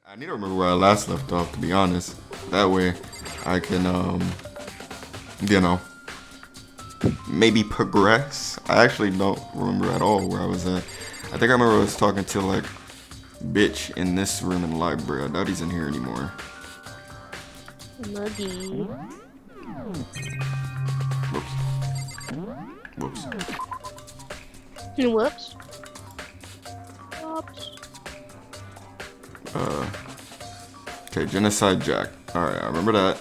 I need to remember where I last left off, to be honest. That way, I can, you know, maybe progress. I actually don't remember at all where I was at. I think I remember I was talking to, like, bitch in this room in the library. I doubt he's in here anymore. Muggy. Whoops. Whoops. Whoops. Whoops. Okay, Genocide Jack. Alright, I remember that.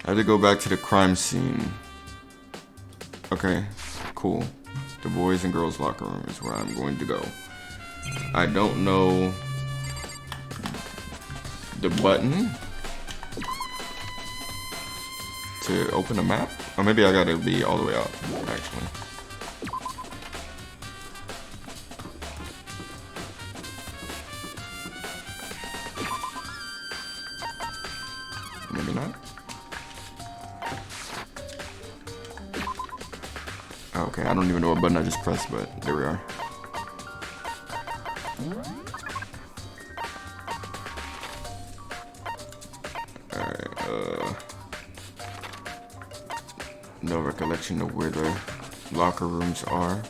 I had to go back to the crime scene. Okay, cool. The boys and girls locker room is where I'm going to go. I don't know the button to open a map. Or maybe I gotta be all the way up, actually. Maybe not. Okay, I don't even know what button I just pressed, but there we are. Alright, no recollection of where the locker rooms are.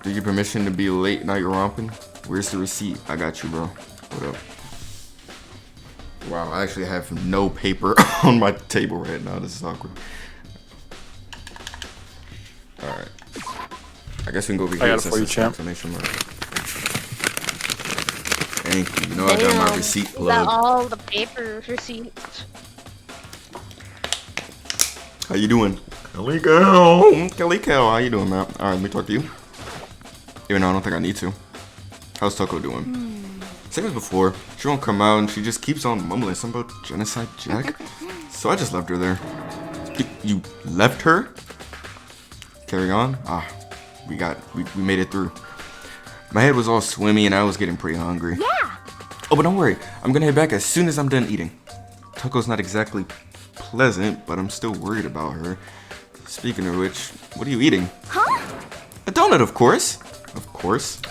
Do you permission to be late night romping? Where's the receipt? I got you, bro. What up? Wow, I actually have no paper on my table right now. This is awkward. Alright. I guess we can go over here. I got it for you, champ. Thank you. You know I got my receipt plug. Got all the paper receipts. How you doing? Kaliko, how you doing, man? Alright, let me talk to you. Even though I don't think I need to. How's Toko doing? Same as before. She won't come out and she just keeps on mumbling something about Genocide Jack. So I just left her there. You left her? Carry on? We made it through. My head was all swimmy and I was getting pretty hungry. Yeah! Oh, but don't worry. I'm gonna head back as soon as I'm done eating. Toko's not exactly pleasant, but I'm still worried about her. Speaking of which, what are you eating? Huh? A donut, of course. Of course.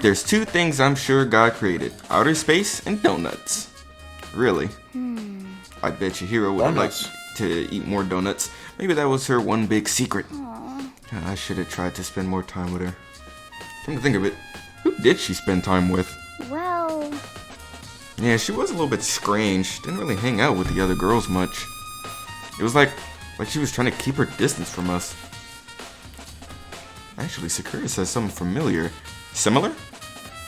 There's two things I'm sure God created. Outer space and donuts. Really? I bet Chihiro would like to eat more donuts. Maybe that was her one big secret. I should have tried to spend more time with her. Come to think of it, who did she spend time with? Well... Yeah, she was a little bit strange. Didn't really hang out with the other girls much. It was like she was trying to keep her distance from us. Actually, Sakura says something familiar. Similar?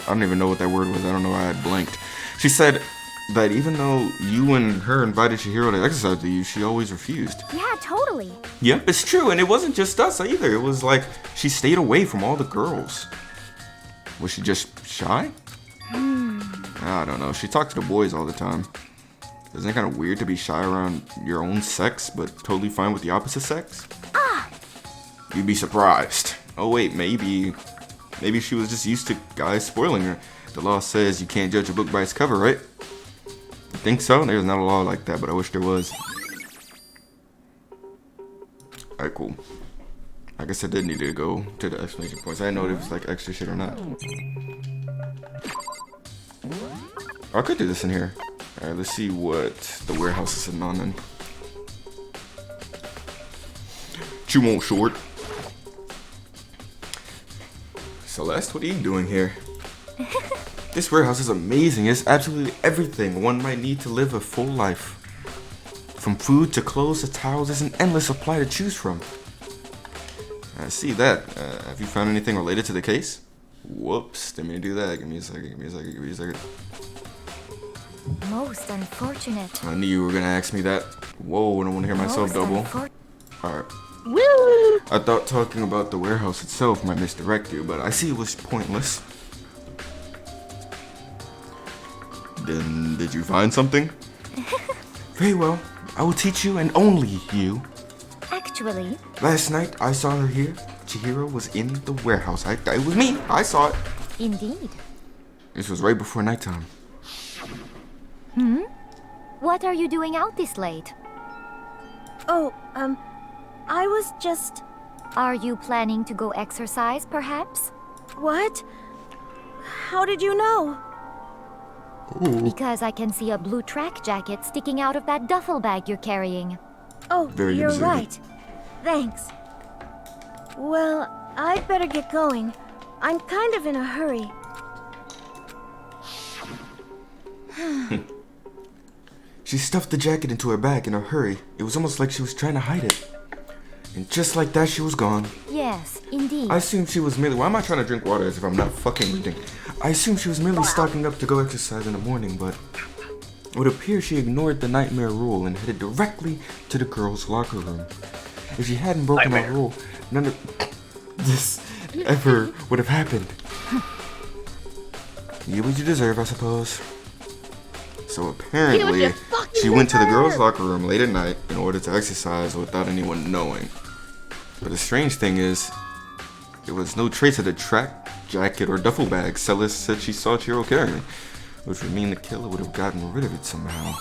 I don't even know what that word was. I don't know why I had blanked. She said that even though you and her invited Chihiro to exercise with you, she always refused. Yeah, totally. Yep, it's true. And it wasn't just us either. It was like she stayed away from all the girls. Was she just shy? I don't know. She talked to the boys all the time. Isn't it kind of weird to be shy around your own sex, but totally fine with the opposite sex? You'd be surprised. Oh wait, maybe she was just used to guys spoiling her. The law says you can't judge a book by its cover, right? I think so. There's not a law like that, but I wish there was. Alright, cool. I guess I did need to go to the exclamation points. I didn't know if it was like extra shit or not. Oh, I could do this in here. Alright, let's see what the warehouse is sitting on then. You won't short. Celeste, what are you doing here? This warehouse is amazing. It's absolutely everything one might need to live a full life. From food to clothes to towels, there's an endless supply to choose from. I see that. Have you found anything related to the case? Whoops, didn't mean to do that. Give me a second. Most unfortunate. I knew you were gonna ask me that. Whoa, I don't want to hear myself double. Alright. Woo! I thought talking about the warehouse itself might misdirect you, but I see it was pointless. Then, did you find something? Very well. I will teach you and only you. Actually... Last night, I saw her here. Chihiro was in the warehouse. It was me. I saw it. Indeed. This was right before nighttime. What are you doing out this late? Oh, I was just... Are you planning to go exercise, perhaps? What? How did you know? Because I can see a blue track jacket sticking out of that duffel bag you're carrying. Oh, Very you're observant. right. Thanks. Well, I'd better get going. I'm kind of in a hurry. She stuffed the jacket into her bag in a hurry. It was almost like she was trying to hide it. And just like that, she was gone. Yes, indeed. I assumed she was merely... Why am I trying to drink water as if I'm not fucking reading? I assumed she was merely stocking up to go exercise in the morning, but... It would appear she ignored the nightmare rule and headed directly to the girls' locker room. If she hadn't broken that rule, none of this ever would have happened. You get what you deserve, I suppose. So apparently, You fucking she went to the girls' deserve. locker room late at night in order to exercise without anyone knowing. But the strange thing is, there was no trace of the track jacket or duffel bag Celis said she saw Chihiro carrying, which would mean the killer would have gotten rid of it somehow.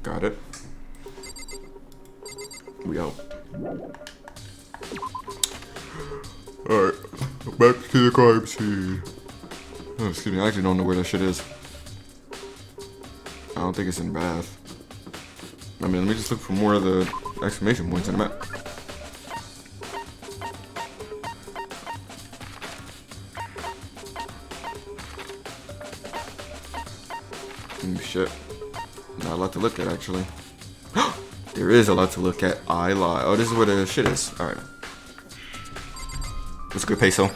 Got it. We out. Alright, back to the crime scene. Oh, excuse me, I actually don't know where that shit is. I don't think it's in Bath. I mean, let me just look for more of the exclamation points in the map. Shit. Not a lot to look at, actually. There is a lot to look at. I lie. Oh, this is where the shit is. Alright. What's good, Peso?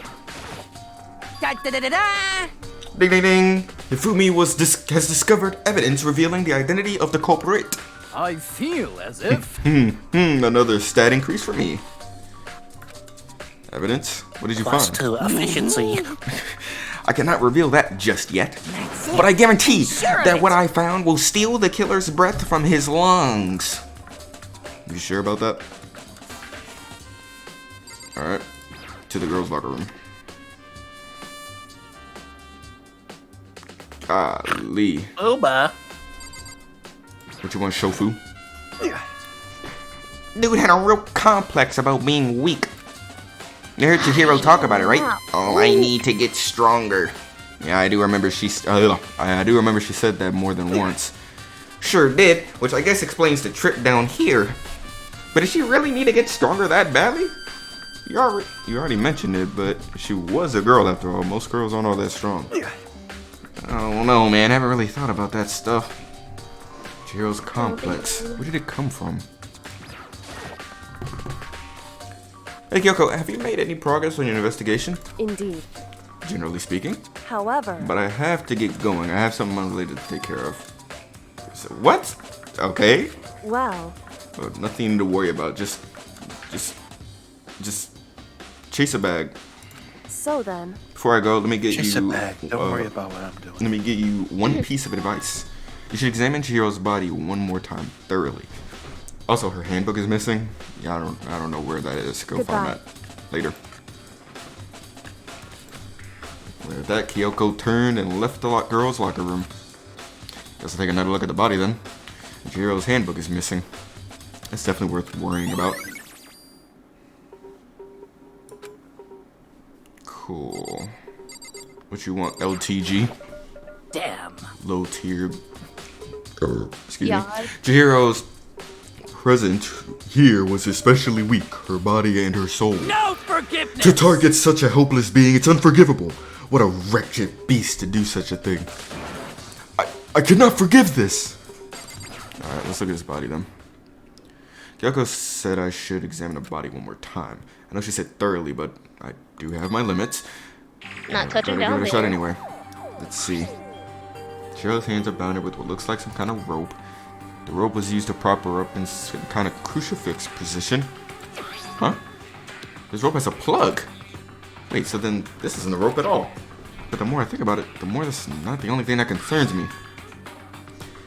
Ding ding ding! Hifumi has discovered evidence revealing the identity of the culprit. I feel as if... Another stat increase for me. Evidence? What did you Plus find? 2 efficiency. I cannot reveal that just yet, but I guarantee that what I found will steal the killer's breath from his lungs. You sure about that? Alright, to the girls' locker room. Lee. Uba. What you want, Shofu? Dude had a real complex about being weak. You heard Chihiro talk about it, right? Oh, I need to get stronger. Yeah, I do remember she said that more than once. Sure did, which I guess explains the trip down here. But does she really need to get stronger that badly? You already mentioned it, but she was a girl after all. Most girls aren't all that strong. I don't know, man. I haven't really thought about that stuff. Chihiro's complex. Where did it come from? Hey Kyoko, have you made any progress on your investigation? Indeed. Generally speaking. However... But I have to get going. I have something unrelated to take care of. So, what? Okay. Well... But nothing to worry about. Just chase a bag. So then... Before I go, let me get Chase you... a bag. Don't worry about what I'm doing. Let me get you one piece of advice. You should examine Chihiro's body one more time, thoroughly. Also, her handbook is missing. Yeah, I don't know where that is. Go find that later. With that, Kyoko turned and left the girls' locker room. Guess I'll take another look at the body then. Chihiro's handbook is missing. That's definitely worth worrying about. Cool. What you want, LTG? Damn. Low tier. Excuse Yeah. me. Chihiro's present here was especially weak, her body and her soul. No forgiveness! To target such a helpless being, it's unforgivable. What a wretched beast to do such a thing. I cannot forgive this. Alright, let's look at his body then. Kyoko said I should examine the body one more time. I know she said thoroughly, but I do have my limits. Not touching Gotta give down it a shot there. anyway. Let's see. Chihiro's hands are bounded with what looks like some kind of rope. The rope was used to prop her up in some kind of crucifix position. Huh? This rope has a plug. Wait, so then this isn't a rope at all. But the more I think about it, the more this is not the only thing that concerns me.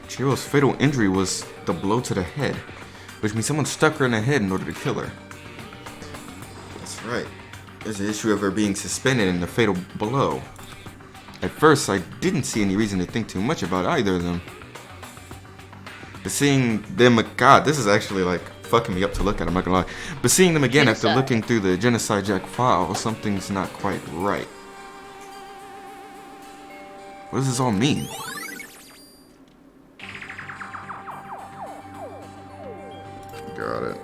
Chihiro's fatal injury was the blow to the head, which means someone stuck her in the head in order to kill her. That's right. There's the issue of her being suspended in the fatal blow. At first, I didn't see any reason to think too much about either of them. But seeing them, God, this is actually like fucking me up to look at. I'm not gonna lie. But seeing them again after looking through the Genocide Jack file, something's not quite right. What does this all mean? Got it.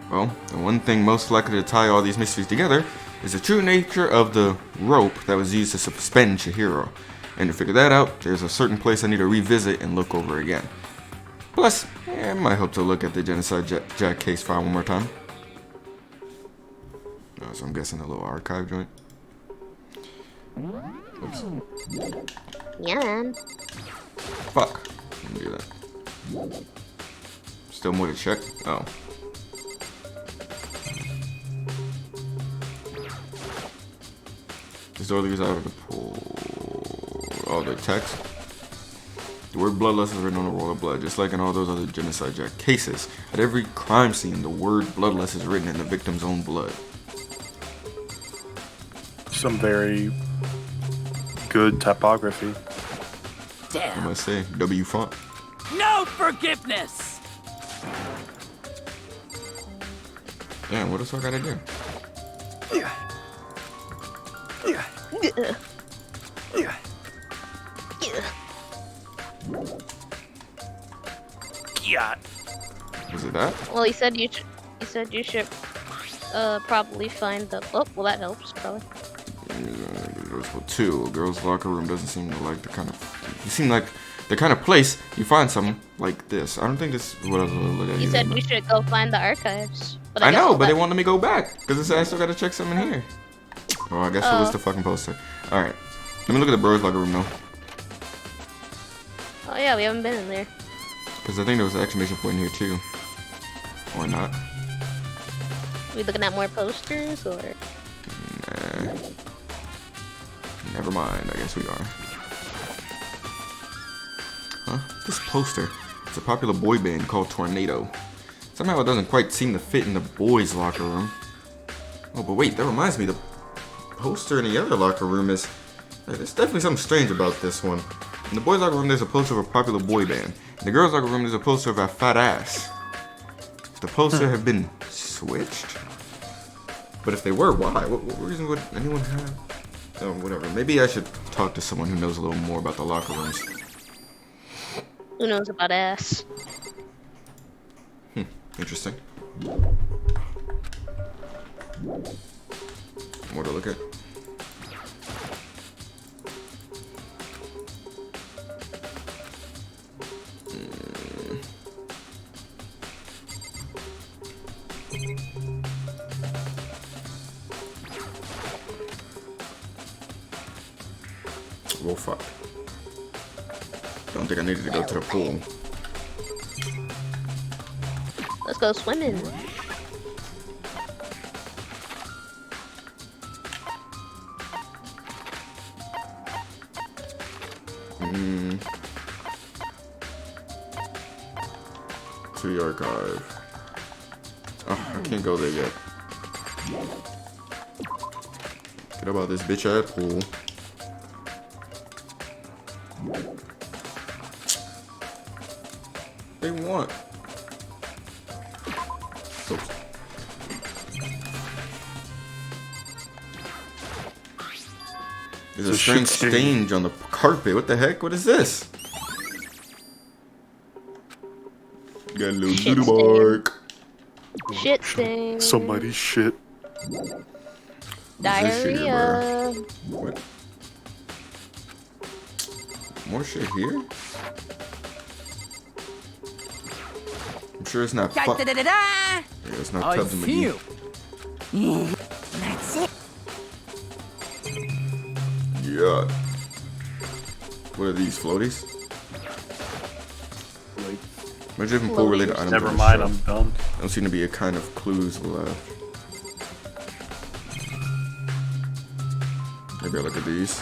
Well, the one thing most likely to tie all these mysteries together is the true nature of the rope that was used to suspend Chihiro. And to figure that out, there's a certain place I need to revisit and look over again. Plus, it might help to look at the Genocide Jack case file one more time. So I'm guessing a little archive joint. Oops. Yeah, man. Fuck. Let me do that. Still more to check? Oh. This door leads out of the pool. Oh, the text. The word bloodlust is written on a roll of blood, just like in all those other Genocide Jack cases. At every crime scene, the word bloodlust is written in the victim's own blood. Some very good typography. I must say, W font. No forgiveness! Damn, what else I gotta do? Yeah. Was it that? Well, he said you should probably find the. Oh, well, that helps probably. Well, two, a girl's locker room doesn't seem to like the kind of. You seem like the kind of place you find something like this. I don't think this is what I was looking at. He said you should go find the archives. But I guess know, all but they that- wanted me to go back because it said I still gotta check something here. Oh, I guess it was the fucking poster. All right, let me look at the bros locker room though, Oh yeah, we haven't been in there. because I think there was an exclamation point here too, or not. We looking at more posters or? Nah. Never mind. I guess we are. Huh? This poster. It's a popular boy band called Tornado. Somehow it doesn't quite seem to fit in the boys' locker room. Oh, but wait, that reminds me. The poster in the other locker room is... There's definitely something strange about this one. In the boys' locker room, there's a poster of a popular boy band. In the girls' locker room, there's a poster of a fat ass. The poster have been switched? But if they were, why? What reason would anyone have? Oh, whatever. Maybe I should talk to someone who knows a little more about the locker rooms. Who knows about ass? Interesting. More to look at. Well, fuck. Don't think I needed to go to the pool. Let's go swimming. To the archive. Oh, I can't go there yet. Get about this bitch ass pool. They want. Oops. There's a strange stain on the carpet. What the heck? What is this? Got a little Shit doodle bark. Shit stain. Somebody's shit. What's this shit here, Diarrhea. bro? What? More shit here? I'm sure it's not fuck. Yeah, it's not I Tubbs and feel. McGee. That's it. Yeah. What are these, floaties? Imagine if pool related items. Never on the mind, shelf. I'm done. Don't seem to be a kind of clues left. Maybe I'll look at these.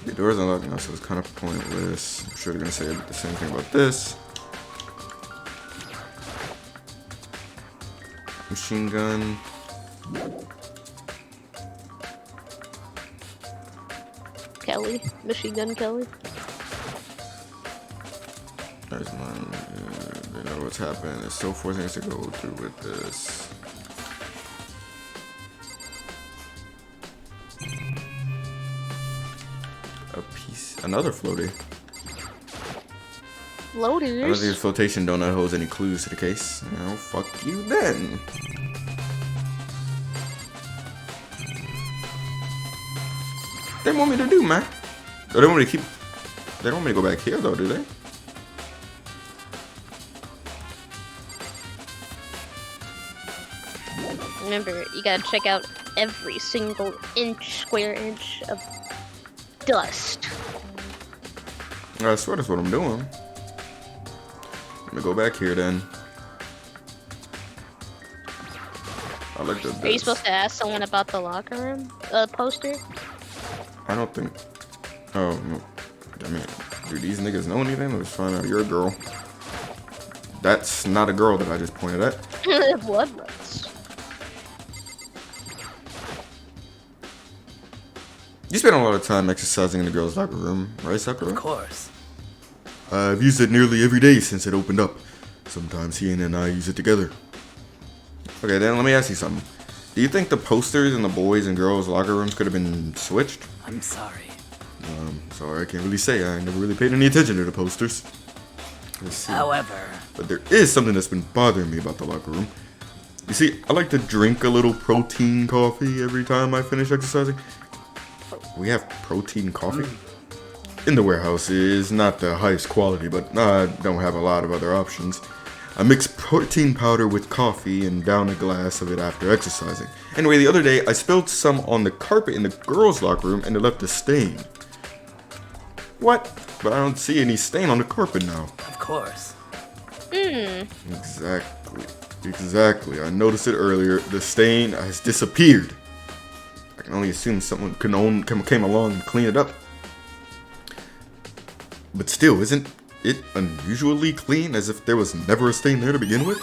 The door's unlocked now, so it's kind of pointless. I'm sure they're gonna say the same thing about this. Machine gun. Okay, Kelly, Machine Gun Kelly. There's mine. They know what's happening. It's so forcing us to go through with this. A piece. Another floaty. Another Floaters. flotation donut holds any clues to the case. Now, fuck you then. What they want me to do, man? They don't want me to keep. They don't want me to go back here, though, do they? Remember, you gotta check out every single square inch of dust. I swear that's what I'm doing. Let me go back here then. I like the. Are you supposed to ask someone about the locker room poster? I don't think. Oh, no. I mean, do these niggas know anything? Let's find out. You're a girl. That's not a girl that I just pointed at. Bloodlets. You spend a lot of time exercising in the girls' locker room, right, Sakura? Of course. I've used it nearly every day since it opened up. Sometimes he and I use it together. Okay, then let me ask you something. Do you think the posters in the boys' and girls' locker rooms could have been switched? I'm sorry. Sorry, I can't really say. I never really paid any attention to the posters. Let's see. However, But there is something that's been bothering me about the locker room. You see, I like to drink a little protein coffee every time I finish exercising. We have protein coffee? In the warehouse is not the highest quality, but I don't have a lot of other options. I mix protein powder with coffee and down a glass of it after exercising. Anyway, the other day I spilled some on the carpet in the girls' locker room and it left a stain. What? But I don't see any stain on the carpet now. of course. Exactly. I noticed it earlier. The stain has disappeared. I can only assume someone came along and cleaned it up. But still, isn't it unusually clean, as if there was never a stain there to begin with?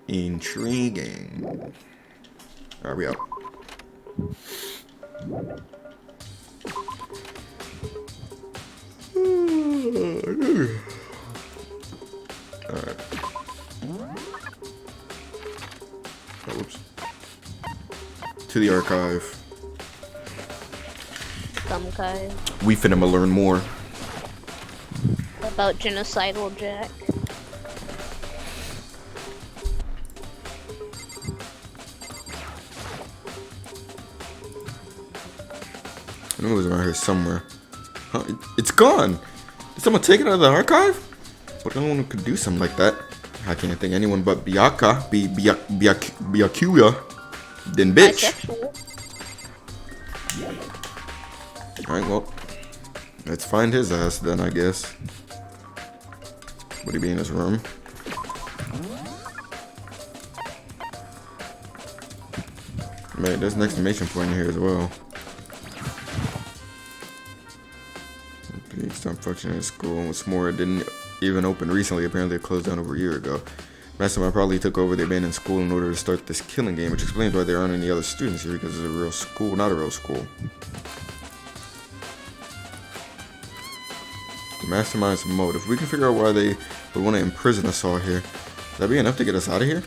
Intriguing. Alright, we out. Alright. Oh, whoops. To the archive. Some kind. We finna learn more. About genocidal Jack. I knew it was around here somewhere. Huh? It's gone! Did someone take it out of the archive? But no one could do something like that. I can't think anyone but Byakuya. Then bitch. Bisexual. Alright, well. Let's find his ass then, I guess. Would he be in his room? Man, there's an exclamation point here as well. Stopped functioning at school. And what's more, it didn't even open recently. Apparently, it closed down over a year ago. Mastermind probably took over the abandoned school in order to start this killing game, which explains why there aren't any other students here, because it's a real school, not a real school. The Mastermind's motive. We can figure out why they would want to imprison us all here. Would that be enough to get us out of here?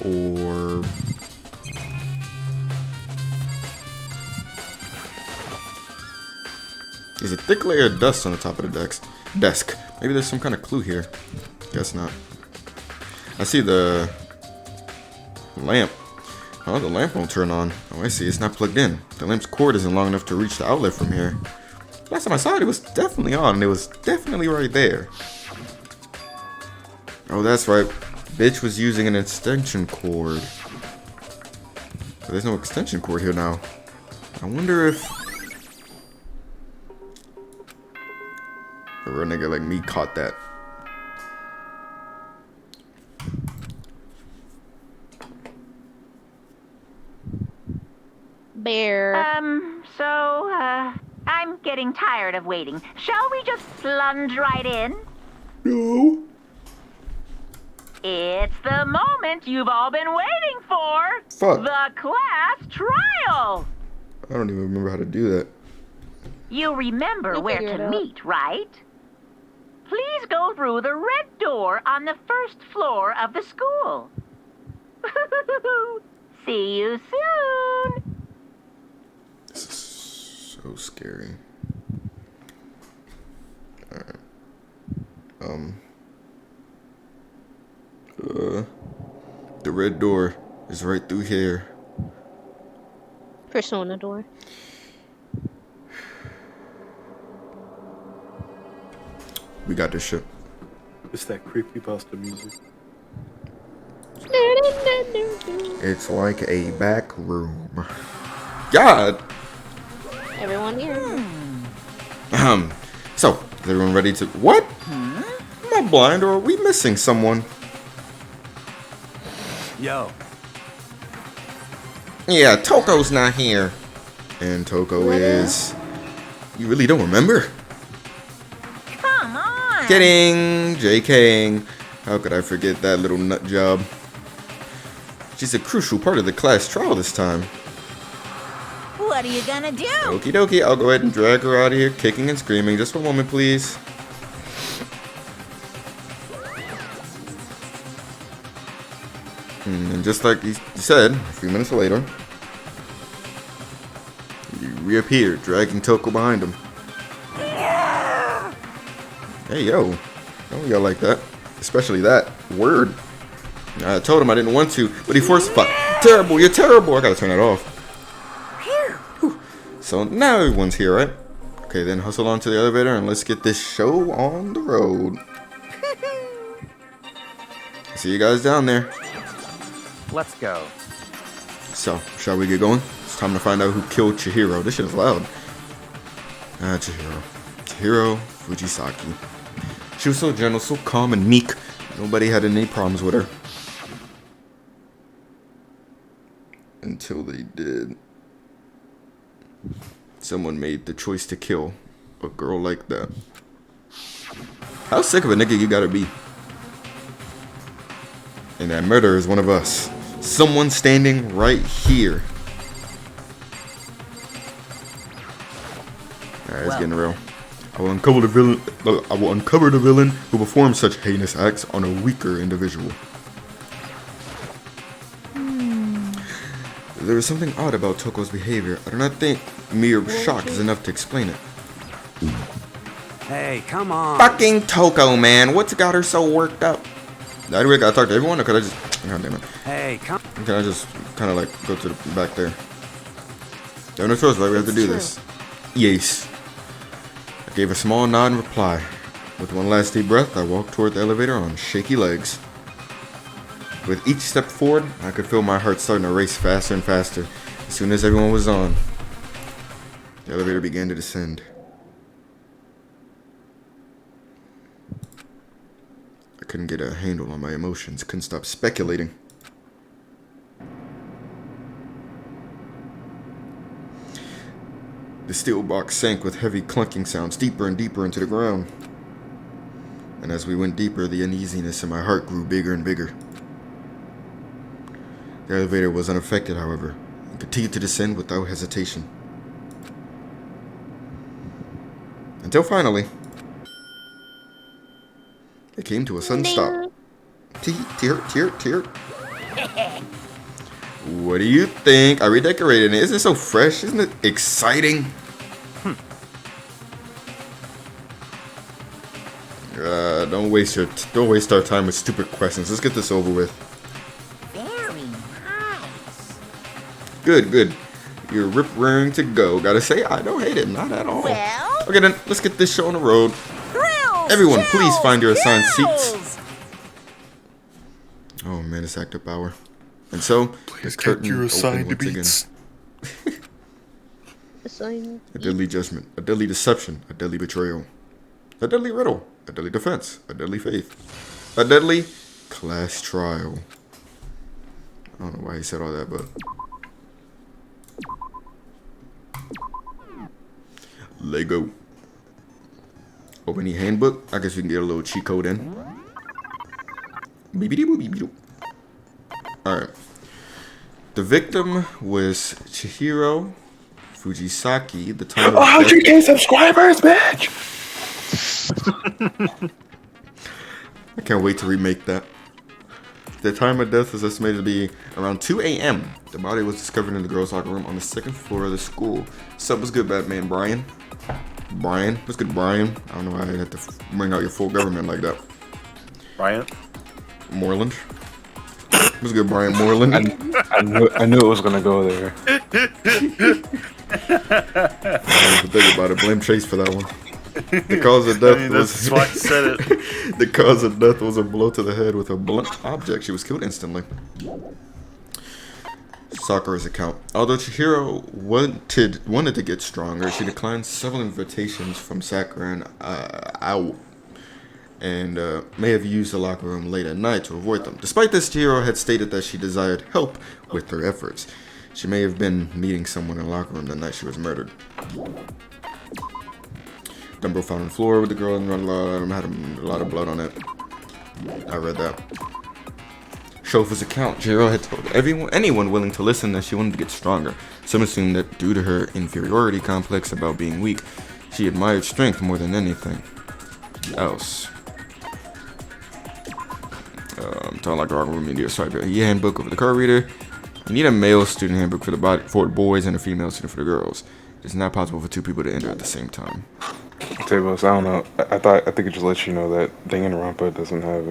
Or... there's a thick layer of dust on the top of the desk. Maybe there's some kind of clue here. Guess not. I see the lamp. Oh, the lamp won't turn on. Oh, I see. It's not plugged in. The lamp's cord isn't long enough to reach the outlet from here. Last time I saw it, it was definitely on, and it was definitely right there. Oh, that's right. Bitch was using an extension cord. But there's no extension cord here now. I wonder if... a real nigga like me caught that. Bear. I'm getting tired of waiting. Shall we just plunge right in? No. It's the moment you've all been waiting for. Fuck. The class trial. I don't even remember how to do that. You remember You'll where figure it to out. meet, right? Please go through the red door on the first floor of the school. See you soon. This is so scary. Alright. The red door is right through here. Persona door. We got this shit. It's that creepypasta music. It's like a back room. God! Everyone here. So, is everyone ready to... What? Am I blind or are we missing someone? Yo, Yeah, Toko's not here. And Toko is... You really don't remember? Come on. Kidding! JKing. How could I forget that little nut job? She's a crucial part of the class trial this time. What are you gonna do? Okie dokie, I'll go ahead and drag her out of here, kicking and screaming. Just one moment, please. And just like he said, a few minutes later, he reappeared, dragging Toko behind him. Hey, yo. Don't yell like that. Especially that word. I told him I didn't want to, but he forced... Terrible, you're terrible. I gotta turn that off. Whew. So now everyone's here, right? Okay, then hustle on to the elevator and let's get this show on the road. See you guys down there. let's go. So, shall we get going? It's time to find out who killed Chihiro. This shit is loud. Chihiro. Chihiro Fujisaki. She was so gentle, so calm and meek. Nobody had any problems with her. Until they did. Someone made the choice to kill a girl like that. How sick of a nigga you gotta be? And that murderer is one of us. Someone standing right here. Alright, it's getting real. I will uncover the villain who performs such heinous acts on a weaker individual. There is something odd about Toko's behavior. I do not think mere shock is enough to explain it. Hey, come on. Fucking Toko, man. What's got her so worked up? I really gotta talk to everyone, or could I just... God damn it. Hey, come. Can I just kind of like go to the back there? There are no choice, right? We have to do this. Yes. I gave a small nod in reply. With one last deep breath, I walked toward the elevator on shaky legs. With each step forward, I could feel my heart starting to race faster and faster. As soon as everyone was on, the elevator began to descend. I couldn't get a handle on my emotions, couldn't stop speculating. The steel box sank with heavy clunking sounds deeper and deeper into the ground. And as we went deeper, the uneasiness in my heart grew bigger and bigger. The elevator was unaffected, however, and continued to descend without hesitation. Until finally, it came to a sudden stop. Tear. What do you think? I redecorated it. Isn't it so fresh? Isn't it exciting? Don't waste our time with stupid questions. Let's get this over with. Very nice. Good. You're rip-raring to go. Gotta say, I don't hate it. Not at all. Well, Okay, then, let's get this show on the road. thrills, Everyone, please chills, find your assigned seats. thrills. Oh, man, it's act-up hour. And so, the Please get curtain your opened assigned once again. beats. Assign. A deadly judgment, a deadly deception, a deadly betrayal, a deadly riddle, a deadly defense, a deadly faith, a deadly class trial. I don't know why he said all that, but... Lego. Open the handbook. I guess we can get a little cheat code in. Alright. The victim was Chihiro Fujisaki, the time of Oh, death. 100K subscribers, bitch! I can't wait to remake that. The time of death is estimated to be around 2 a.m. The body was discovered in the girls' locker room on the second floor of the school. Sup, what's good, Batman? Brian? Brian? What's good, Brian? I don't know why I had to bring out your full government like that. Brian? Moreland? What's good, Brian Moreland? I knew it was gonna go there. I didn't even think about it. Blame Chase for that one. The cause of death was. That's why I said it. The cause of death was a blow to the head with a blunt object. She was killed instantly. Sakura's account. Although Chihiro wanted to get stronger, she declined several invitations from Sakura and may have used the locker room late at night to avoid them. Despite this, Chihiro had stated that she desired help with her efforts. She may have been meeting someone in the locker room the night she was murdered. Dumbo found on the floor with the girl and had a lot of blood on it. I read that. Shofu's account. Chihiro had told anyone willing to listen that she wanted to get stronger. Some assumed that due to her inferiority complex about being weak, she admired strength more than anything else. Talking like the locker room media site. Handbook over the card reader. You need a male student handbook for the boys and a female student for the girls. It's not possible for two people to enter at the same time. Tablez, I don't know. I think it just lets you know that Danganronpa doesn't have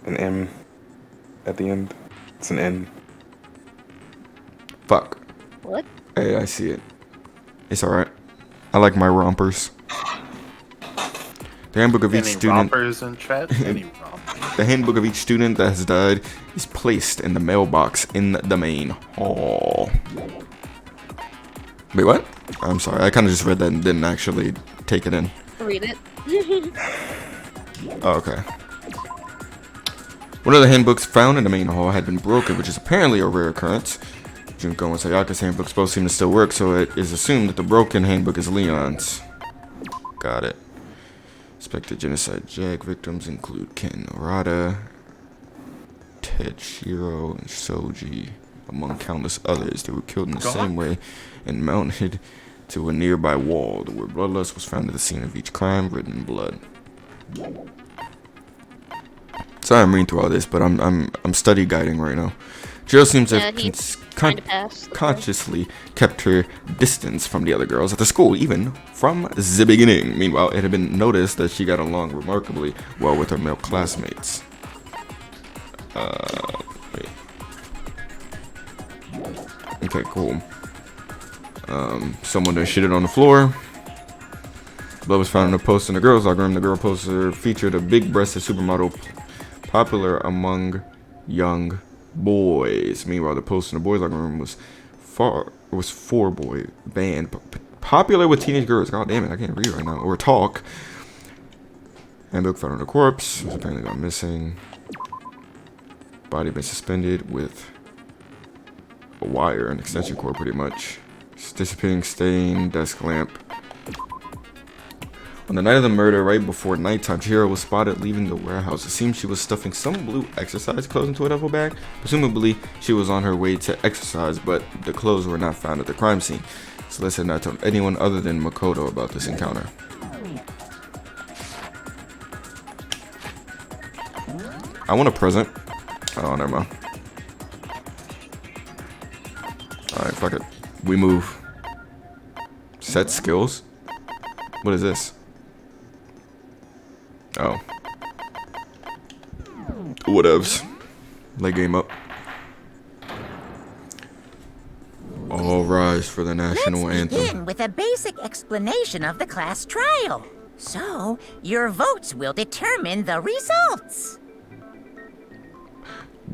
an M at the end. It's an N. Fuck. What? Hey, I see it. It's alright. I like my rompers. The handbook of each student. Rompers in chat? Any rompers? The handbook of each student that has died is placed in the mailbox in the main hall. Wait, what? I'm sorry. I kind of just read that and didn't actually take it in. Read it. Oh, okay. One of the handbooks found in the main hall had been broken, which is apparently a rare occurrence. Junko and Sayaka's handbooks both seem to still work, so it is assumed that the broken handbook is Leon's. Got it. Suspected genocide Jag victims include Ken Norada, Tetshiro, and Soji, among countless others. They were killed in the same way and mounted to a nearby wall. The word bloodlust was found at the scene of each crime, written in blood. Sorry I'm reading through all this, but I'm study guiding right now. Jill seems to have consciously kept her distance from the other girls at the school, even from the beginning. Meanwhile, it had been noticed that she got along remarkably well with her male classmates. Wait. Okay, cool. Someone that shitted on the floor. Blood was found in a post in the girls' locker room. The girl poster featured a big-breasted supermodel popular among young boys. Meanwhile, the post in the boys' locker room was four-boy band popular with teenage girls. God damn it, I can't read right now or talk. Handbook found on a corpse. Was apparently gone missing. Body been suspended with a wire, an extension cord, pretty much. Dissipating stain, desk lamp. On the night of the murder, right before nighttime, Chihiro was spotted leaving the warehouse. It seems she was stuffing some blue exercise clothes into a duffel bag. Presumably, she was on her way to exercise, but the clothes were not found at the crime scene. Celeste had not told anyone other than Makoto about this encounter. I want a present. Oh, never mind. Alright, fuck it. We move. Set skills? What is this? Oh. Whatevs. Lay game up. All rise for the national anthem. Let's begin with a basic explanation of the class trial. So, your votes will determine the results.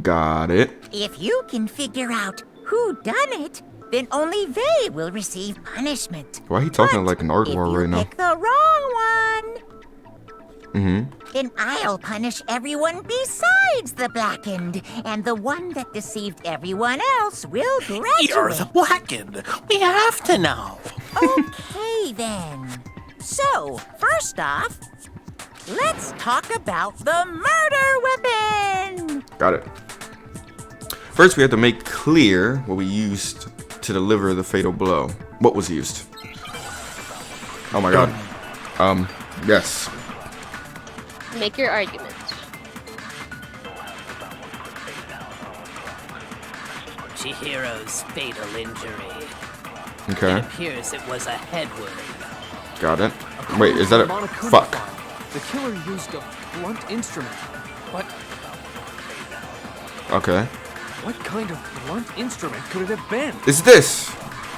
Got it. If you can figure out who done it, then only they will receive punishment. Why are he talking like an art war right now? If you pick the wrong one, Mm-hmm. then I'll punish everyone besides the blackened, and the one that deceived everyone else will graduate. You're the blackened. We have to know. Okay, then. So, first off, let's talk about the murder weapon. Got it. First, we have to make clear what we used to deliver the fatal blow. What was used? Oh my god. Yes. Make your argument. Chihiro's fatal injury. Okay. It appears it was a head wound. Got it. Wait, is that a... Fuck. The killer used a blunt instrument. But Okay. what kind of blunt instrument could it have been? Is this?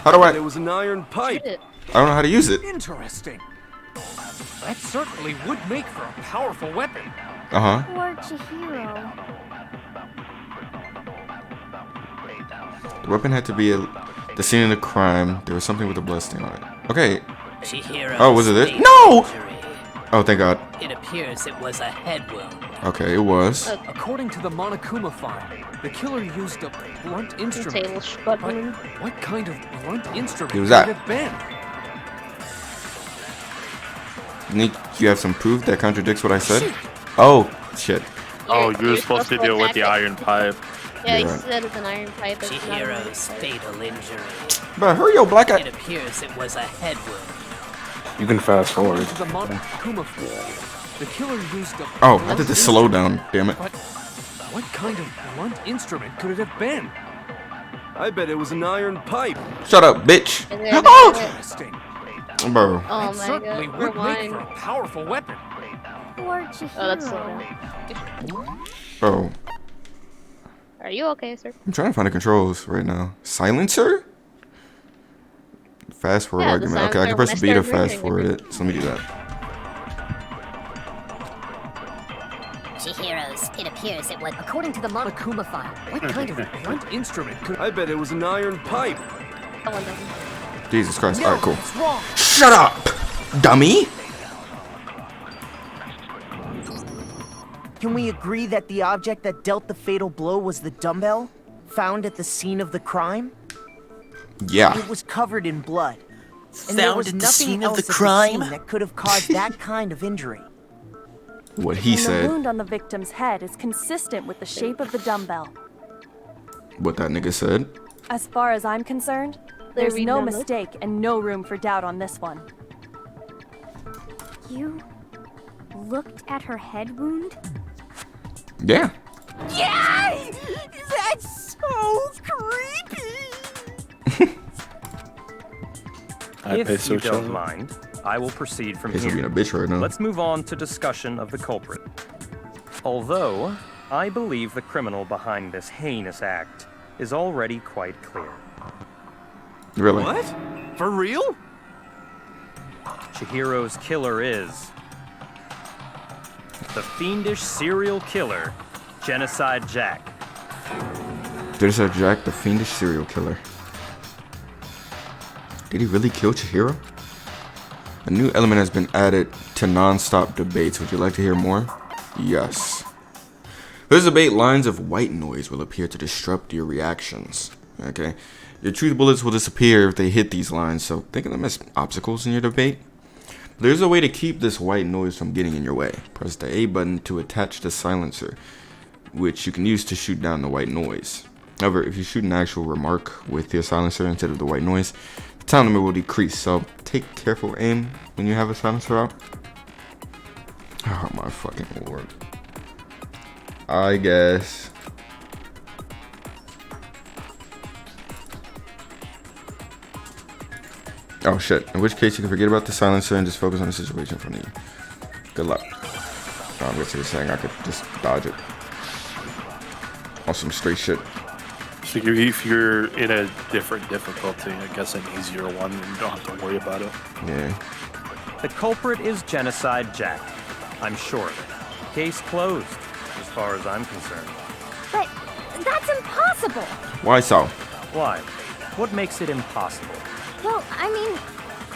How do I... It was an iron pipe. Shoot it. I don't know how to use it. Interesting. That certainly would make for a powerful weapon. Uh-huh. Poor Chihiro. The weapon had to be the scene of the crime. There was something with a blood stain on it. Okay. Chihiro's Oh, was it this? fatal No! injury. Oh, thank God. It appears it was a head wound. Okay, it was. According to the Monokuma file, the killer used a blunt instrument. Table But sputtering. what kind of blunt instrument It was could that. it have been? Nick, you have some proof that contradicts what I said? Oh, shit. Oh, you were You're supposed to deal with the attack it. iron pipe. Yeah, you You're right. said it's an iron pipe. It's not an iron Chihiro's pipe. fatal injury. But hurry your black It eye. appears it was a head wound. You can fast forward. According to the Monokuma file, the killer used a Oh, I blunt did the slow instrument. down, damn it. But what kind of blunt instrument could it have been? I bet it was an iron pipe. Shut up, bitch. And then- Oh! Interesting. Bro. Oh That my certainly god. would make Rewind. for a powerful weapon. Poor Chihiro. Oh, that's slow down. Bro. Are you okay, sir? I'm trying to find the controls right now. Silencer? Fast forward Yeah, the argument. Okay, I can silencer press when B I to start fast moving, forward it. So let me do that. Chihiro's, it appears it was. According to the Monokuma file, what kind of Blunt instrument could... I bet it was an iron pipe. That one doesn't. Jesus Christ. Alright, cool. That's wrong. Shut up, dummy! Can we agree that the object that dealt the fatal blow was the dumbbell found at the scene of the crime? Yeah. It was covered in blood. And there Found was at the nothing scene else of the at crime? scene that could have caused that kind of injury. What he The said. wound on the victim's head is consistent with the shape of the dumbbell. What that nigga said. As far as I'm concerned, there's no remember. mistake and no room for doubt on this one. You looked at her head wound? Yeah. Yay! That's so creepy! If you don't mind, I will proceed from He's here. being a bitch right now. Let's move on to discussion of the culprit. Although, I believe the criminal behind this heinous act is already quite clear. Really? What? For real? Chihiro's killer is the fiendish serial killer, Genocide Jack. There's a Jack, the fiendish serial killer. Did he really kill Chihiro? A new element has been added to non-stop debates. Would you like to hear more? Yes. This debate, lines of white noise will appear to disrupt your reactions. Okay? Your truth bullets will disappear if they hit these lines, so think of them as obstacles in your debate. There's a way to keep this white noise from getting in your way. Press the A button to attach the silencer, which you can use to shoot down the white noise. However, if you shoot an actual remark with your silencer instead of the white noise, the time limit will decrease, so take careful aim when you have a silencer out. Oh my fucking lord. I guess. Oh shit, in which case you can forget about the silencer and just focus on the situation in front of you. Good luck. Oh, I'm guessing you're saying I could just dodge it. On some straight shit. So if you're in a different difficulty, I guess an easier one, and you don't have to worry about it. Yeah. The culprit is Genocide Jack. I'm sure of it. Case closed, as far as I'm concerned. But that's impossible! Why so? Why? What makes it impossible? Well, I mean,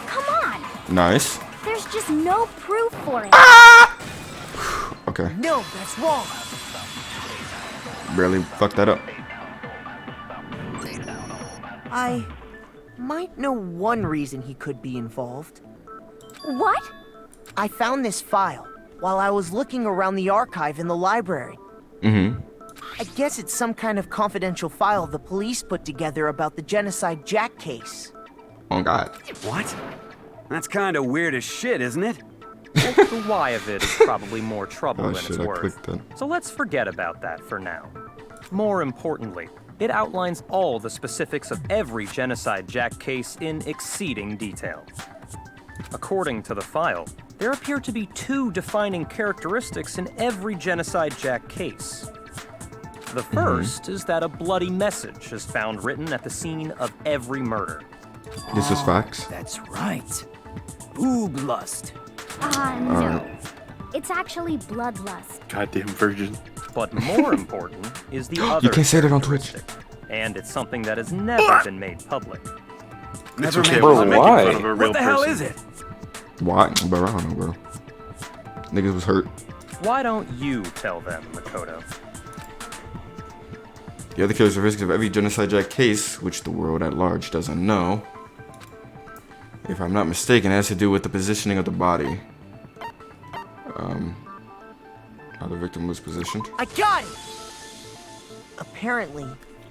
come on! Nice. There's just no proof for it. Okay. No, that's wrong. Barely fucked that up. I might know one reason he could be involved. What? I found this file while I was looking around the archive in the library. Mm-hmm. I guess it's some kind of confidential file the police put together about the Genocide Jack case. Oh God. What? That's kind of weird as shit, isn't it? The why of it is probably more trouble Oh than shit, it's I worth. clicked that. So let's forget about that for now. More importantly, it outlines all the specifics of every Genocide Jack case in exceeding detail. According to the file, there appear to be 2 defining characteristics in every Genocide Jack case. The first is that a bloody message is found written at the scene of every murder. This is facts. That's right. Boob lust. No. It's actually bloodlust. Goddamn virgin. But more important is the other You can't say that on Twitch. characteristic, and it's something that has never been made public. It's okay. Bro, we're making why? fun of a real What the hell person. is it? Why? Bro, I don't know, bro. Niggas was hurt. Why don't you tell them, Makoto? The other characteristics of every Genocide Jack case, which the world at large doesn't know, if I'm not mistaken, has to do with the positioning of the body. How the victim was positioned. I got it! Apparently,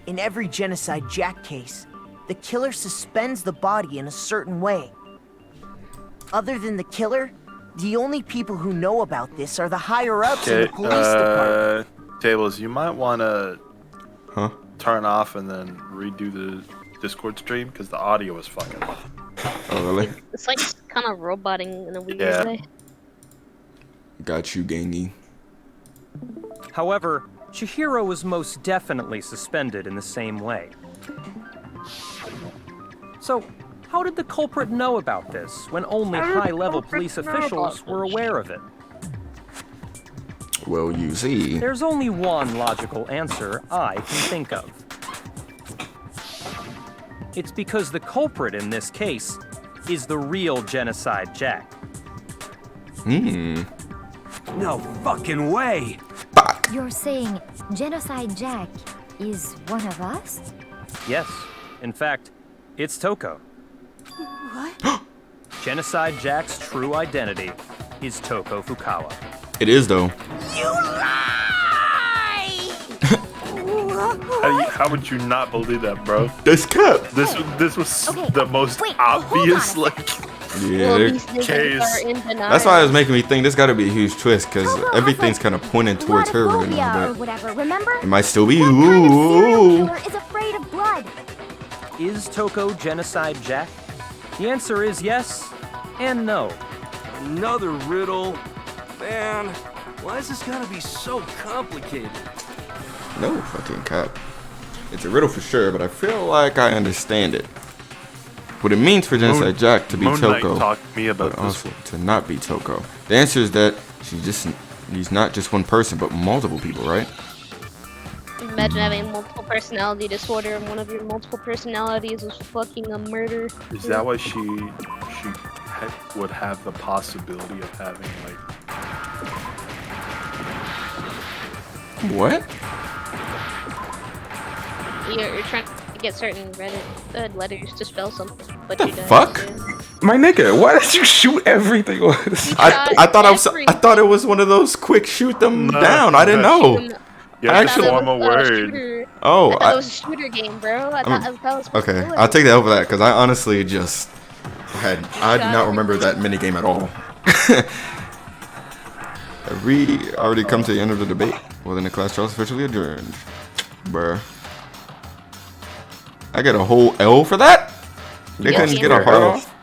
in every Genocide Jack case, the killer suspends the body in a certain way. Other than the killer, the only people who know about this are the higher-ups in the police department. Tablez, you might want to Huh? turn off and then redo the Discord stream because the audio is fucking off. Oh, really? It's like kind of roboting in a weird Yeah. way. Got you, gangy. However, Chihiro was most definitely suspended in the same way. So, how did the culprit know about this when only high-level police officials were aware of it? Well, you see. There's only one logical answer I can think of. It's because the culprit in this case is the real Genocide Jack. No fucking way. You're saying Genocide Jack is one of us? Yes, in fact, it's Toko. What? Genocide Jack's true identity is Toko Fukawa. It is, though. You lie! How would you not believe that, bro? This cap. This was Okay, the most wait, hold obvious, on. like, Yeah. Well, there- these niggas case. are in denial. That's why it was making me think this got to be a huge twist, because Toko has, everything's like, kind of pointing towards her right Blotophobia now, or but whatever, remember? it might still be. What kind of serial Ooh. killer is afraid of blood? Is Toko Genocide Jack? The answer is yes and no. Another riddle. Man, why is this gotta be so complicated? No fucking cap. It's a riddle for sure, but I feel like I understand it. What it means for Genocide Jack to be Moon Knight Toko, talked to me about but this. also to not be Toko. The answer is that he's not just one person, but multiple people, right? Imagine having multiple personality disorder and one of your multiple personalities was fucking a murder. Is that why she would have the possibility of having like? What? You're trying to get certain Reddit letters to spell something, but The you don't. fuck? My nigga, why did you shoot everything on this? I thought it was one of those quick shoot them down. I didn't know. You I have to actually form a word. Oh, I thought it was a shooter game, bro. I thought it was okay. I'll take that over that because I honestly just I did not remember that minigame at all. Have we already come to the end of the debate? Well, then the class trial is officially adjourned. Bruh. I get a whole L for that? They Yeah, couldn't get a heart off?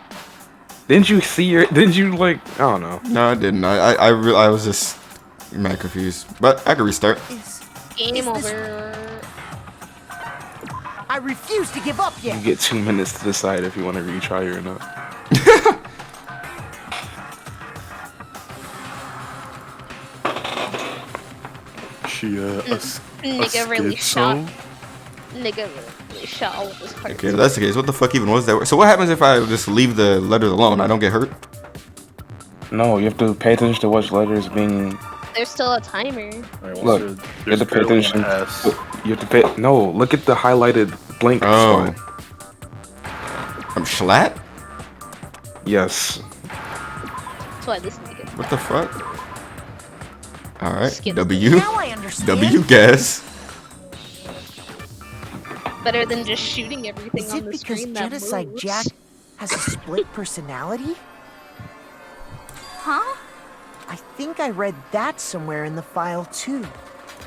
Didn't you see your? Didn't you like? I don't know. No, I didn't. I was just mad confused. But I could restart. Game over. I refuse to give up yet. You get 2 minutes to decide if you want to retry or not. She Nigga really shot. Nigga really shot all of his parts. Okay, if that's the case, what the fuck even was that? So what happens if I just leave the letters alone? I don't get hurt? No, you have to pay attention to which letters being. There's still a timer. Look, you have to pay attention. You have to pay. No, look at the highlighted blank spot. I'm Schlatt? Yes. That's why this nigga. What the fuck? Alright, Skip. W. Now I understand. W guess. better than just shooting everything Is on it the because screen that Genocide moves. Jack has a split personality? Huh? I think I read that somewhere in the file, too.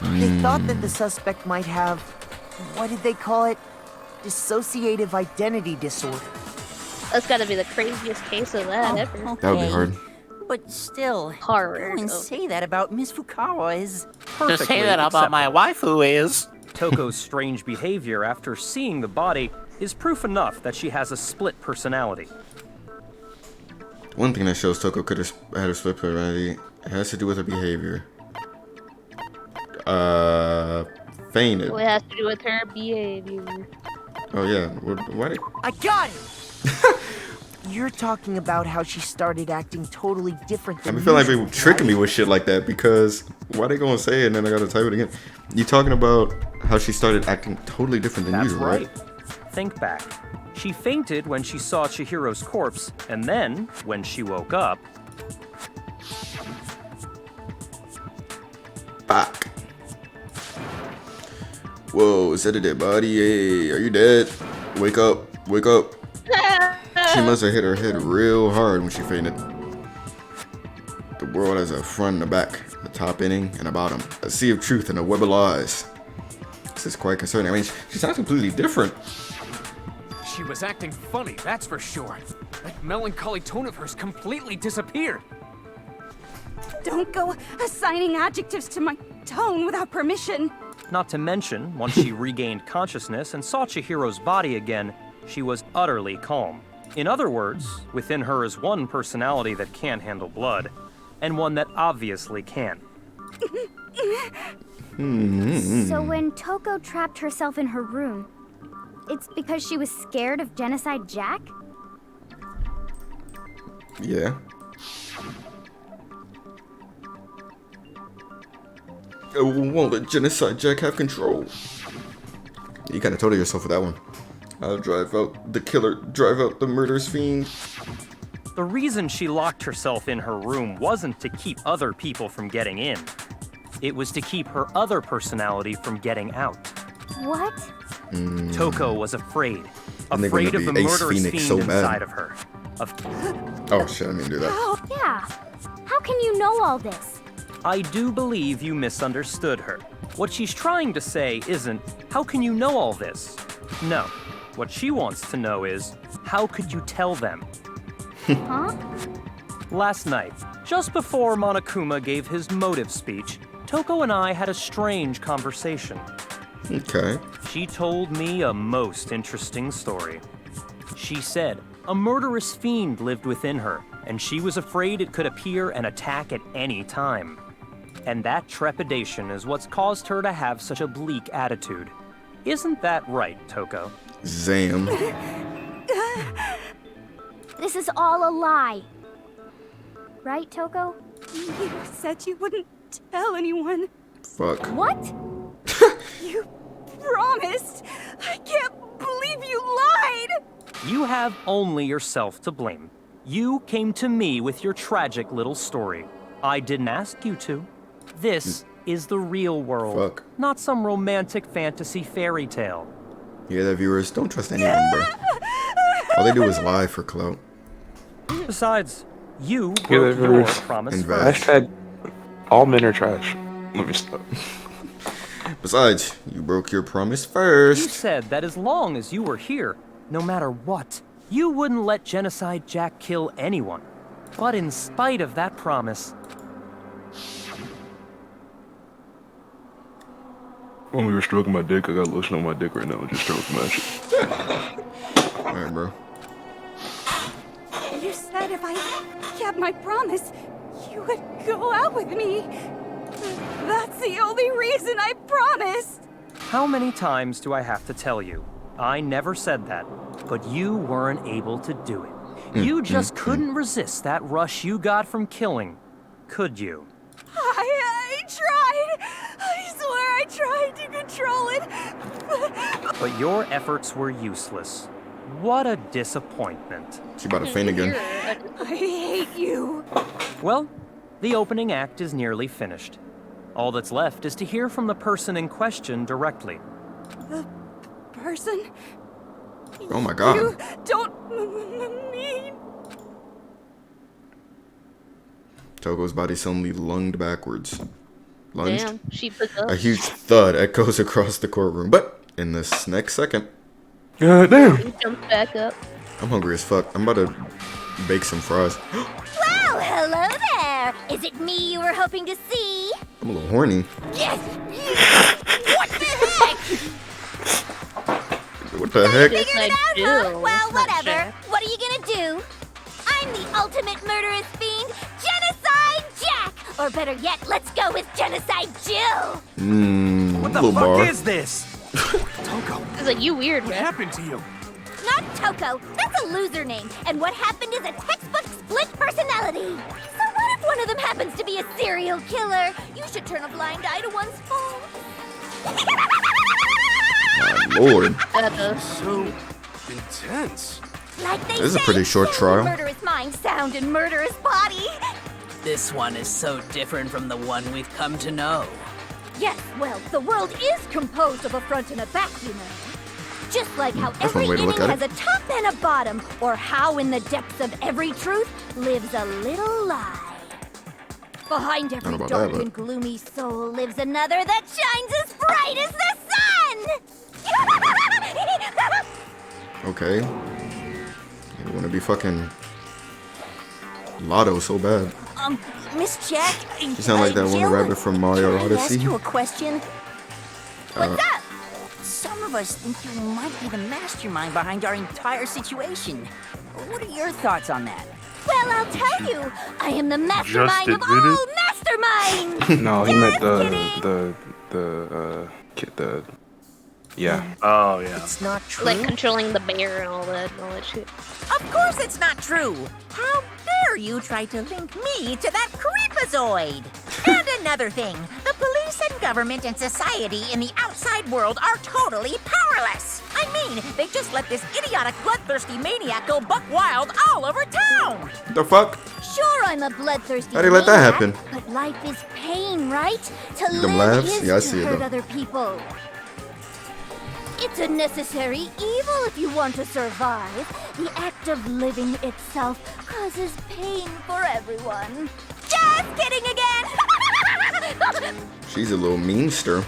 They thought that the suspect might have, what did they call it? Dissociative identity disorder. That's gotta be the craziest case of that ever. That would be hard. But still, Horror. go and say that about Miss Fukawa is... Perfectly To say that about my acceptable. waifu is... Toko's strange behavior after seeing the body is proof enough that she has a split personality. One thing that shows Toko could have had a split personality has to do with her behavior. Fainted. Well, it has to do with her behavior. Oh yeah. Why did? I got it! You're talking about how she started acting totally different I than feel like usual, they tricking me right? with shit like that because why they gonna say it and then I gotta type it again? You talking about how she started acting totally different than That's usual, right. right? Think back. She fainted when she saw Chihiro's corpse, and then, when she woke up... Fuck. Whoa, is that a dead body? Hey, are you dead? Wake up, wake up. She must have hit her head real hard when she fainted. The world has a front and a back, a top ending and a bottom, a sea of truth and a web of lies. This is quite concerning. I mean, she sounds completely different. She was acting funny, that's for sure. That melancholy tone of hers completely disappeared. Don't go assigning adjectives to my tone without permission. Not to mention, once she regained consciousness and saw Chihiro's body again, she was utterly calm. In other words, within her is one personality that can't handle blood, and one that obviously can. So when Toko trapped herself in her room, it's because she was scared of Genocide Jack? Yeah. Won't let Genocide Jack have control. You gotta total yourself for that one. I'll drive out the killer, drive out the murderous fiend. The reason she locked herself in her room wasn't to keep other people from getting in. It was to keep her other personality from getting out. What? Toko was afraid. And they're Afraid gonna of the be Ace murderous Phoenix fiend so bad. inside of her. Oh shit, I didn't do that. Oh, yeah. How can you know all this? I do believe you misunderstood her. What she's trying to say isn't, how can you know all this? No. What she wants to know is, how could you tell them? Huh? Last night, just before Monokuma gave his motive speech, Toko and I had a strange conversation. Okay. She told me a most interesting story. She said a murderous fiend lived within her, and she was afraid it could appear and attack at any time. And that trepidation is what's caused her to have such a bleak attitude. Isn't that right, Toko? Zam. This is all a lie. Right, Toko? You said you wouldn't tell anyone. Fuck. What? You promised. I can't believe you lied. You have only yourself to blame. You came to me with your tragic little story. I didn't ask you to. This is the real world, Fuck. not some romantic fantasy fairy tale. Yeah, that viewers, don't trust anyone, bro. All they do is lie for clout. Besides, you Yeah, broke that your viewers. promise And first. Hashtag all men are trash. Let me stop. Besides, you broke your promise You first. said that as long as you were here, no matter what, you wouldn't let Genocide Jack kill anyone. But in spite of that promise, When we were stroking my dick, I got lotion on my dick right now. Just stroking my shit. Alright, bro. You said if I kept my promise, you would go out with me. That's the only reason I promised. how many times do I have to tell you? I never said that, but you weren't able to do it. You just couldn't resist that rush you got from killing, could you? I tried. I swear I tried to control it. But your efforts were useless. What a disappointment. She about to faint again. I hate you. Well, the opening act is nearly finished. All that's left is to hear from the person in question directly. person. Oh my god. You don't mean... Togo's body suddenly lunged backwards. Lunged? Damn, she put up. A huge thud echoes across the courtroom, but in this next second... God damn. He jumped back up. I'm hungry as fuck. I'm about to bake some fries. Well, hello there. Is it me you were hoping to see? I'm a little horny. Yes. What the heck? What the heck? Figured it out, huh? Well, whatever. What are you gonna do? I'm the ultimate murderous fiend, Genocide Jack! Or better yet, let's go with Genocide Jill! What the little fuck bar. is this? Toko. It's like, you weird, What man. happened to you? Not Toko. That's a loser name. And what happened is a textbook split personality. So what if one of them happens to be a serial killer? You should turn a blind eye to one's faults. My lord. So intense. Like they This is a say, pretty short sound trial. in murderous mind, sound in murderous body. This one is so different from the one we've come to know. Yes, well, the world is composed of a front and a back, you know. Just like how That's every one way to inning look at has a top and a bottom, or how in the depths of every truth lives a little lie. Behind every about dark that, but- and gloomy soul lives another that shines as bright as the sun! Okay. You wanna be fucking Lotto so bad. Miss Jack. You sound like that one Jill, rabbit from Mario can I Odyssey. ask you a question? What's up? Some of us think you might be the mastermind behind our entire situation. What are your thoughts on that? Well, I'll tell you, I am the mastermind of admit all masterminds! No, he meant yeah. Oh, yeah. It's not true. Like controlling the bear and all that shit. Of course it's not true. How dare you try to link me to that creepazoid? And another thing, the police and government and society in the outside world are totally powerless. I mean, they just let this idiotic, bloodthirsty maniac go buck wild all over town. The fuck? Sure, I'm a bloodthirsty How'd he let that maniac, happen? But life is pain, right? To Them live laughs? is Yeah, I to see it, hurt though. other people. It's a necessary evil if you want to survive. The act of living itself causes pain for everyone. Just kidding again! She's a little meanster.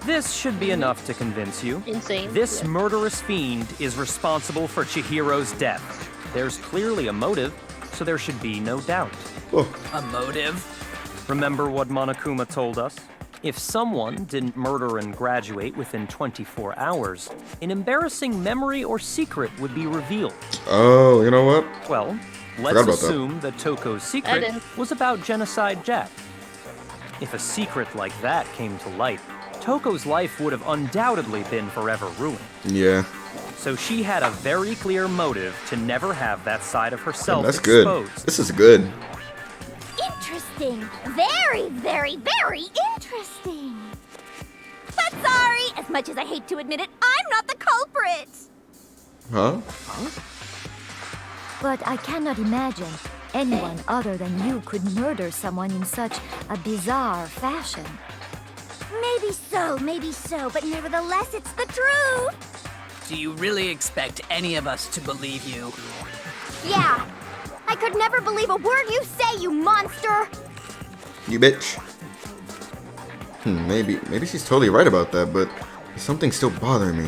This should be enough to convince you. Insane. This murderous fiend is responsible for Chihiro's death. There's clearly a motive, so there should be no doubt. Oh. A motive? Remember what Monokuma told us? If someone didn't murder and graduate within 24 hours, an embarrassing memory or secret would be revealed. Oh, you know what? Well, Forgot let's about that. assume that Toko's secret was about Genocide Jack. If a secret like that came to light, Toko's life would have undoubtedly been forever ruined. Yeah. So she had a very clear motive to never have that side of herself That's good. exposed. This is good. Interesting. Very, very, very interesting. But sorry, as much as I hate to admit it, I'm not the culprit. Huh? But I cannot imagine anyone other than you could murder someone in such a bizarre fashion. Maybe so, but nevertheless, it's the truth. Do you really expect any of us to believe you? Yeah. I could never believe a word you say, you monster. You bitch. Maybe she's totally right about that, but something's still bothering me.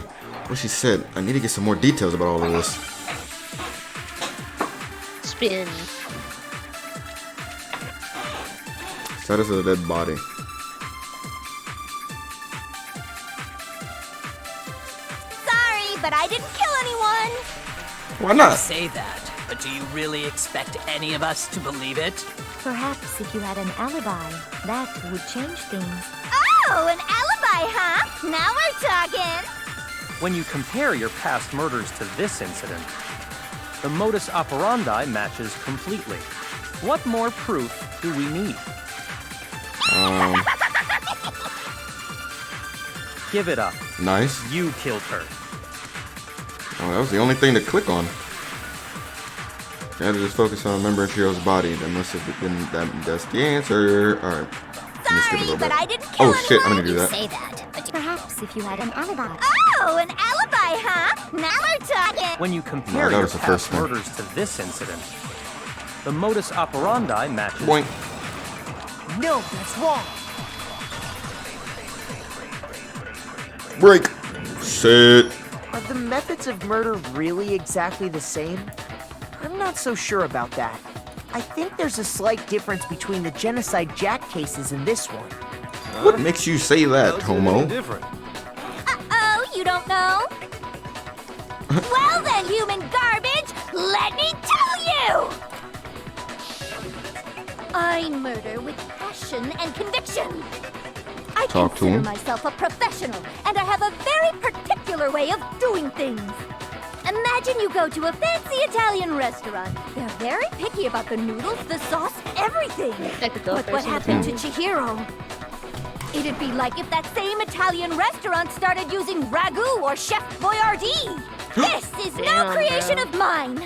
What she said, I need to get some more details about all of this. Spin. Status of the dead body. Sorry, but I didn't kill anyone. Why not? You say that, but do you really expect any of us to believe it? Perhaps if you had an alibi, that would change things. Oh, an alibi, huh? Now we're talking. When you compare your past murders to this incident, the modus operandi matches completely. What more proof do we need? Give it up. Nice. You killed her. Oh, that was the only thing to click on. You had to just focus on remembering Chihiro's body. That must have been that's the answer. Alright. Sorry, but I didn't kill Oh shit, I'm anyone. gonna do that. Say that. But Perhaps if you had an alibi. Oh, an alibi, huh? Now we're talking. When you compare that your was the past first one. murders to this incident, the modus operandi matches. Boink. No, that's wrong. Break. Sit. Are the methods of murder really exactly the same? I'm not so sure about that. I think there's a slight difference between the Genocide Jack cases and this one. What makes you say that, Homo? Uh-oh, you don't know? Well then, human garbage, let me tell you! I murder with passion and conviction. I Talk to consider him. myself a professional, and I have a very particular way of doing things. Imagine you go to a fancy Italian restaurant. They're very picky about the noodles, the sauce, everything. But what happened to Chihiro? It'd be like if that same Italian restaurant started using ragu or Chef Boyardee. This is no creation of mine.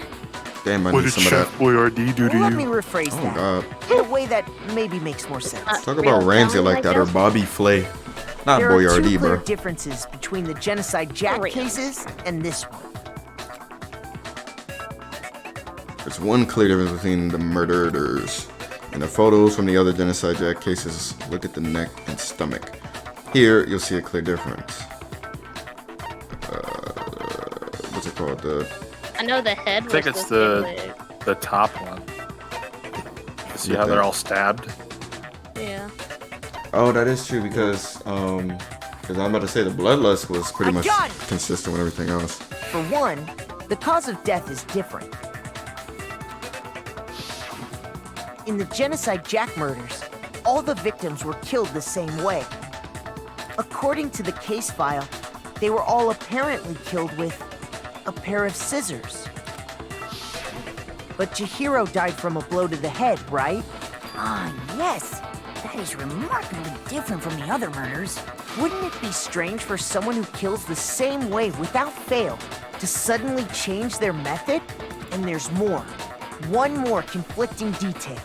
Damn, I What need did some of Chef that. Boyardee do to Let you? me rephrase Oh, that God. in a way that maybe makes more sense. Talk about Ramsay like that or Bobby Flay. Not There are two Boyardee, clear bro. differences between the Genocide Jack cases and this one. There's one clear difference between the murderers. In the photos from the other Genocide Jack cases, look at the neck and stomach. Here, you'll see a clear difference. What's it called? I know the head I was think it's the top one. See how they're all stabbed? Yeah. Oh, that is true because I'm about to say the bloodlust was pretty much got it. consistent with everything else. For one, the cause of death is different. In the Genocide Jack murders, all the victims were killed the same way. According to the case file, they were all apparently killed with a pair of scissors. But Chihiro died from a blow to the head, right? Ah, yes. That is remarkably different from the other murders. Wouldn't it be strange for someone who kills the same way without fail to suddenly change their method? And there's more. One more conflicting detail.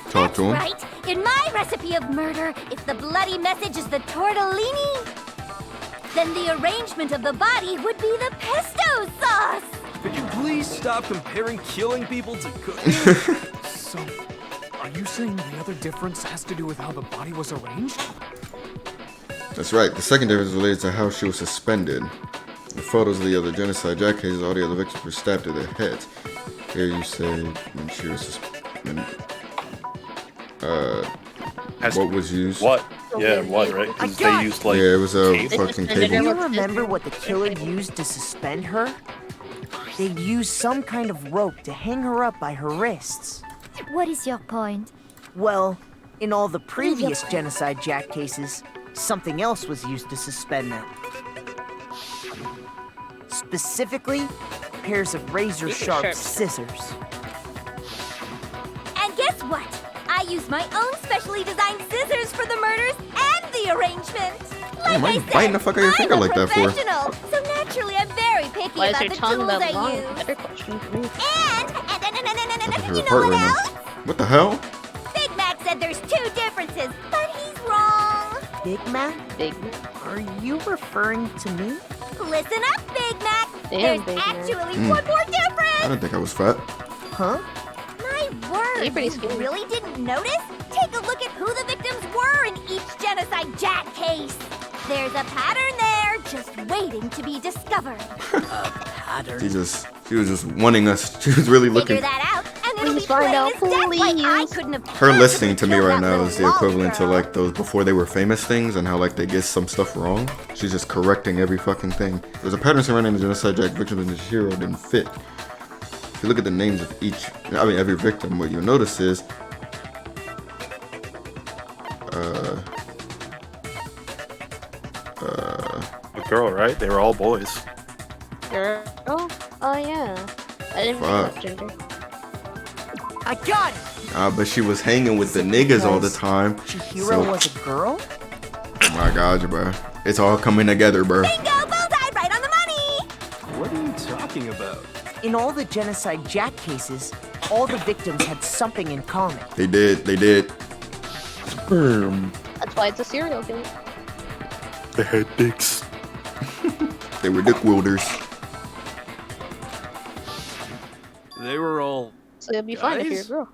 Talk to him. Right. In my recipe of murder, if the bloody message is the tortellini, then the arrangement of the body would be the pesto sauce. Could you please stop comparing killing people to cooking? So, are you saying the other difference has to do with how the body was arranged? That's right. The second difference is related to how she was suspended. The photos of the other Genocide Jack cases, all the other victims were stabbed to their heads. Here you say when she was suspended. What was used? What? Yeah, what, right? Because they used like. Yeah, it was a tape. fucking Do you table. remember what the killer used to suspend her? They'd use some kind of rope to hang her up by her wrists. What is your point? Well, in all the previous Genocide Jack cases, something else was used to suspend them. Specifically, pairs of razor-sharp scissors. And guess what? I use my own specially designed scissors for the murders and the arrangement. Like Why I you said, biting the fuck out of your finger I'm a like that for? professional, so naturally I'm very picky Why is about your the tongue tools that I long? use. Better question for me. And Your you know part what right now. else? What the hell? Big Mac said there's two differences, but he's wrong. Big Mac? Big Mac. Are you referring to me? Listen up, Big Mac. Damn, there's Big Mac. actually Mm. one more I difference. didn't think I was fat. Huh? My word, You're pretty you skinny. really didn't notice? Take a look at who the victims were in each Genocide Jack case. There's a pattern there, just waiting to be discovered. Pattern. She was just wanting us. She was really looking. Figure that out, and it'll be Please find plain out, as death why I please. couldn't have Her possibly listening to me killed right that now little is the lolly equivalent to girl. like those before they were famous things and how like they get some stuff wrong. She's just correcting every fucking thing. There's a pattern surrounding the Genocide Jack victims and the hero didn't fit. If you look at the names of every victim, what you'll notice is The girl, right? They were all boys. Girl? Oh yeah. I didn't Fuck. think about gender. I got it! but she was hanging with the niggas all the time. Chihiro So- was a girl? Oh my god, bro. It's all coming together, bro. Bingo, bullseye, right on the money! What are you talking about? In all the Genocide Jack cases, all the victims had something in common. They did. That's why it's a serial killer. They had dicks. They were dick wielders. They were all. So it'd be fine if you're a guys? girl.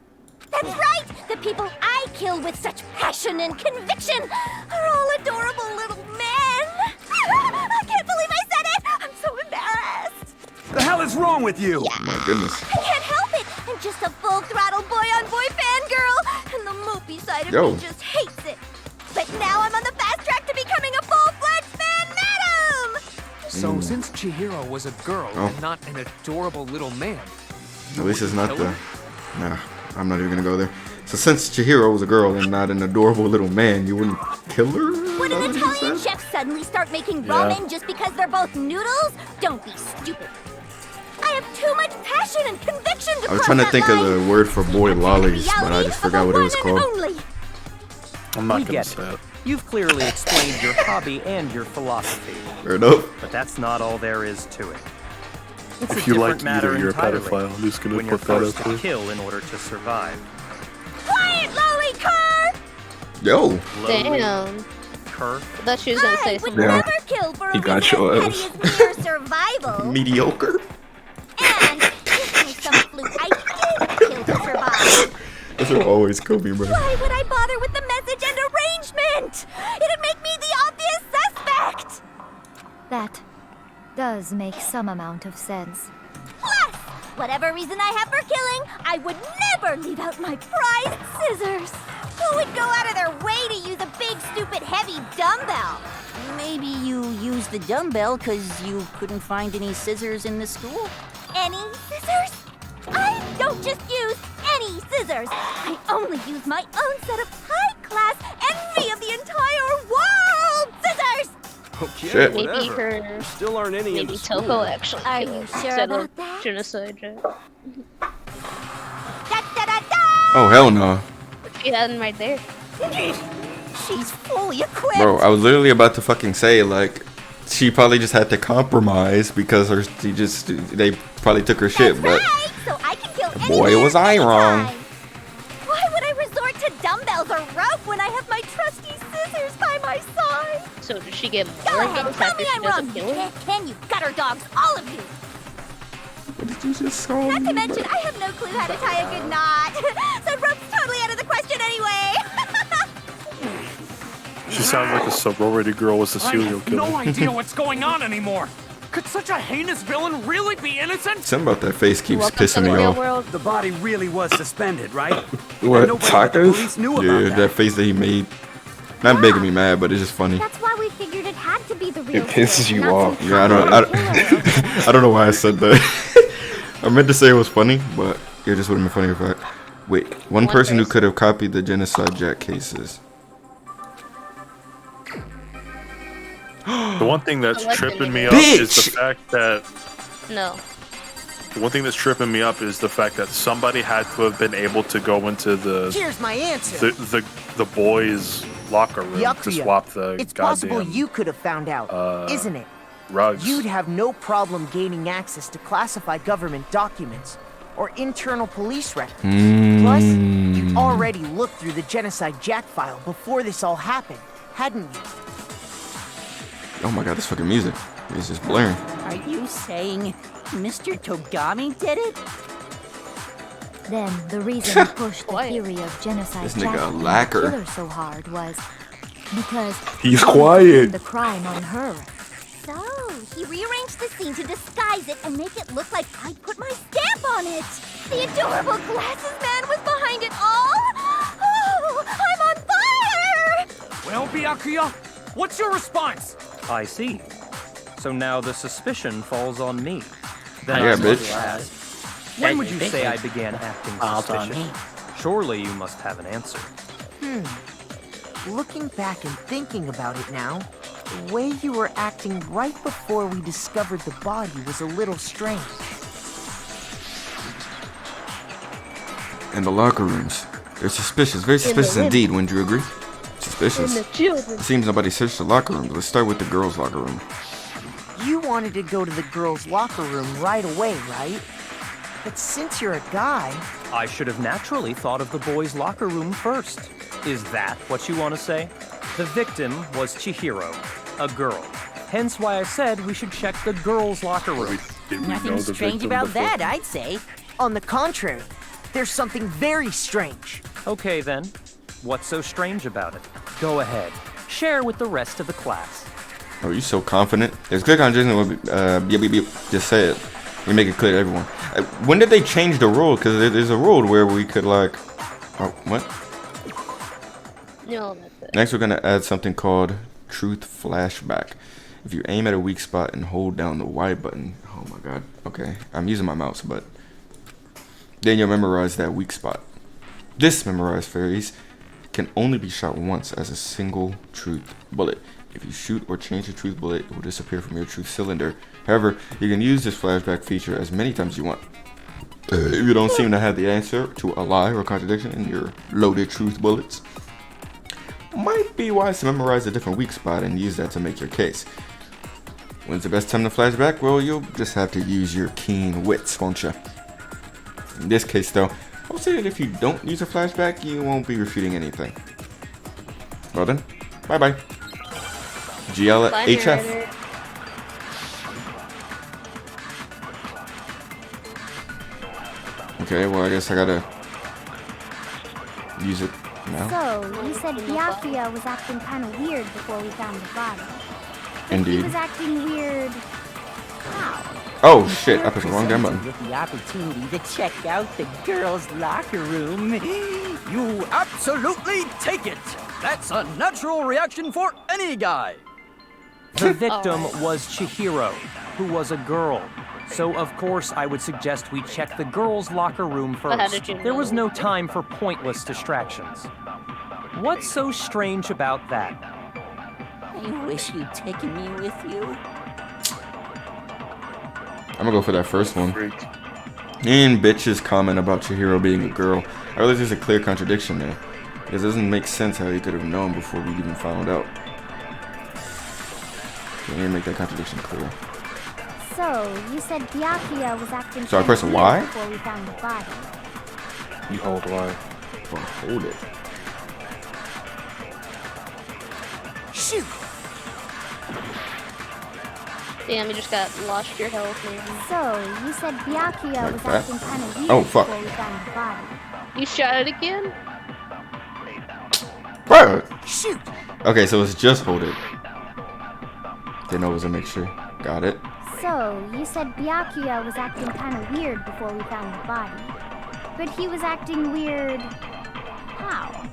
That's right! The people I kill with such passion and conviction are all adorable little men! I can't believe I said it! I'm so embarrassed! The hell is wrong with you? Oh my goodness. I can't help it! I'm just a full-throttle boy-on-boy fangirl, and the mopey side of Yo. me just hates it. But now I'm on the fast track to becoming a full-fledged fan madam! So since Chihiro was a girl Oh. and not an adorable little man, At least it's not kill the. her? Nah, I'm not even gonna go there. So since Chihiro was a girl and not an adorable little man, you wouldn't kill her? Would Is an that what you Italian said? chef suddenly start making Yeah. ramen just because they're both noodles? Don't be stupid. I have too much passion and conviction to I was cross trying to that think of line. the word for boy lollies, but I just forgot what it was called. Only. I'm not We gonna get say it. it. You've clearly explained your hobby and your philosophy. Fair enough. But that's not all there is to it. It's If a you different like matter either, you're a entirely pedophile. I'm just gonna when you're put that forced out to there. kill in order to survive. Quiet, lolly cur! Yo. Damn. Cur? I thought she was gonna say I would something. Yeah. never kill for a He got reason your as ass. petty as mere survival. Mediocre. And if by some fluke I did kill to survive, Those are always Kobe, bro. why would I bother with the message and arrangement? It'd make me the obvious suspect! That does make some amount of sense. Plus, whatever reason I have for killing, I would never leave out my prized scissors. Who would go out of their way to use a big, stupid, heavy dumbbell? Maybe you used the dumbbell because you couldn't find any scissors in the school? Any scissors? I don't just use any scissors. I only use my own set of high-class envy of the entire world scissors! Okay, Shit. Maybe whatever. her. There still aren't any in Maybe the school. Toko actually. Are killed you her sure instead about of that? Genocide Jack. Da-da-da-da! Oh, hell no. She had him right there. She's fully equipped! Bro, I was literally about to fucking say, like, she probably just had to compromise because they probably took her shit, but Right, so I can kill boy, was I wrong. Why would I resort to dumbbells or rope when I have my trusty scissors by my side? So did she get Go more ahead, guns tell after me she I'm wrong, doesn't you kill her? can you gutter dogs, all of you! What did you just call Not me, to mention, bro? I have no clue how to tie a good knot. So rope's totally out of the question anyway. She sounds like a sorority girl was a I serial have killer. no idea what's going on anymore. Could such a heinous villain really be innocent? Something about that face keeps Welcome to pissing the me real off. world. The body really was suspended, right? What, And nobody but the tacos? police knew Yeah, about that face that he made. Not making me mad, but it's just funny. That's why we figured it had to be the real It pisses you not off. some Yeah, I don't, I don't know why I said that. I meant to say it was funny, but it just would have been funny if I. Wait, one person who could have copied the Genocide Jack cases. The one thing that's Allegedly. tripping me up is Bitch! the fact that No. the one thing that's tripping me up is the fact that somebody had to have been able to go into Here's my answer. the boys' locker room to Yakuya, swap the it's possible goddamn you could have found out, isn't it? rugs. You'd have no problem gaining access to classified government documents or internal police records. Plus, you already looked through the Genocide Jack file before this all happened, hadn't you? Oh my god, this fucking music. It's just blaring. Are you saying Mr. Togami did it? Then the reason he pushed the Quiet. theory of genocide This Jack nigga a and the lacquer. killer so hard was because He's he quiet. pinned the crime on her. So, he rearranged the scene to disguise it and make it look like I put my stamp on it. The adorable glasses man was behind it all. Oh, I'm on fire! Well, Byakuya, what's your response? I see. So now the suspicion falls on me. Then Yeah, I must bitch. ask, when would you say I began acting Falls on suspicious? me. Surely you must have an answer. Looking back and thinking about it now, the way you were acting right before we discovered the body was a little strange. And the locker rooms. They're suspicious. Very suspicious women. indeed, wouldn't you agree? Suspicious. And the children. It seems nobody searched the locker rooms. Let's start with the girls' locker room. You wanted to go to the girls' locker room right away, right? But since you're a guy, I should have naturally thought of the boys' locker room first. Is that what you want to say? The victim was Chihiro, a girl. Hence why I said we should check the girls' locker room. Nothing strange about that, I'd say. On the contrary, there's something very strange. Okay then, what's so strange about it? Go ahead, share with the rest of the class. Oh, you so confident. There's clear contradiction. Just say it. We make it clear to everyone. When did they change the rule? Because there's a rule where we could like... Oh, what? No, that's it. Next, we're going to add something called Truth Flashback. If you aim at a weak spot and hold down the Y button... Oh my god. Okay, I'm using my mouse, but... Then you'll memorize that weak spot. This memorized phrase can only be shot once as a single truth bullet. If you shoot or change the truth bullet, it will disappear from your truth cylinder. However, you can use this flashback feature as many times as you want. If you don't seem to have the answer to a lie or contradiction in your loaded truth bullets, might be wise to memorize a different weak spot and use that to make your case. When's the best time to flashback? Well, you'll just have to use your keen wits, won't you? In this case, though, I'll say that if you don't use a flashback, you won't be refuting anything. Well then, bye-bye. GL Bye, HF. narrator. Okay, well I guess I gotta use it now. So, you said Byakuya was acting kind of weird before we found the body. But Indeed. he was acting weird... how? Oh shit, I pushed the wrong damn button. With the opportunity to check out the girls' locker room. You absolutely take it! That's a natural reaction for any guy! The victim was Chihiro, who was a girl. So of course I would suggest we check the girls' locker room But how first. did you There was know? no time for pointless distractions. What's so strange about that? I wish you'd taken me with you. I'm gonna go for that first one. And bitch's comment about Chihiro being a girl. I realize there's a clear contradiction there. It doesn't make sense how he could have known before we even found out. Can you make that contradiction clear? So, you said Byakuya was acting So I kind press of Y? weird before we found the body. You hold Y. Well, hold it. Shoot! Damn, you just got lost your health, man. So, you said Byakuya was that? acting kind of weird Oh, fuck. before we found the body. You shot it again? Bro. Shoot! Okay, so it's just hold it. Didn't know it was a mixture. Got it. So, you said Byakuya was acting kind of weird before we found the body. But he was acting weird... how?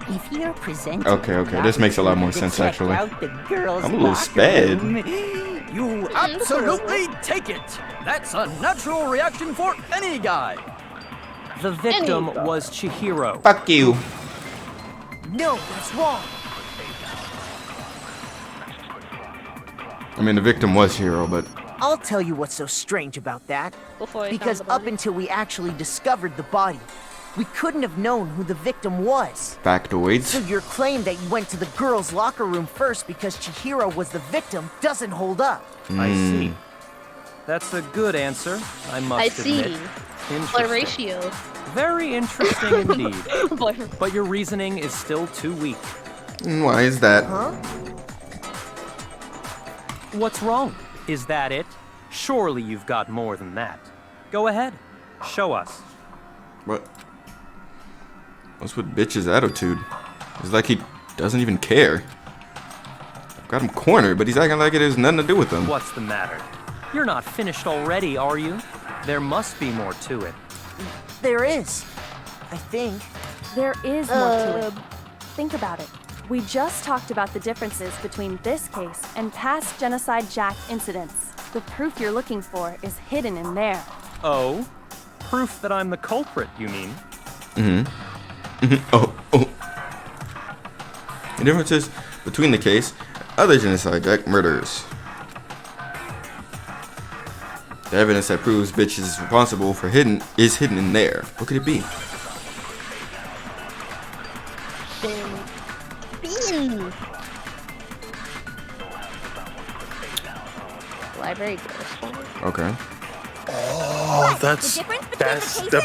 If you're presenting Okay, this makes a lot more sense actually. out the girls' I'm a little locker sped. room. You absolutely take it! That's a natural reaction for any guy! The victim was Chihiro. Fuck you. No, that's wrong. I mean, the victim was Chihiro, but I'll tell you what's so strange about that. Before we Because found the up body? until we actually discovered the body, we couldn't have known who the victim was. So factoids. your claim that you went to the girls' locker room first because Chihiro was the victim doesn't hold up. I see. That's a good answer, I must I see. admit. Blood Interesting. ratio. Very interesting indeed. But your reasoning is still too weak. Why is that? Huh? What's wrong? Is that it? Surely you've got more than that. Go ahead. Show us. What? What's with bitch's attitude? It's like he doesn't even care. I've got him cornered, but he's acting like it has nothing to do with him. What's the matter? You're not finished already, are you? There must be more to it. There is. I think. There is more to it. Think about it. We just talked about the differences between this case and past Genocide Jack incidents. The proof you're looking for is hidden in there. Oh? Proof that I'm the culprit, you mean? Oh. The differences between the case and other Genocide Jack murders. The evidence that proves bitch is responsible for is hidden in there. What could it be? Library ghost. Okay. Oh, that's the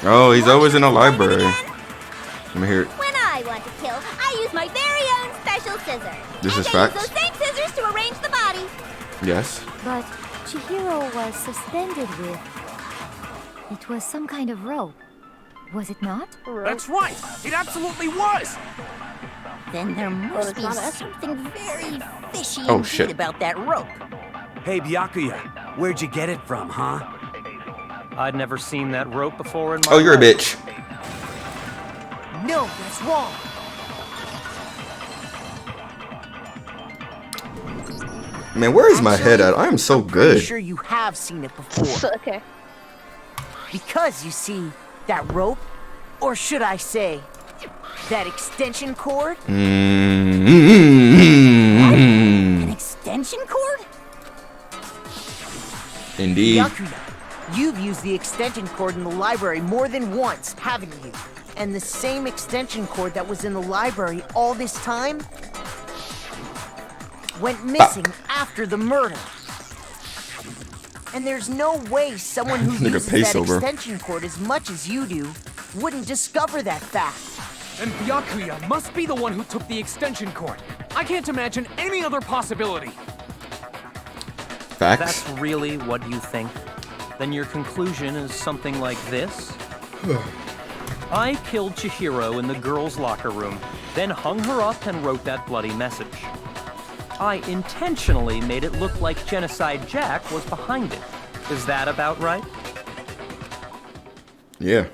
Oh, he's always in a library. Let me hear it. When I want to kill, I use my very own special scissors. This is and I use facts. those same scissors to arrange the body. Yes. But Chihiro was suspended with... It was some kind of rope. Was it not? That's right! It absolutely was! Then there must be something very fishy Oh, indeed shit. about that rope. Hey, Byakuya, where'd you get it from, huh? I'd never seen that rope before in my Oh, you're a life. bitch. No, that's wrong. Man, where is my head at? I am so I'm pretty good. sure you have seen it before. Okay. Because, you see, that rope, or should I say, that extension cord? An extension cord? Indeed. Byakuya, you've used the extension cord in the library more than once, haven't you? And the same extension cord that was in the library all this time went missing after the murder. And there's no way someone who Nigga uses peso, that bro. extension cord as much as you do wouldn't discover that fact. And Byakuya must be the one who took the extension cord. I can't imagine any other possibility. Facts. That's really what you think? Then your conclusion is something like this? I killed Chihiro in the girls' locker room, then hung her up and wrote that bloody message. I intentionally made it look like Genocide Jack was behind it. Is that about right? Yeah.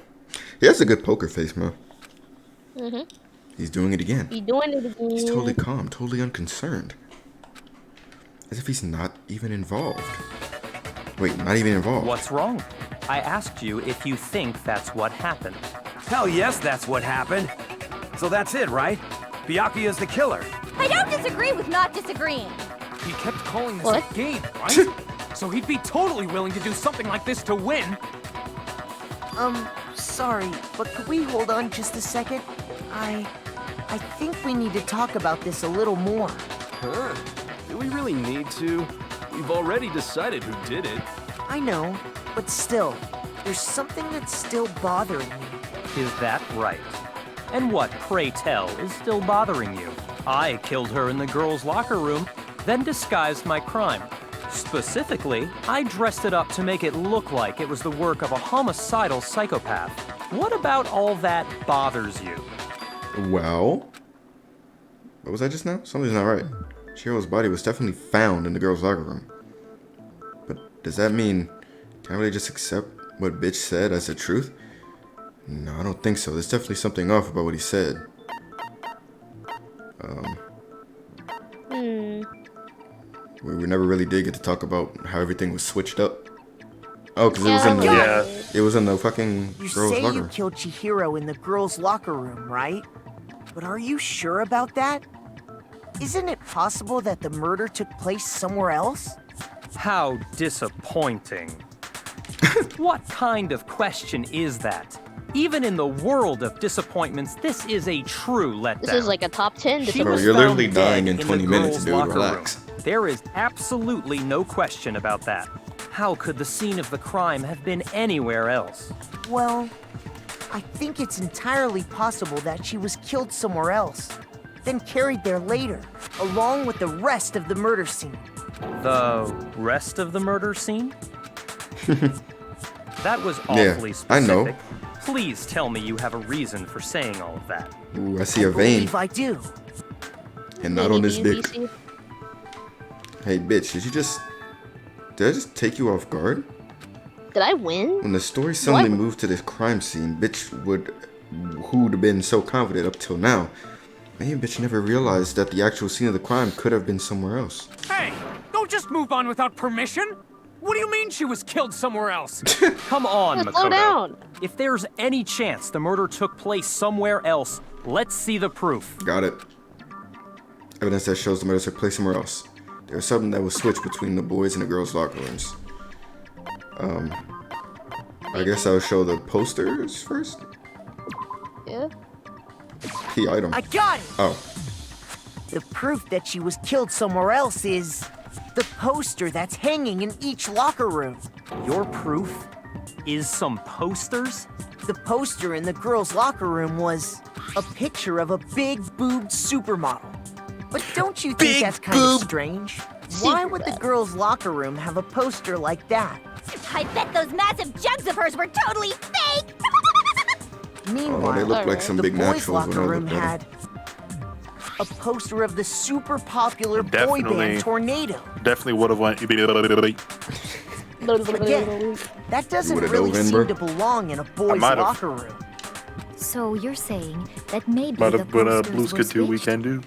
He has a good poker face, man. Mm-hmm. He's doing it again. He's doing it again. He's totally calm, totally unconcerned. As if he's not even involved. Wait, not even involved. What's wrong? I asked you if you think that's what happened. Hell yes, that's what happened. So that's it, right? Byakuya's the killer. I don't disagree with not disagreeing. He kept calling this What? a game, right? So he'd be totally willing to do something like this to win. Sorry, but could we hold on just a second? I think we need to talk about this a little more. Huh? Do we really need to? We've already decided who did it. I know, but still, there's something that's still bothering me. Is that right? And what, pray tell, is still bothering you? I killed her in the girls' locker room, then disguised my crime. Specifically, I dressed it up to make it look like it was the work of a homicidal psychopath. What about all that bothers you? Well, what was that just now? Something's not right. Chihiro's body was definitely found in the girls' locker room. But does that mean, can I really just accept what bitch said as the truth? No, I don't think so. There's definitely something off about what he said. We never really did get to talk about how everything was switched up. Oh, because it was in the fucking You girls' say locker you room. killed Chihiro in the girls' locker room, right? But are you sure about that? Isn't it possible that the murder took place somewhere else? How disappointing. What kind of question is that? Even in the world of disappointments, this is a true letdown. This is like a top 10 She Bro, was you're literally found dying dead in the 20 minutes, girls' dude. locker Relax. room. There is absolutely no question about that. How could the scene of the crime have been anywhere else? Well, I think it's entirely possible that she was killed somewhere else, then carried there later, along with the rest of the murder scene. The rest of the murder scene? That was awfully specific. I know. Please tell me you have a reason for saying all of that. Ooh, I see a vein. Believe I do. And not on this dick. Hey, bitch, did I just take you off guard? Did I win? When the story suddenly moved to this crime scene, bitch who'd have been so confident up till now, maybe bitch never realized that the actual scene of the crime could have been somewhere else. Hey, don't just move on without permission. What do you mean she was killed somewhere else? Come on, Slow Makoto. down. If there's any chance the murder took place somewhere else, let's see the proof. Got it. Evidence that shows the murder took place somewhere else. There was something that was switched between the boys and the girls' locker rooms. I guess I'll show the posters first. Yeah. Key item. I got it! Oh. The proof that she was killed somewhere else is the poster that's hanging in each locker room. Your proof is some posters? The poster in the girls' locker room was a picture of a big-boobed supermodel. But don't you think that's kind of strange? Why would the girls' locker room have a poster like that? I bet those massive jugs of hers were totally fake! Meanwhile, they look like some the big boys' naturals when I locker room looked at had a poster of the super popular boy Definitely- band Tornado. Definitely would have went. Again, that doesn't would've really dove in, seem bro? to belong in a boys' might have. locker room. So you're saying that maybe Might the have been a posters Blues were Kid 2 switched? Weekend Do.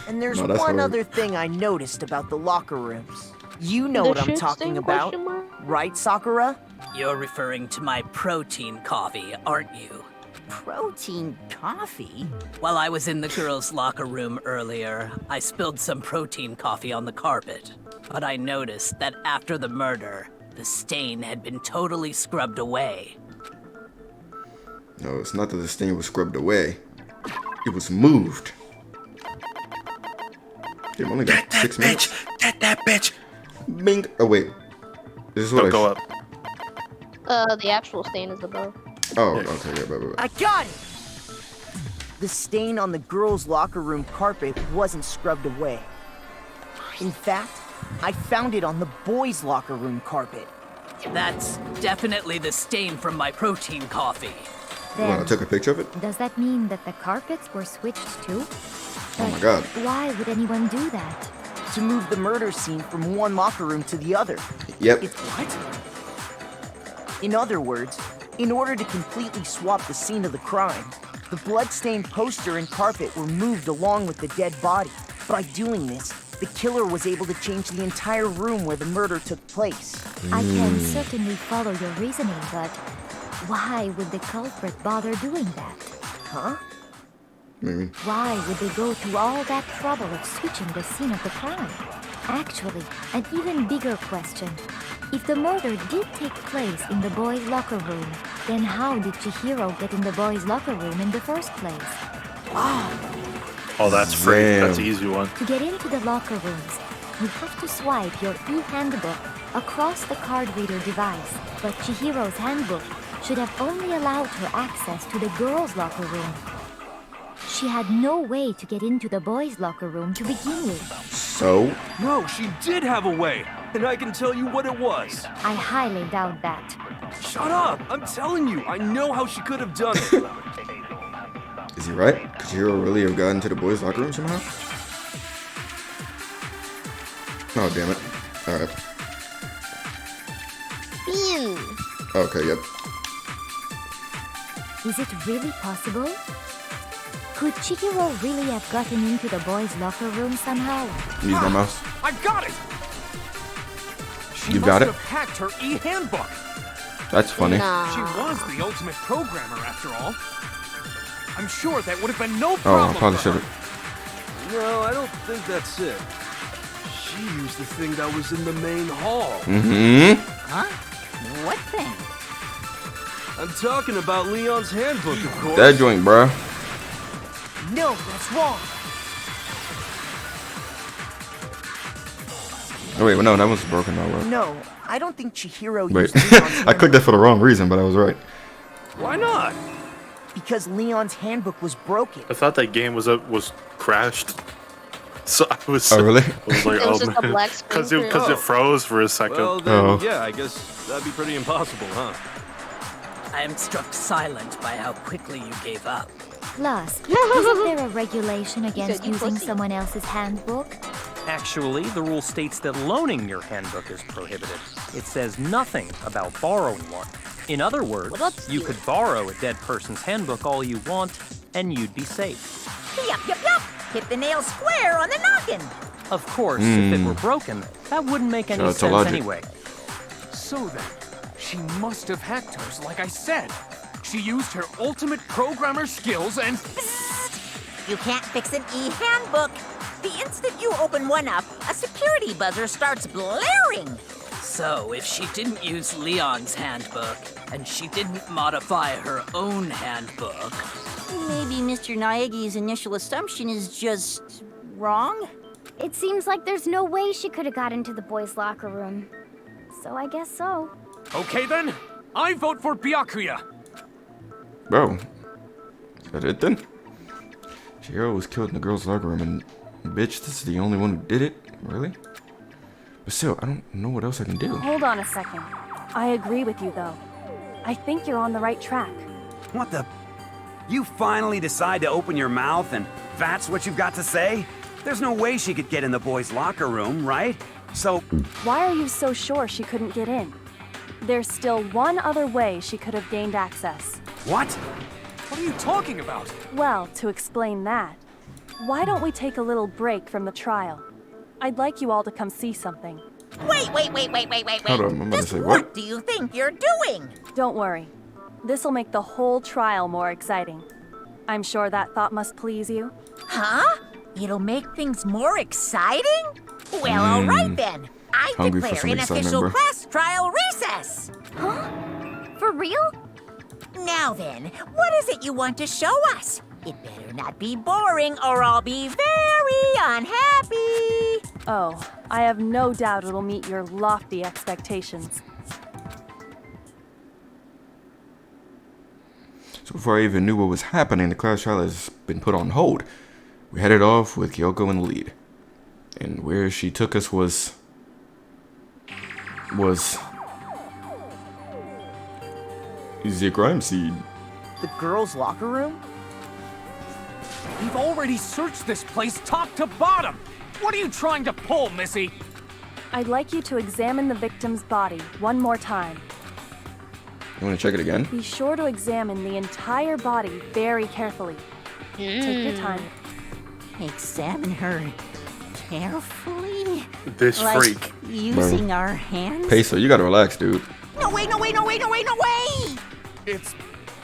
And there's No, that's one hard. other thing I noticed about the locker rooms. You know The what I'm shoot talking stain about, question mark? right, Sakura? You're referring to my protein coffee, aren't you? Protein coffee? While I was in the girls' locker room earlier, I spilled some protein coffee on the carpet. But I noticed that after the murder, the stain had been totally scrubbed away. No, it's not that the stain was scrubbed away. It was moved. Damn, only got 6 minutes. Get that bitch. Bing. Oh wait, this is what Don't go up. The actual stain is above. Oh, okay, yeah, blah. I got it! The stain on the girls' locker room carpet wasn't scrubbed away. In fact, I found it on the boys' locker room carpet. That's definitely the stain from my protein coffee. Hold on, I took a picture of it. Does that mean that the carpets were switched too? Oh my god. Why would anyone do that? To move the murder scene from one locker room to the other. Yep. It's what? In other words, in order to completely swap the scene of the crime, the bloodstained poster and carpet were moved along with the dead body. By doing this, the killer was able to change the entire room where the murder took place. I can certainly follow your reasoning, but why would the culprit bother doing that? Huh? Maybe. Why would they go through all that trouble of switching the scene of the crime? Actually, an even bigger question. If the murder did take place in the boys' locker room, then how did Chihiro get in the boys' locker room in the first place? Oh, that's free. Damn. That's an easy one. To get into the locker rooms, you have to swipe your e-handbook across the card reader device, but Chihiro's handbook should have only allowed her access to the girls' locker room. She had no way to get into the boys' locker room to begin with. So? No, she did have a way, and I can tell you what it was. I highly doubt that. Shut up! I'm telling you, I know how she could have done it. Is he right? Could Chihiro really have gotten to the boys' locker room somehow? Oh, damn it. Alright. Okay, yep. Is it really possible? Could Chihiro really have gotten into the boys' locker room somehow? Use my mouse. I've got it! She You got it? must have hacked her e-handbook. That's funny. She was the ultimate programmer, after all. I'm sure that would have been no Oh, problem I probably for should her. have. No, I don't think that's it. She used the thing that was in the main hall. Mm-hmm. Huh? What thing? I'm talking about Leon's handbook, of course. That joint, bruh. No, that's wrong. Oh, wait, no, that was broken. No, right? No, I don't think Chihiro Wait, used Leon's I clicked that for the wrong reason, but I was right. Why not? because Leon's handbook was broken. I thought that game was crashed. So I was. Oh, really? I was like, It was oh just a man, black screen because for- it froze for a second. Well, then, yeah, I guess that'd be pretty impossible, huh? I am struck silent by how quickly you gave up. Plus, isn't there a regulation against you using pussy. someone else's handbook? Actually, the rule states that loaning your handbook is prohibited. It says nothing about borrowing one. In other words, you could borrow a dead person's handbook all you want, and you'd be safe. Yup, yup, yup. Hit the nail square on the noggin. Of course, if it were broken, that wouldn't make any Shout out to sense Logic. anyway. So then, she must have hacked hers, like I said. She used her ultimate programmer skills and... You can't fix an e-handbook. The instant you open one up, a security buzzer starts blaring. So, if she didn't use Leon's handbook, and she didn't modify her own handbook... Maybe Mr. Naegi's initial assumption is just wrong? It seems like there's no way she could have got into the boys' locker room. So I guess so. Okay then, I vote for Byakuya. Bro, is that it then? Chihiro was killed in the girls' locker room, and bitch, this is the only one who did it? Really? But still, I don't know what else I can do. Hold on a second. I agree with you, though. I think you're on the right track. What the? You finally decide to open your mouth and that's what you've got to say? There's no way she could get in the boys' locker room, right? So... Why are you so sure she couldn't get in? There's still one other way she could have gained access. What? What are you talking about? Well, to explain that, why don't we take a little break from the trial? I'd like you all to come see something. Wait. Hold on, I'm about to Just say what what? do you think you're doing? Don't worry. This'll make the whole trial more exciting. I'm sure that thought must please you. Huh? It'll make things more exciting? Well, all right then. I Hungry for declare some an excitement, official bro. class trial recess. Huh? For real? Now then, what is it you want to show us? It better not be boring or I'll be very unhappy. Oh, I have no doubt it'll meet your lofty expectations. So before I even knew what was happening, the class trial has been put on hold. We headed off with Kyoko in the lead. And where she took us was the crime scene. The girls' locker room? We've already searched this place top to bottom. What are you trying to pull, Missy? I'd like you to examine the victim's body one more time. You want to check it again? Be sure to examine the entire body very carefully. Take your time. Examine her carefully. This like freak. Using our hands. Peso, you gotta relax, dude. No way! It's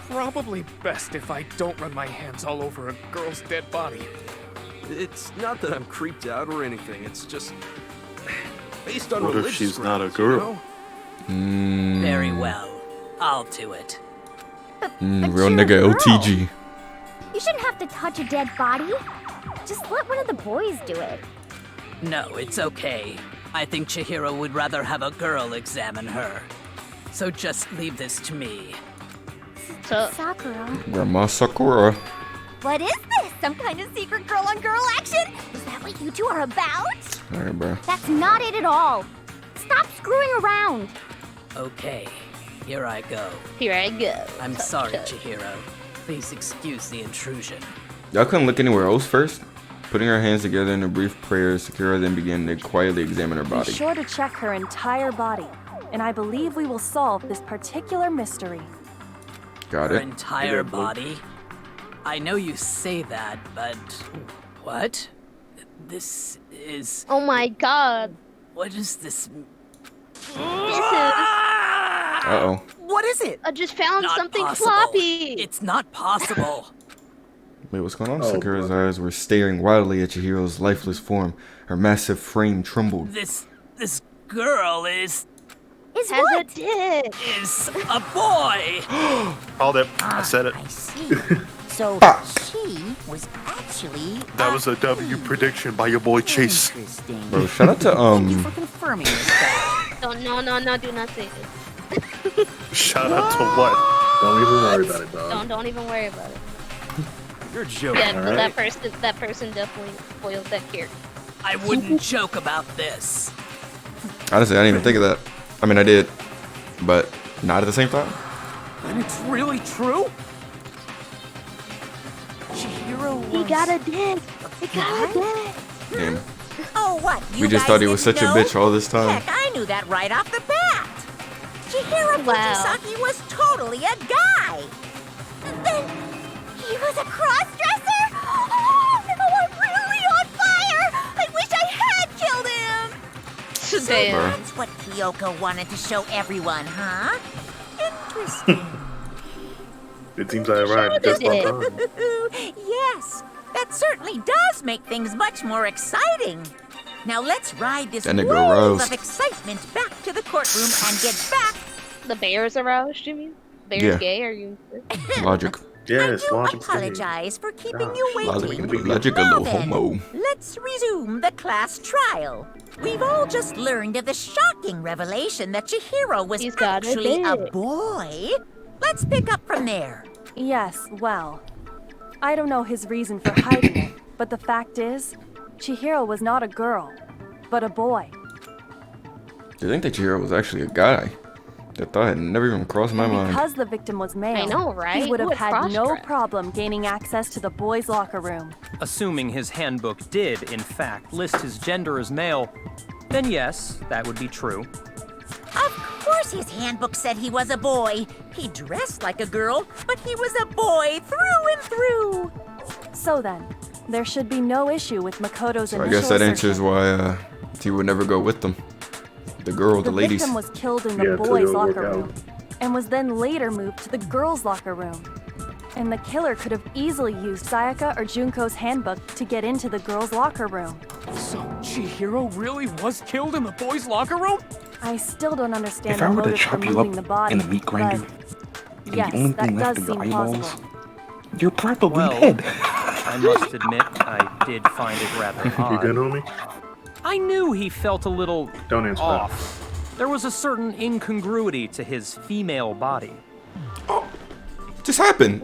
probably best if I don't run my hands all over a girl's dead body. It's not that I'm creeped out or anything. It's just based on What if religious she's not a grounds, girl? you know? Very well. I'll do it. Real nigga LTG. You shouldn't have to touch a dead body. Just let one of the boys do it. No, it's okay. I think Chihiro would rather have a girl examine her. So just leave this to me. Sakura. Grandma Sakura. What is this? Some kind of secret girl-on-girl action? Is that what you two are about? Alright, bro. That's not it at all. Stop screwing around. Okay, here I go. Here I go. I'm sorry, Chihiro. Please excuse the intrusion. Y'all couldn't look anywhere else first? Putting her hands together in a brief prayer, Sakura then began to quietly examine her Be body. sure to check her entire body, and I believe we will solve this particular mystery. Got Her it. entire body? I know you say that, but... What? This is... Oh my god. What is this? This is... Uh-oh. What is it? I just found Not something possible. floppy. It's not possible. Wait, what's going on? Oh, Sakura's eyes were staring wildly at Chihiro's lifeless form. Her massive frame trembled. This girl is Is Has what? a dick. is a boy. Called it. I said it. I see. So she was actually. That was a W prediction by your boy Chase. Interesting. Bro, shout out to Thank you for confirming this. Guy. No, do not say this. Shout out to what? Don't even worry about it, dog. Don't even worry about it. You're joking, Yeah, but right? that person definitely spoiled that character. I wouldn't joke about this. Honestly, I didn't even think of that. I mean, I did, but not at the same time. And it's really true? Chihiro was... He got a dick. He got a dick. Damn. Oh, what? You We just guys thought he was didn't such a know? bitch all this time. Heck, I knew that right off the bat. Chihiro Wow. Fujisaki was totally a guy. And then he was a cross-dresser. Oh, I'm really on fire. I wish I had killed him. So Damn. that's what Kyoko wanted to show everyone, huh? Interesting. It seems I arrived just on time. Yes, that certainly does make things much more exciting. Now let's ride this That nigga wave aroused. of excitement back to the courtroom and get back. The bear's aroused, you mean? Bear's Yeah. gay, are you? Logic. Yes, I logic. apologize for keeping you waiting. Logic a Now little then, homo. let's resume the class trial. We've all just learned of the shocking revelation that Chihiro was He's got a actually a dick. boy. Let's pick up from there. Yes, well, I don't know his reason for hiding it, but the fact is, Chihiro was not a girl. but a boy. Do you think that Chihiro was actually a guy? That thought had never even crossed my mind. Because the victim was male, I know, right? he would have Who had no cross-dressed? problem gaining access to the boys' locker room. Assuming his handbook did, in fact, list his gender as male, then yes, that would be true. Of course his handbook said he was a boy. He dressed like a girl, but he was a boy through and through. So then, there should be no issue with Makoto's So I initial guess that assertion. answers why he would never go with them. The girl, the ladies. The victim was killed in the boys' locker room, and was then later moved to the girls' locker room. And the killer could have easily used Sayaka or Junko's handbook to get into the girls' locker room. So Chihiro really was killed in the boys' locker room? I still don't understand If the I were to motive for chop you moving up the body, in a meat grinder, but yes, the only that thing does left of seem your eyeballs, plausible. you're probably Well, dead. I must admit, I did find it rather odd. You good, homie? I knew he felt a little Don't answer off. There was a certain incongruity to his female body. Just happened.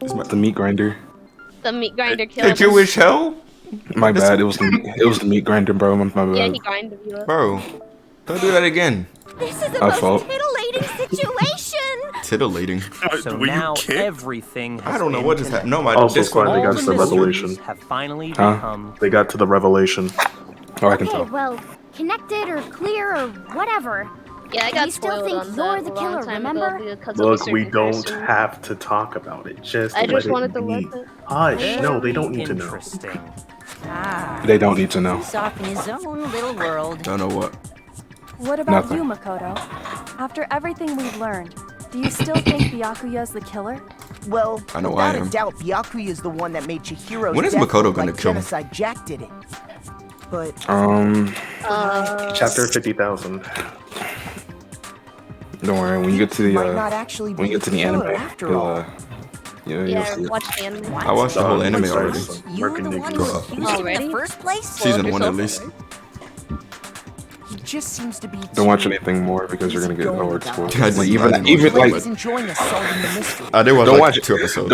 It's the meat grinder. The meat grinder killed Hey, Jewish hell? My bad. It was the meat grinder, bro. My bad. Yeah, he grinded you up. Bro, don't do that again. This is the My most fault. titillating situation! Titillating. So now everything has I don't know been what just happened. No, my Also, Discord. Squad, they got All to the the revelation. mysteries have finally Huh? become They got to the revelation. Oh, I can Okay, tell. well, connected or clear or whatever. Yeah, I got You still spoiled think on you're that the a long killer, time remember? ago because of a Look, we certain don't person. have to talk about it. Just I let just it wanted to be. let it. Hush. No, they don't need to know. interesting. They don't need to know. He's off in his own little world. Don't know what. What about Nothing. you, Makoto? After everything we've learned, do you still think Byakuya's the killer? Well, I know I without am. a doubt, Byakuya is the one that made Chihiro's When is death Makoto look gonna like kill him? Genocide Jack did it. But Chapter 50,000. Don't worry. When you get to the might not actually when you be get to the the killer anime, after you'll, all. you'll Yeah, see it. watch the anime. I watched the whole anime already. You the one who accused him in Already? the first place? Season 1 at least. He just seems to be Don't watch too anything more because you're gonna get hard spoiled. I Like, didn't even watch like He's enjoying us solving the mystery. I did watch don't like watch 2 episodes.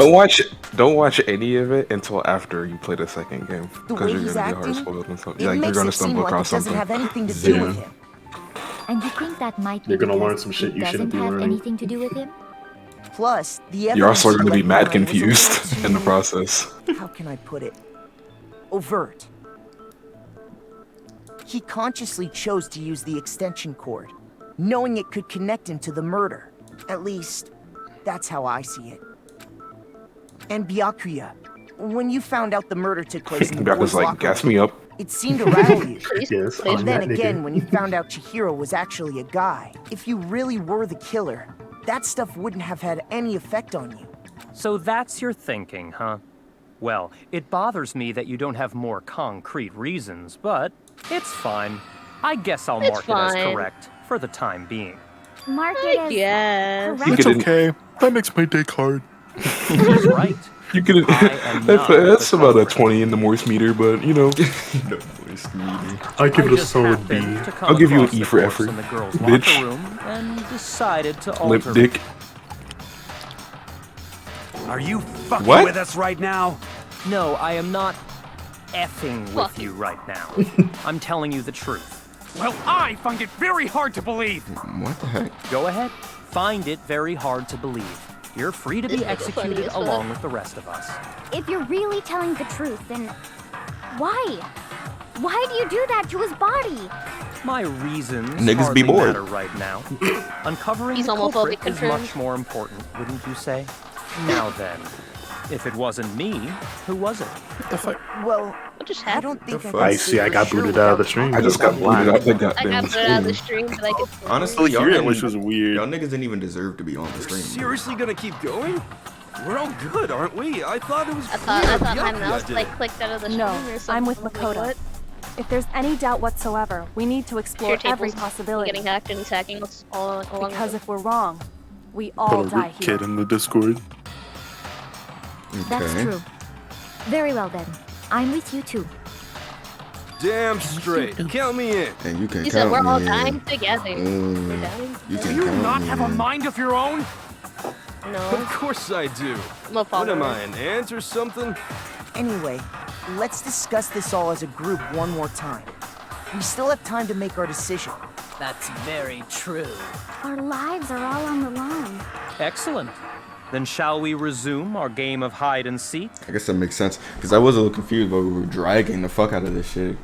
Don't watch any of it until after you play the second game The because way you're he's gonna get hard acting, spoiled and stuff. it Like you're makes gonna it seem stumble like it across doesn't something. have anything to do with him. And you think that might be You're gonna because learn some shit it you shouldn't doesn't be have learning. anything to do with him? Plus, the You're also evidence gonna be he mad left behind was a confused little in the too- process. How can I put it? Overt. He consciously chose to use the extension cord, knowing it could connect him to the murder. At least, that's how I see it. And Byakuya, when you found out the murder took place in the Byakuya's boys' like, locker gas room, me up. it seemed to rattle you. Yes, And I'm then that again, nigga. when you found out Chihiro was actually a guy, if you really were the killer, that stuff wouldn't have had any effect on you. So that's your thinking, huh? Well, it bothers me that you don't have more concrete reasons, but it's fine. I guess I'll It's mark it as fine. correct for the time being. Mark it as Yes. correct. It's okay. That makes my day hard. He's right. You could. That's about a 20 in the Morse meter, but you know. I give it a just solid B. happened to come I'll give you an across E the for corpse effort, in the girls' bitch. locker room and decided to Lip alter dick. Are you fucking What? with us right now? No, I am not effing with you right now. I'm telling you the truth. Well, I find it very hard to believe. What the heck? Go ahead. Find it very hard to believe. You're free to be This is the executed funniest one. along with the rest of us. If you're really telling the truth, then why? Why do you do that to his body? My reasons Niggas hardly be bored. matter right now. Uncovering He's the culprit homophobic is confirmed. much more important, wouldn't you say? Now then, if it wasn't me, who was it? Well, What just I happened? don't think The I fuck? can I say see, I for got sure booted out of the without stream. I just got booted out the I goddamn got put out of the stream. stream, but I could. Honestly, y'all, Yeah, which didn't, was weird. y'all niggas didn't even deserve to be on the stream. Seriously gonna keep going? We're all good, aren't we? I thought it was I thought my Byakuya mouse did like it. clicked out of the stream No, or something. I'm with Like, Makoto. what? If there's any doubt whatsoever, we need to explore Your every table's possibility. getting hacked and attacking us all along. Because with if we're wrong, we all Put a die root here. kid in the Discord. That's true. Very well then. I'm with you too. Damn straight. Count me in. And you can He said count we're all me dying in. together. We're dying You Do can you count not me have a in. mind of your own? No. Of course I do. I'm a What am follower. I, an ant or something? Anyway, let's discuss this all as a group one more time. We still have time to make our decision. That's very true. Our lives are all on the line. Excellent. Then shall we resume our game of hide and seek? I guess that makes sense, because I was a little confused, but we were dragging the fuck out of this shit.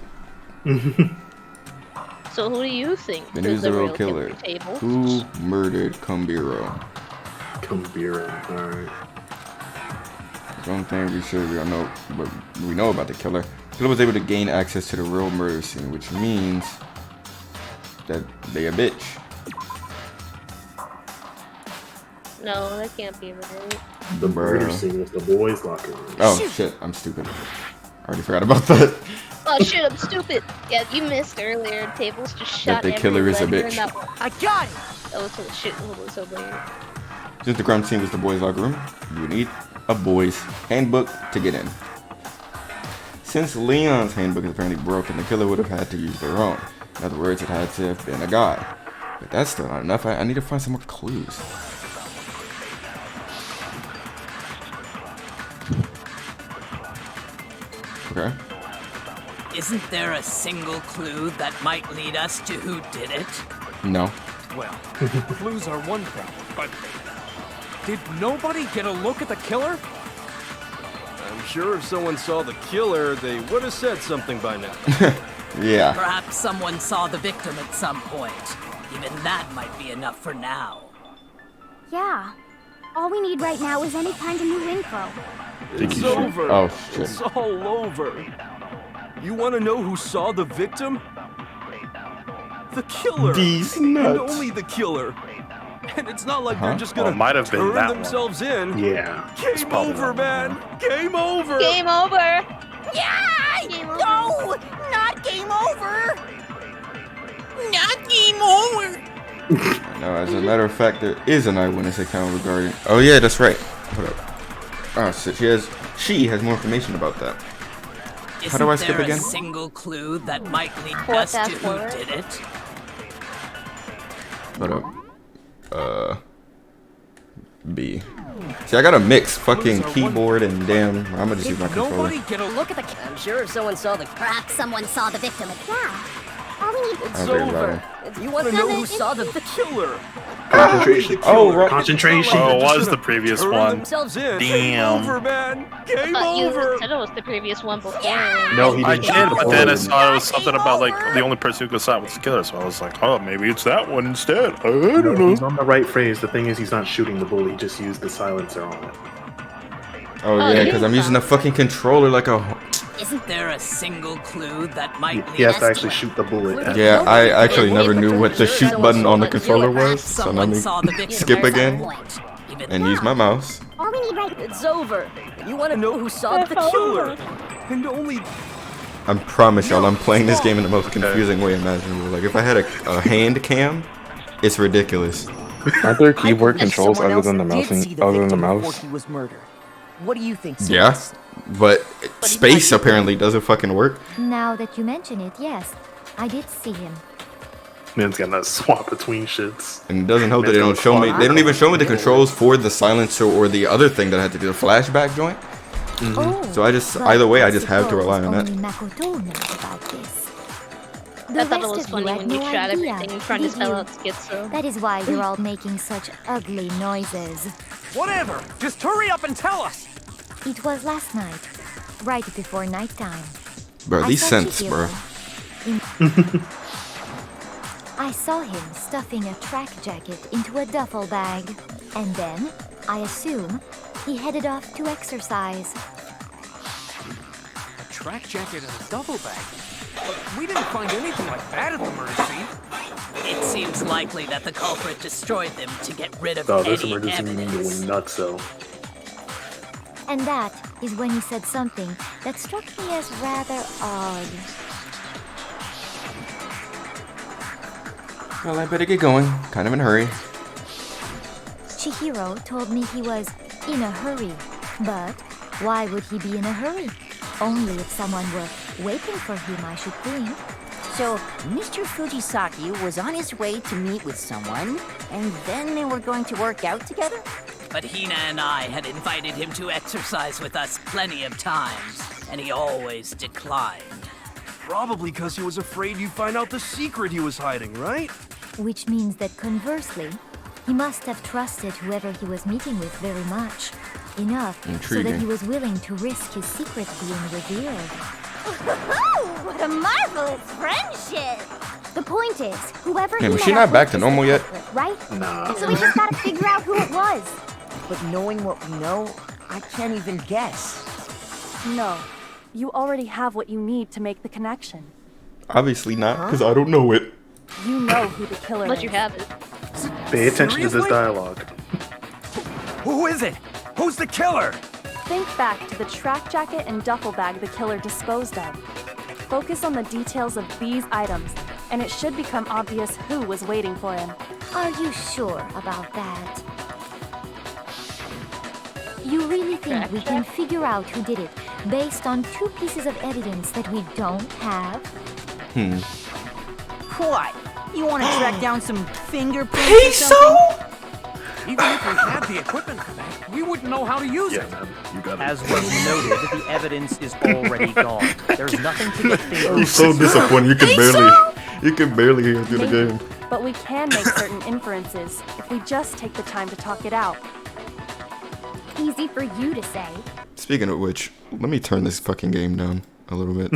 So who do you think Then is who's the the real real killer? Tablez? Who murdered Kumbiro? Alright. One thing we know about the killer. The killer was able to gain access to the real murder scene, which means that they a bitch. No, that can't be right. The murder scene was the boys' locker room. Oh shit, I'm stupid. I already forgot about that. Oh shit, I'm stupid. Yeah, you missed earlier. Tablez just shot the killer is a every letter bitch. in that one. I got it! That was so shit. That was so weird. Since the crime scene was the boys' locker room, you need a boys' handbook to get in. Since Leon's handbook is apparently broken, the killer would have had to use their own. In other words, it had to have been a guy. But that's still not enough. I need to find some more clues. Okay. Isn't there a single clue that might lead us to who did it? No. Well, clues are one thing, but did nobody get a look at the killer? I'm sure if someone saw the killer, they would have said something by now. Yeah. Perhaps someone saw the victim at some point. Even that might be enough for now. Yeah. All we need right now is any kind of new info. It's over. Oh, shit. It's all over. You want to know who saw the victim? The killer. These And nuts. only the killer. And it's not like they're just gonna Well, it might have been turn that one. themselves in. Yeah. Game over, man. Game over. Game over. Yeah! Game over. No! Not game over! Not game over! No, as a matter of fact, there is an eyewitness account regarding. Oh yeah, that's right. Hold up. Oh shit, she has more information about that. How do I skip Isn't there again? a single clue that might lead What, us to fast who forward? did it? Hold up. B. See, I gotta mix fucking keyboard and damn. I'm gonna just use my controller. Nobody get a look at the. I'm sure if someone saw the. Perhaps someone saw the victim. Yeah. All we need It's I don't think about over. it. You want to know who saw the killer? Concentration. Oh, right. Concentration. Oh, it was the previous Turn one. themselves in. Damn. Game over, man. Game You over. said it was the previous one before. No, he I didn't. did, but then I saw it was something about like the only person who could stop was the killer, so I was like, oh, maybe it's that one instead. I don't No, know. he's on the right phrase. The thing is, he's not shooting the bully. He just used the silencer on it. Oh yeah, because I'm using the fucking controller like a. Isn't there a single clue that might He lead has us to actually shoot the bullet. Yeah, I actually never knew what the shoot button on the controller was, so let me skip again and use my mouse. All we need right. It's over. You want to know who saw the Killer. And only. I promise y'all, I'm playing this game in the most confusing way imaginable. Like if I had a hand cam, it's ridiculous. Aren't there keyboard Yes, controls someone other than the else did mouse? see the Other than the victim mouse? before he was murdered. What do you think? Yeah, Celeste? but space apparently doesn't fucking work. Now that you mention it, yes. I did see him. Man's got that swap between shits. And it doesn't help that they don't show me. They don't even show me the controls for the silencer or the other thing that I had to do, the flashback joint. So I just, either way, I just have to rely on that. Only Makoto knows about this. The I thought it rest was of funny you when had you no shot idea, everything trying to did spell you? out schizo. That is why you're all making such ugly noises. Whatever. Just hurry up and tell us. It was last night, right before nighttime. Bro, I these saw scents, Chihiro bro. I saw him stuffing a track jacket into a duffel bag. And then, I assume, he headed off to exercise. A track jacket and a duffel bag. But we didn't find anything like that at the murder scene. It seems likely that the culprit destroyed them to get rid of Oh, this any emergency meeting evidence. going nuts, though. And that is when he said something that struck me as rather odd. Well, I better get going. Kind of in a hurry. Chihiro told me he was in a hurry. But why would he be in a hurry? Only if someone were waiting for him, I should think. So, Mr. Fujisaki was on his way to meet with someone, and then they were going to work out together? But Hina and I had invited him to exercise with us plenty of times. and he always declined. Probably because he was afraid you'd find out the secret he was hiding, right? Which means that conversely, he must have trusted whoever he was meeting with very much. Enough so that he was willing to risk his secret being revealed. What a marvelous friendship! The point is, whoever Man, he was met she up not with back to is normal the yet? culprit, right? Nah. So we just gotta figure out who it was. But knowing what we know, I can't even guess. No. You already have what you need to make the connection. Obviously not, because I don't know it. You know who the killer Unless is. you have it. Pay attention to this dialogue. Who is it? Who's the killer? Think back to the track jacket and duffel bag the killer disposed of. Focus on the details of these items, and it should become obvious who was waiting for him. Are you sure about that? You really think we can figure out who did it based on 2 pieces of evidence that we don't have? What? You want to track down some fingerprints or something? Even if we had the equipment for that, we wouldn't know how to use it. Man, you got As was noted, the evidence is already gone. There's nothing to get things. I'm so disappointed. You can barely hear through the game. But we can make certain inferences if we just take the time to talk it out. Easy for you to say. Speaking of which, let me turn this fucking game down a little bit.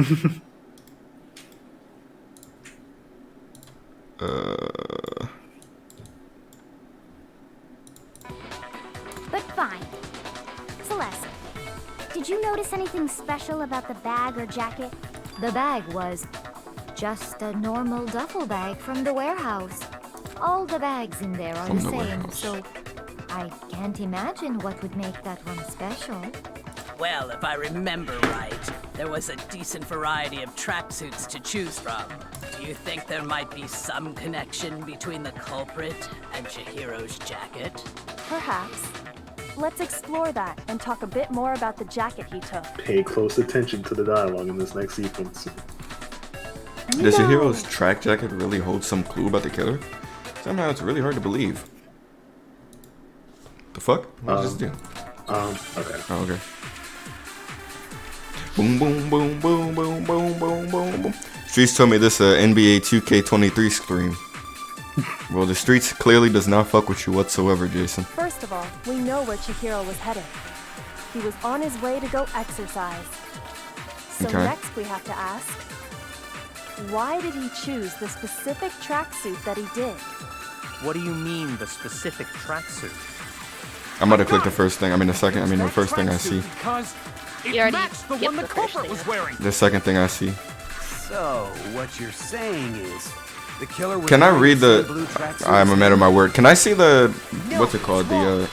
But fine. Celeste, did you notice anything special about the bag or jacket? The bag was just a normal duffel bag from the warehouse. All the bags in there are From the the same, warehouse. so I can't imagine what would make that one special. Well, if I remember right, there was a decent variety of tracksuits to choose from. Do you think there might be some connection between the culprit and Chihiro's jacket? Perhaps. Let's explore that and talk a bit more about the jacket he took. Pay close attention to the dialogue in this next sequence. Does Chihiro's track jacket really hold some clue about the killer? Somehow it's really hard to believe. The fuck? What did I just do? Okay. Oh, okay. Boom, boom, boom, boom, boom, boom, boom, boom, boom. Streets told me this NBA 2K23 screen. Well, the streets clearly does not fuck with you whatsoever, Jason. First of all, we know where Chihiro was headed. He was on his way to go exercise. So Okay. next we have to ask, why did he choose the specific tracksuit that he did? What do you mean, the specific tracksuit? I'm about to click the first thing. The first thing I see. Because it You already matched the skipped one the the first culprit thing. was wearing. The second thing I see. So, what you're saying is, the killer was Can I wearing read same the... blue tracksuit I'm a as man of him? my word. Can I see the... What's it called? The,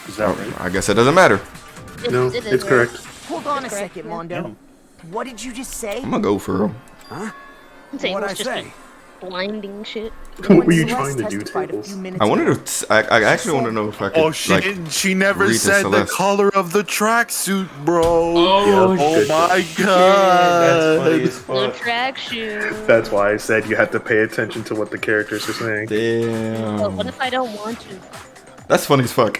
Is that right? I guess it doesn't matter. No, It is it's right. correct. Hold on a Correct, second, yeah. Mondo. What did you just say? I'm gonna go for him. Huh? Saying What'd I was just say? blinding shit. What were you Celeste trying to do, testified a Tables? few minutes I wanted ago. to... I actually want to know if I could, Oh, she didn't. She never read to said the Celeste. color of the tracksuit, bro. Oh, oh shit. my That's god. funny as No fuck. track shoe. That's why I said you had to pay attention to what the characters are saying. Damn. But what if I don't want to? That's funny as fuck.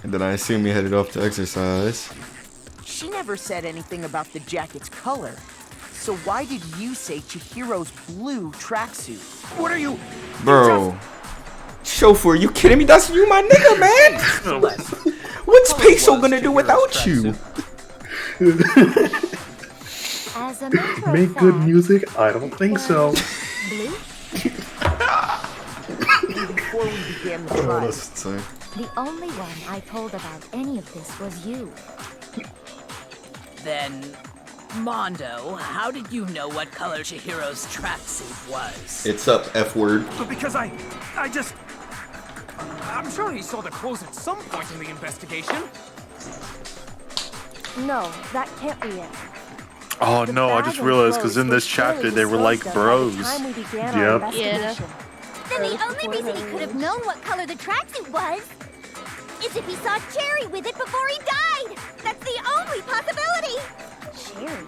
And then I assume you headed off to exercise. She never said anything about the jacket's color. So why did you say Chihiro's blue tracksuit? What are you? Bro. Chauffeur, you kidding me? That's you, my nigga, man. What's Peso gonna do without you? As a matter of Make good fact, music? I don't think so. Blue? Before we began the Oh, trial, that's insane. The only one I told about any of this was you. Then, Mondo, how did you know what color Chihiro's tracksuit was? It's up, F word. But because I just... I'm sure he saw the clothes at some point in the investigation. No, that can't be it. Oh The no, I bag just and realized because clothes in were this chapter clearly they were like disposed of bros. by the time we began Yep. our investigation. Then the only reason he could have known what color the tracksuit was is if he saw Cherry with it before he died. That's the only possibility. Cherry?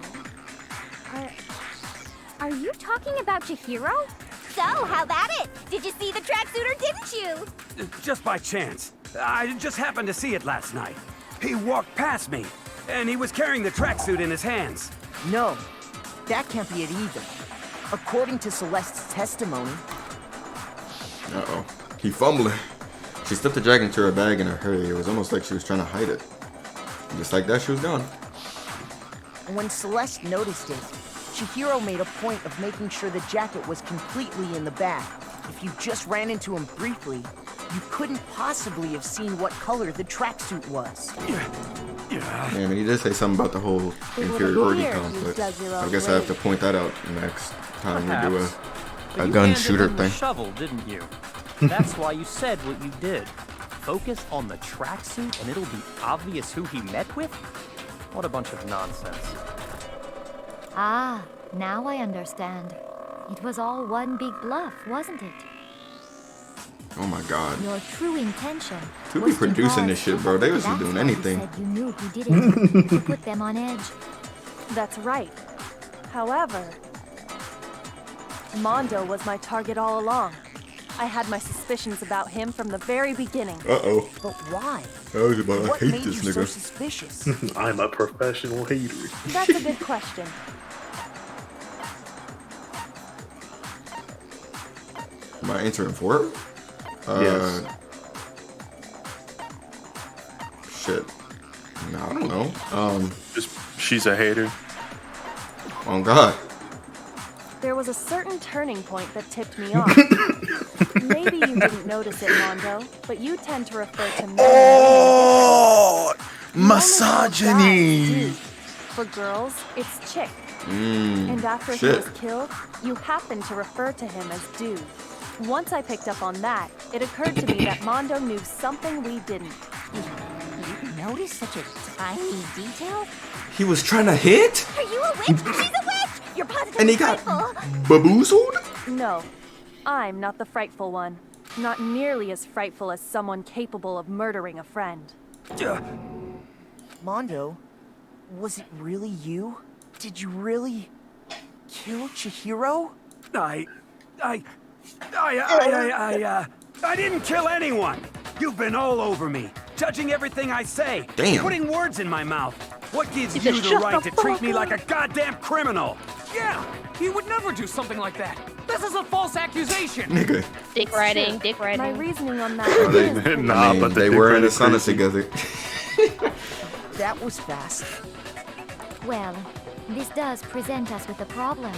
Are you talking about Chihiro? So, how about it? Did you see the tracksuit or didn't you? Just by chance. I just happened to see it last night. He walked past me, and he was carrying the tracksuit in his hands. No, that can't be it either. According to Celeste's testimony... Uh-oh. He fumbling. She slipped the jacket into her bag in a hurry. It was almost like she was trying to hide it. And just like that, she was gone. When Celeste noticed it, Chihiro made a point of making sure the jacket was completely in the bag. If you just ran into him briefly, you couldn't possibly have seen what color the tracksuit was. Yeah, I mean, he did say something about the whole inferiority complex. I guess I have to point that out next time we do a gun shooter thing. Shovel, didn't you? That's why you said what you did. Focus on the tracksuit and it'll be obvious who he met with? What a bunch of nonsense. Ah, now I understand. It was all one big bluff, wasn't it? Oh my god. Your true intention To be producing this shit, bro. They wasn't doing anything. said you knew who did it to put them on edge. That's right. However, Mondo was my target all along. I had my suspicions about him from the very beginning. Uh-oh. But why? I was about to What hate made this you so nigga. suspicious? I'm a professional hater. That's a good question. Am I answering for her? Yes. Shit. No, I don't know. Just, she's a hater. Oh God. There was a certain turning point that tipped me off. Maybe you didn't notice it, Mondo, but you tend to refer to men. Oh, You only know misogyny. guys, dude. For girls, it's chick. And after he shit. was killed, you happened to refer to him as dude. Once I picked up on that, it occurred to me that Mondo knew something we didn't. You notice such a tiny detail? He was trying to hit? Are you a witch? She's a witch! You're positively And he got frightful. baboozled? No, I'm not the frightful one. Not nearly as frightful as someone capable of murdering a friend. Mondo, was it really you? Did you really kill Chihiro? I didn't kill anyone. You've been all over me, judging everything I say, Damn. putting words in my mouth. What gives He you said, the "Shut right the to treat me fuck like a goddamn criminal? Yeah, he would never do something like that. This is a false accusation. Nigga. Dick riding, dick My riding. reasoning on that Well, is pretty Nah, I mean, but the they dick were in the riding sauna crazy. together. That was fast. Well, this does present us with a problem.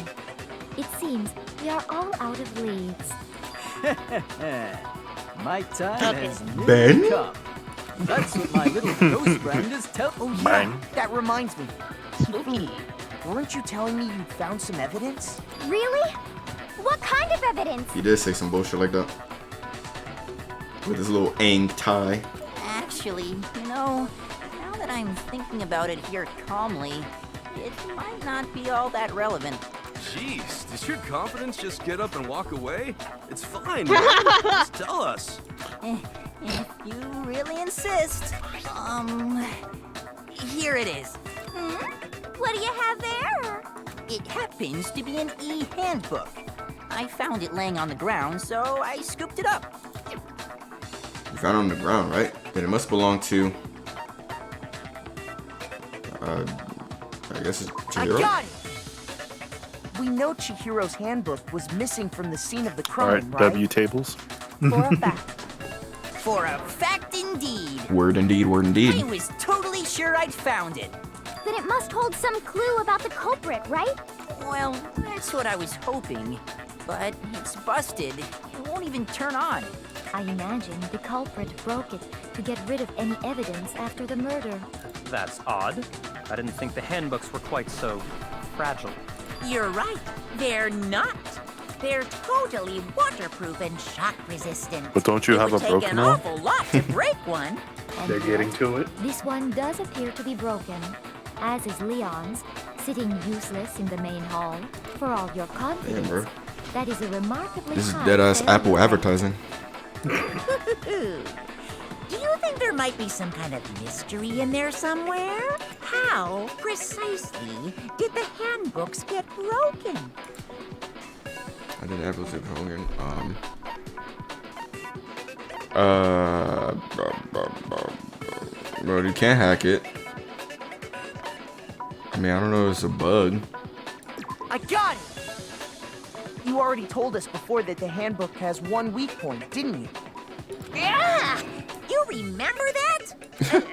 It seems we are all out of leads. My time Okay. has Ben? nearly come. That's what my little ghost friend is telling. Oh yeah, Bang. that reminds me. Spooky. Weren't you telling me you found some evidence? Really? What kind of evidence? He did say some bullshit like that. With his little Aang tie. Actually, now that I'm thinking about it here calmly, it might not be all that relevant. Jeez, does your confidence just get up and walk away? It's fine, man. Just tell us. If you really insist. Here it is. What do you have there? It happens to be an e-handbook. I found it laying on the ground, so I scooped it up. You found it on the ground, right? Then it must belong to... I guess it's I Chihiro? got it! We know Chihiro's handbook was missing from the scene of the All crime, right, right? W tables. for a fact. For a fact indeed. Word indeed, word I indeed. was totally sure I'd found it. Then it must hold some clue about the culprit, right? Well, that's what I was hoping. But it's busted. It won't even turn on. I imagine the culprit broke it to get rid of any evidence after the murder. That's odd. I didn't think the handbooks were quite so fragile. You're right. They're not. They're totally waterproof and shock resistant. But don't you It have would a take broken an one? awful lot to break one. And They're getting to it. This one does appear to be broken, as is Leon's, sitting useless in the main hall. For all your confidence, bro. that is a remarkably This is high dead-ass failure Apple rate. advertising. Do you think there might be some kind of mystery in there somewhere? How precisely did the handbooks get broken? I did apples at Hogan. Bro, you can't hack it. I mean, I don't know if it's a bug. I got it! You already told us before that the handbook has one weak point, didn't you? Yeah! You remember that?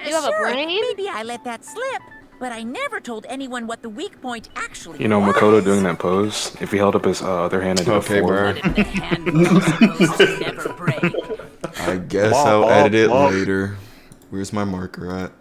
You have a brain? Maybe I let that slip, but I never told anyone what the weak point actually You know, was. Makoto doing that pose, if he held up his other hand and did Okay, a four. I guess I'll edit it later. Where's my marker at?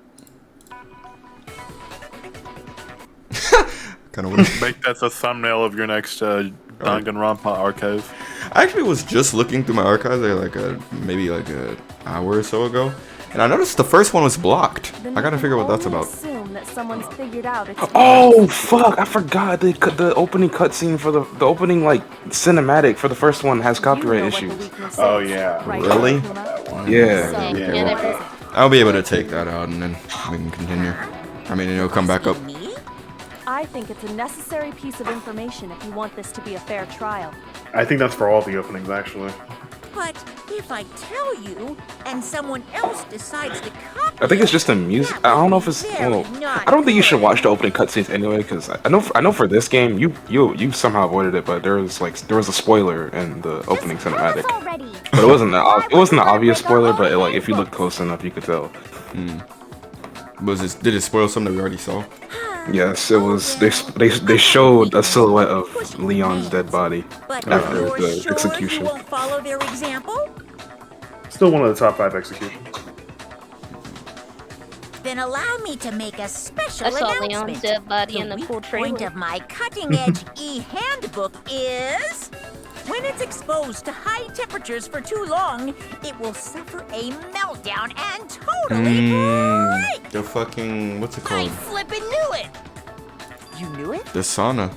Kind of Make that the thumbnail of your next Danganronpa archive. I actually was just looking through my archives like maybe like an hour or so ago, and I noticed the first one was blocked. I gotta figure out what that's about. Assume that someone's figured out it's Oh fuck! I forgot the opening cutscene for the opening like cinematic for the first one has copyright issues. Oh yeah. Really? Yeah. Well, I'll be able to take that out and then we can continue. I mean, it'll come back up. I think it's a necessary piece of information if you want this to be a fair trial. I think that's for all the openings, actually. But if I tell you, and someone else decides to copy I think it's just the music. I don't know if it's. Well, I don't think you should watch the opening cutscenes anyway, because I know for this game you somehow avoided it, but there was a spoiler in the opening cinematic. But it wasn't an obvious spoiler, but like if you look close enough, you could tell. Did it spoil something that we already saw? Yes, it was. They showed a silhouette of Leon's dead body after the execution. follow their example, Still one of the top 5 executions. then allow me to make a special I saw announcement. Leon's dead body in the weak cool point trailer. of my cutting-edge e-handbook is when it's exposed to high temperatures for too long, it will suffer a meltdown and totally break. The fucking what's it I called? flippin' knew it. You knew it? The sauna.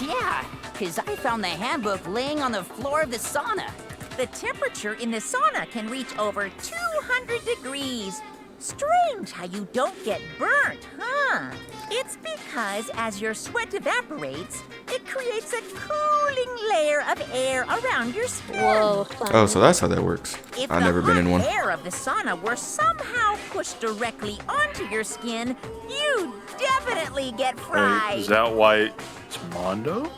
Yeah, because I found the handbook laying on the floor of the sauna. The temperature in the sauna can reach over 200 degrees. Strange how you don't get burnt, huh? It's because as your sweat evaporates, it creates a cooling layer of air around your skin. Whoa. Oh, so that's how that works. If I've the never been in one. hot air of the sauna were somehow pushed directly onto your skin, you definitely get fried. Is that why it's Mondo?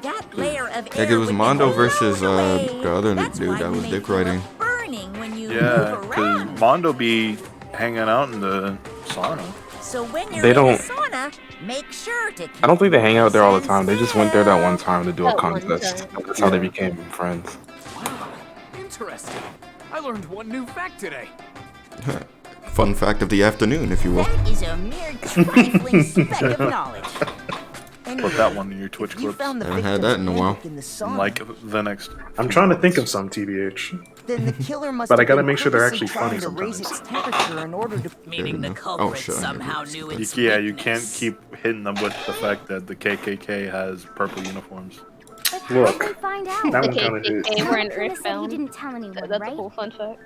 That layer of Like air it was would Mondo get versus blown away. the other That's dude why that you was may dick feel a riding. burning when you Yeah, move around. because Mondo be hanging out in the sauna. So when you're They in don't- the sauna, make sure to keep I don't think they hang out there all the time. They just went there that one time to do a That one contest. time. That's how they became friends. Interesting. I learned one new fact today. Fun fact of the afternoon, if you will. That is a mere trifling speck of knowledge. Put that one in your Twitch You clips. found the Haven't had victim's that in a while. handbook in the sauna. Like the next. I'm trying to think of some, TBH. Then the killer must But I have gotta been make sure they're purposely actually funny trying to raise sometimes. its temperature in order to Meaning the Oh, culprit shit. somehow knew its Yeah, you weakness. can't keep hitting them with the fact that the KKK has purple uniforms. But how Look, did they find out? that The one kind of hit. KKK were in Could've said you Earthbound. didn't tell anyone, That's a right? cool fun fact.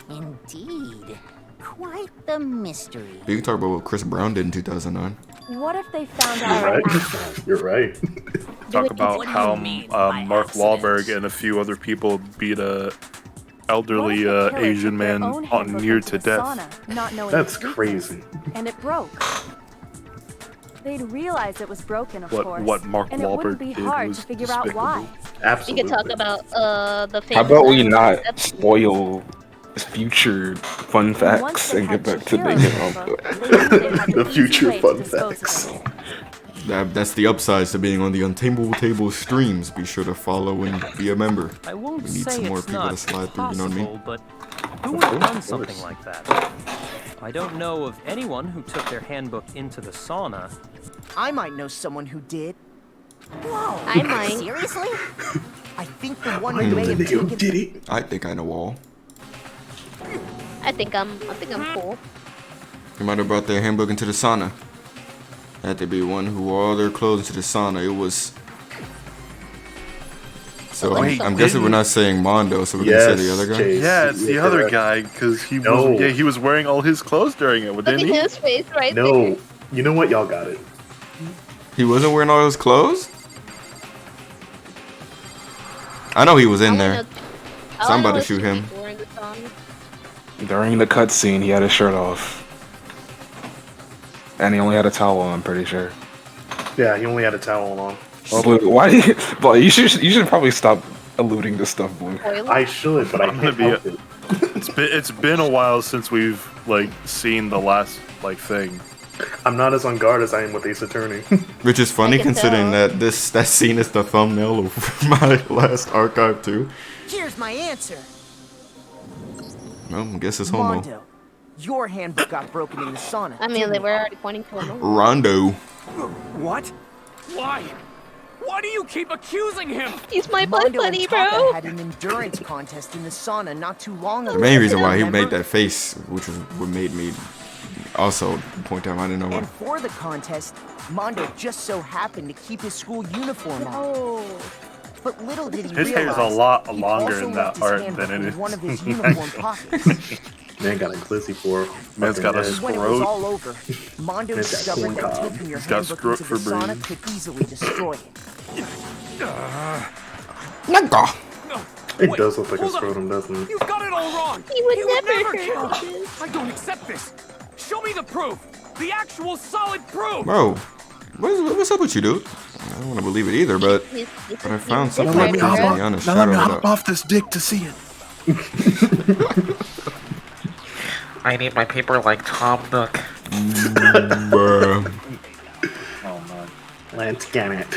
Indeed. Quite the mystery. You can talk about what Chris Brown did in 2009. What if they found You're out by right. accident? You're right. Talk about What do how you mean by Mark accident? Wahlberg and a few other people beat a elderly What if the killer Asian took their man own on handbook near into to the death. sauna, not knowing That's its weakness, crazy. and it broke. They'd realize it was broken, of What- course. what Mark and it wouldn't Wahlberg be did hard was to figure out why. You Absolutely. could talk about the famous. How about we actor not Epstein. spoil future fun facts and get back to The the future fun facts. That's the upsides to being on the Untamable Table streams. Be sure to follow and be a member. I won't We need say some more it's people not to slide through, you know what I mean? possible, but who would have done something like that? I don't know of anyone who took their handbook into the sauna. I might know someone who did. Whoa, I might. seriously? I think the one who may have taken Did it? I think I know all. I think I'm cool. They might have brought their handbook into the sauna. Had to be one who wore all their clothes into the sauna. It was. So Wait, I'm guessing we're not saying Mondo, so we're Yes, gonna say the other guy. Chase. Yeah, it's the You're other correct. guy because he No. was he was wearing all his clothes during it, Look didn't at he? his face right there. No. You know what? Y'all got it. He wasn't wearing all his clothes? I know he was in there. So I'm about to shoot him. During the cutscene, he had his shirt off. And he only had a towel on, I'm pretty sure. Yeah, he only had a towel on. Blue, why do you... Blue, you should probably stop alluding to stuff, Blue. I should, but I can't help it. It's been a while since we've like seen the last like thing. I'm not as on guard as I am with Ace Attorney. Which is funny considering that that scene is the thumbnail of my last archive too. Here's my answer. Well, I guess it's homo. Mondo, your handbook got broken in the sauna. I mean, they were already pointing to him. Rondo. What? Why? Why do you keep accusing him? He's my butt Mondo buddy, and Taka bro. had an endurance contest in the sauna not too long ago. The main reason why he Remember? made that face, which was what made me also point out, I didn't know why. And for the contest, Mondo just so happened to keep his school uniform on. Oh. But little did he His realize, hair's a lot he longer also in left that his art handbook than it in is. one of his uniform pockets. Man got a glizzy for. Man's got a When it was scrote. all over, Mondo Man's got discovered corn that cob. taking your He's got handbook scrote into the for sauna brains. could easily destroy it. It does look like a scrotum, doesn't it? You've got it all wrong. He would You never kill. hurt this. I don't accept this. Show me the proof. The actual solid proof. Bro, what's up with you, dude? I don't want to believe it either, but I found something Now let me that hop puts me on a off. Now let me shadow hop that. off this dick to see it. I need my paper like Tom Nook. Bruh. Oh man. Let's get it.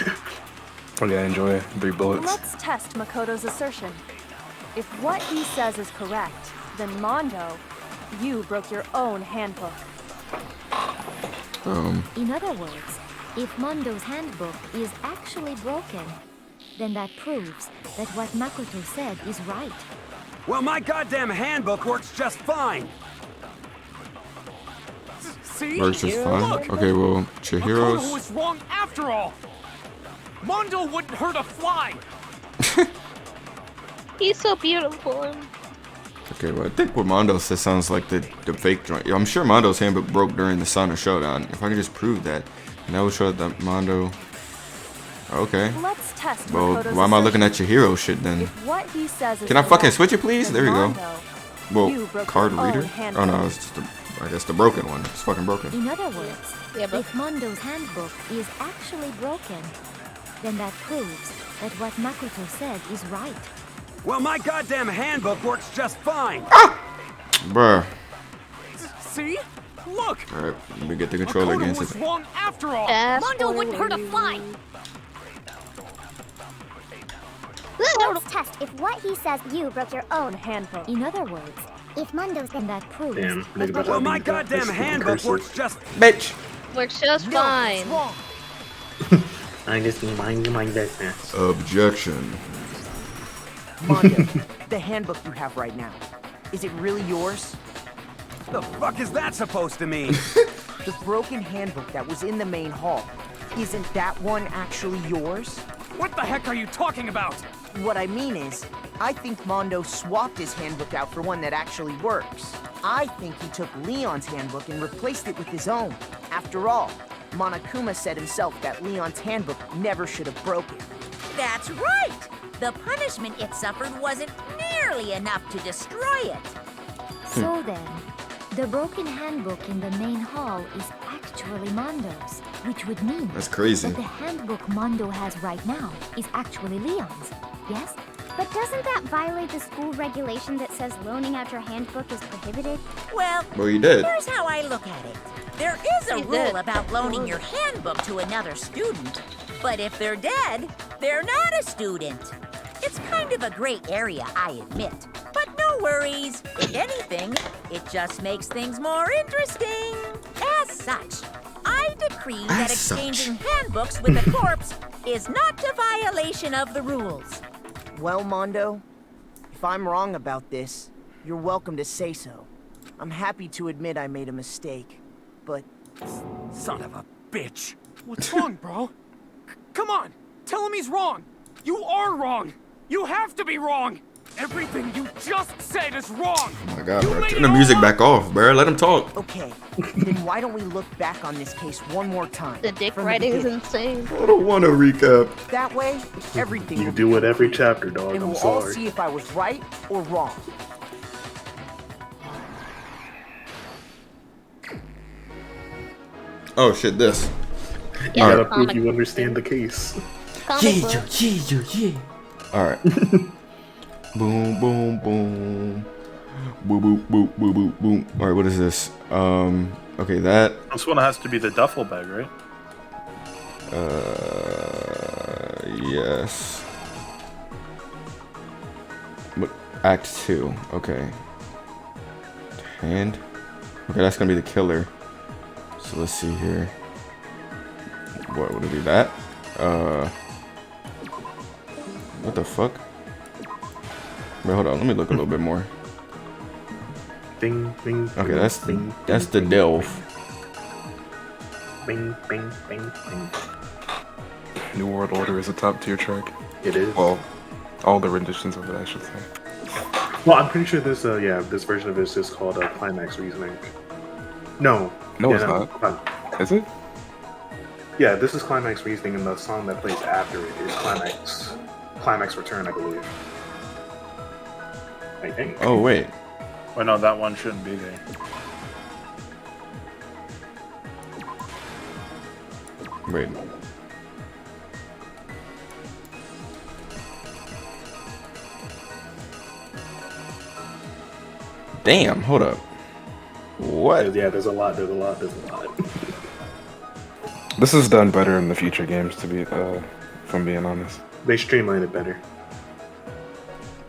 Okay, enjoy 3 bullets. Let's test Makoto's assertion. If what he says is correct, then Mondo, you broke your own handbook. In other words, if Mondo's handbook is actually broken, then that proves that what Makoto said is right. Well, my goddamn handbook works just fine. See? Works just fine. Look. Okay, well, Makoto Chihiro's. was wrong after all. Mondo wouldn't hurt a fly. He's so beautiful. Okay, well, I think what Mondo says sounds like the fake joint. I'm sure Mondo's handbook broke during the Sauna Showdown. If I could just prove that, and that would show that Mondo. Okay. Let's test Well, Makoto's why am I looking at assertion. Chihiro shit then? If what he says is Can I fucking correct, switch it, please? then There we go. Mondo, Well, you broke card your own reader? handbook. Oh no, it's just I guess the broken one. It's fucking broken. In other words, if Mondo's handbook is actually broken, then that proves that what Makoto said is right. Well, my goddamn handbook works just fine. Bruh. See? Look. Alright, let me get the controller Makoto against was it. wrong after all. Mondo wouldn't hurt a fly. Let's test if what he says you broke your own handbook. In other words, if Mondo's then that proves Damn, that nigga, what Well, my This goddamn is handbook cursive. works just... Bitch. Works just No, fine. it's wrong. I just mind my business. Objection. Mondo, the handbook you have right now, is it really yours? The fuck is that supposed to mean? The broken handbook that was in the main hall, isn't that one actually yours? What the heck are you talking about? What I mean is, I think Mondo swapped his handbook out for one that actually works. I think he took Leon's handbook and replaced it with his own. After all, Monokuma said himself that Leon's handbook never should have broken. That's right! The punishment it suffered wasn't nearly enough to destroy it. So then, the broken handbook in the main hall is actually Mondo's, which would mean That's crazy. that the handbook Mondo has right now is actually Leon's, yes? But doesn't that violate the school regulation that says loaning out your handbook is prohibited? Well, you did. Here's how I look at it. There is a You rule did. about loaning your handbook to another student, but if they're dead, they're not a student. It's kind of a gray area, I admit. But no worries. If anything, it just makes things more interesting. As such, I decree that As such. exchanging handbooks with a corpse is not a violation of the rules. Well, Mondo, if I'm wrong about this, you're welcome to say so. I'm happy to admit I made a mistake, but... Son of a bitch. What's wrong, bro? Come on. Tell him he's wrong. You are wrong. You have to be wrong. Everything you just said is wrong. Oh my god, bro. Turn the music back off, bro. Let him talk. Okay, then why don't we look back on this case one more time? The dick from writing is beginning. insane. I don't want to recap. That way, everything You will do it every chapter, dog. and I'm we'll all sorry. see if I was right or wrong. Oh shit, this. You All gotta right. prove you understand the case. Yeah. Alright. Boom, boom, boom. Boop, boop, boop, boop, boop, boom. Alright, what is this? Okay, that. This one has to be the duffel bag, right? Yes. What? Act 2. Okay. Hand. Okay, that's gonna be the killer. So let's see here. What would it be? That? What the fuck? Wait, hold on. Let me look a little bit more. Bing, bing. Okay, bing, that's bing, that's the bing, delve. Bing, bing, bing, bing. New World Order is a top tier track. It is. Well, all the renditions of it, I should say. Well, I'm pretty sure this version of it is just called Climax Reasoning. No. No, yeah, it's not. Is it? Yeah, this is Climax Reasoning, and the song that plays after it is Climax Return, I believe. I think. Oh wait. Well, no, that one shouldn't be there. Wait. Damn, hold up. What? Yeah, there's a lot. This is done better in the future games, to be, if I'm being honest. They streamline it better.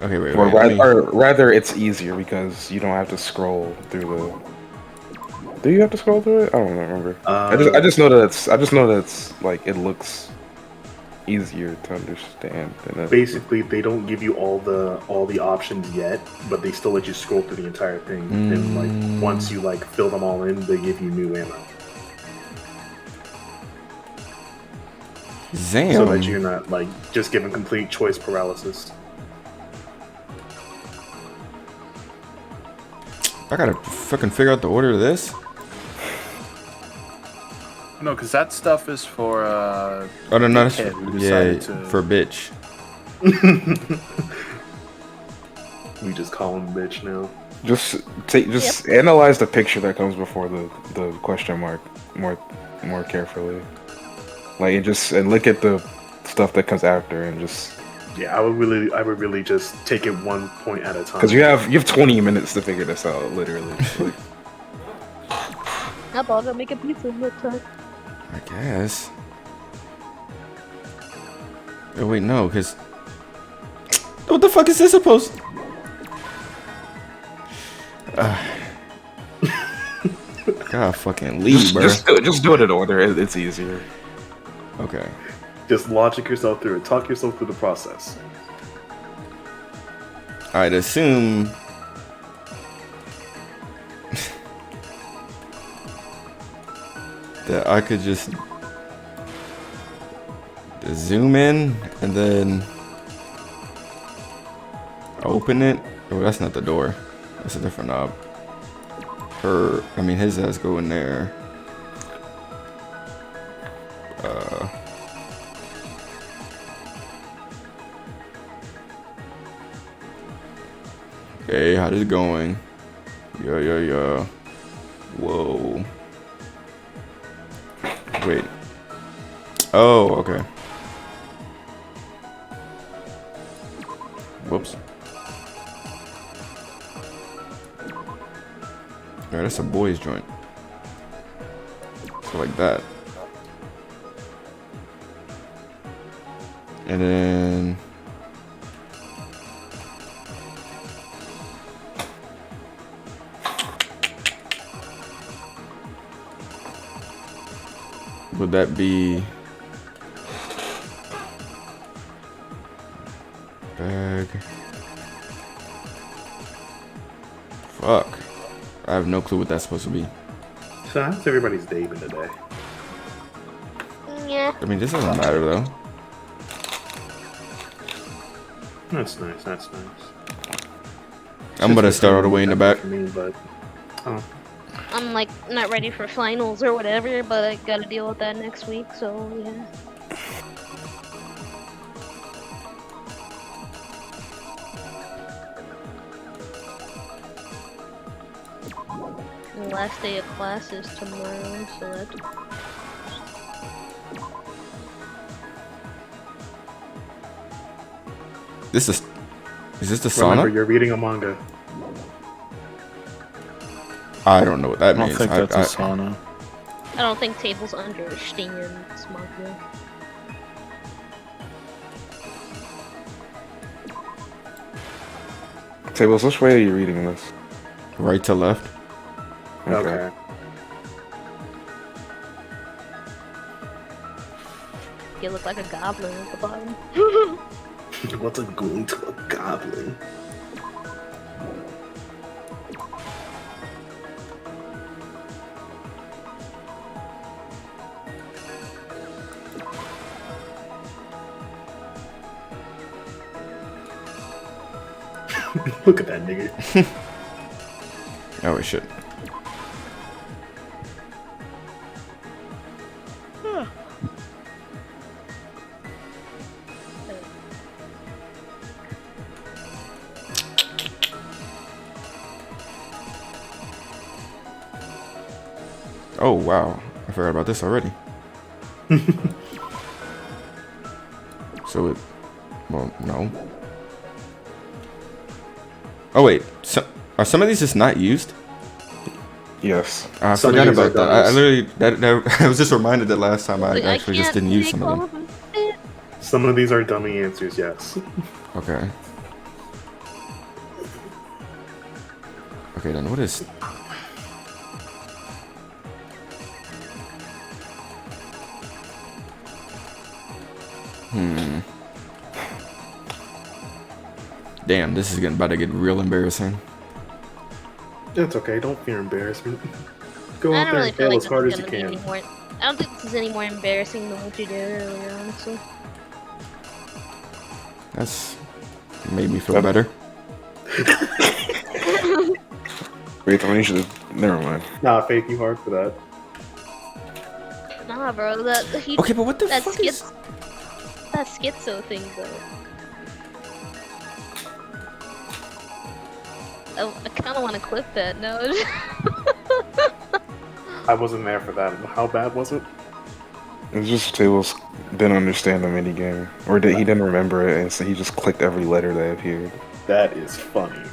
Okay, wait. Or let me- rather, it's easier because you don't have to scroll through the. Do you have to scroll through it? I don't remember. I just know that it's like it looks easier to understand. Basically, they don't give you all the options yet, but they still let you scroll through the entire thing. And like once you like fill them all in, they give you new ammo. Damn. So that you're not like just given complete choice paralysis. I gotta fucking figure out the order of this. No, because that stuff is for Oh no, no, kid who yeah, decided to... for bitch. We just call him bitch now. Just analyze the picture that comes before the question mark more carefully. Like and look at the stuff that comes after and just. Yeah, I would really just take it one point at a time. Because you have 20 minutes to figure this out, literally. Like, How about I make a pizza next time? I guess. Oh wait, no, because what the fuck is this supposed? God fucking leave, bro. Just do it in order. It's easier. Okay. Just logic yourself through it. Talk yourself through the process. I'd assume. That I could just zoom in and then open it. Oh, that's not the door. That's a different knob. His ass go in there. Okay, how's it going? Yeah. Whoa. Wait. Oh, okay. Whoops. Alright, that's a boys joint. So like that. And then would that be bag? Fuck. I have no clue what that's supposed to be. So how's everybody's day been today? Yeah. I mean, this doesn't matter though. That's nice. I'm gonna start all the way in the back. For me, but I'm like not ready for finals or whatever, but I gotta deal with that next week, so yeah. The last day of class is tomorrow, so that's Is this the Remember, sauna? you're reading a manga. I don't know what that I don't means. think that's a sauna. I don't think Tables understands manga. Tables, which way are you reading this? Right to left. Okay. You look like a goblin at the bottom. What's a going to a goblin? Look at that nigga. Oh shit. Oh wow, I forgot about this already. So it, well, no. Oh wait, are some of these just not used? Yes. I forgot about that. I literally, that I was just reminded that last time I actually just didn't use some of them. Some of these are dummy answers, yes. Okay. Okay, then what is... Damn, this is about to get real embarrassing. It's okay, don't fear embarrassment. Go I out don't there really and feel fail like as hard this as is you gonna be can. any more. I don't think this is any more embarrassing than what you did earlier, honestly. That's made me feel better. Wait, I should have... Never mind. Nah, Faith, you hard for that. Nah, bro. Okay, but what the fuck is... That schizo thing, though. Oh, I kind of want to clip that. No. I wasn't there for that. How bad was it? It's just Tables didn't understand the minigame. Or he didn't remember it, and so he just clicked every letter that appeared. That is funny.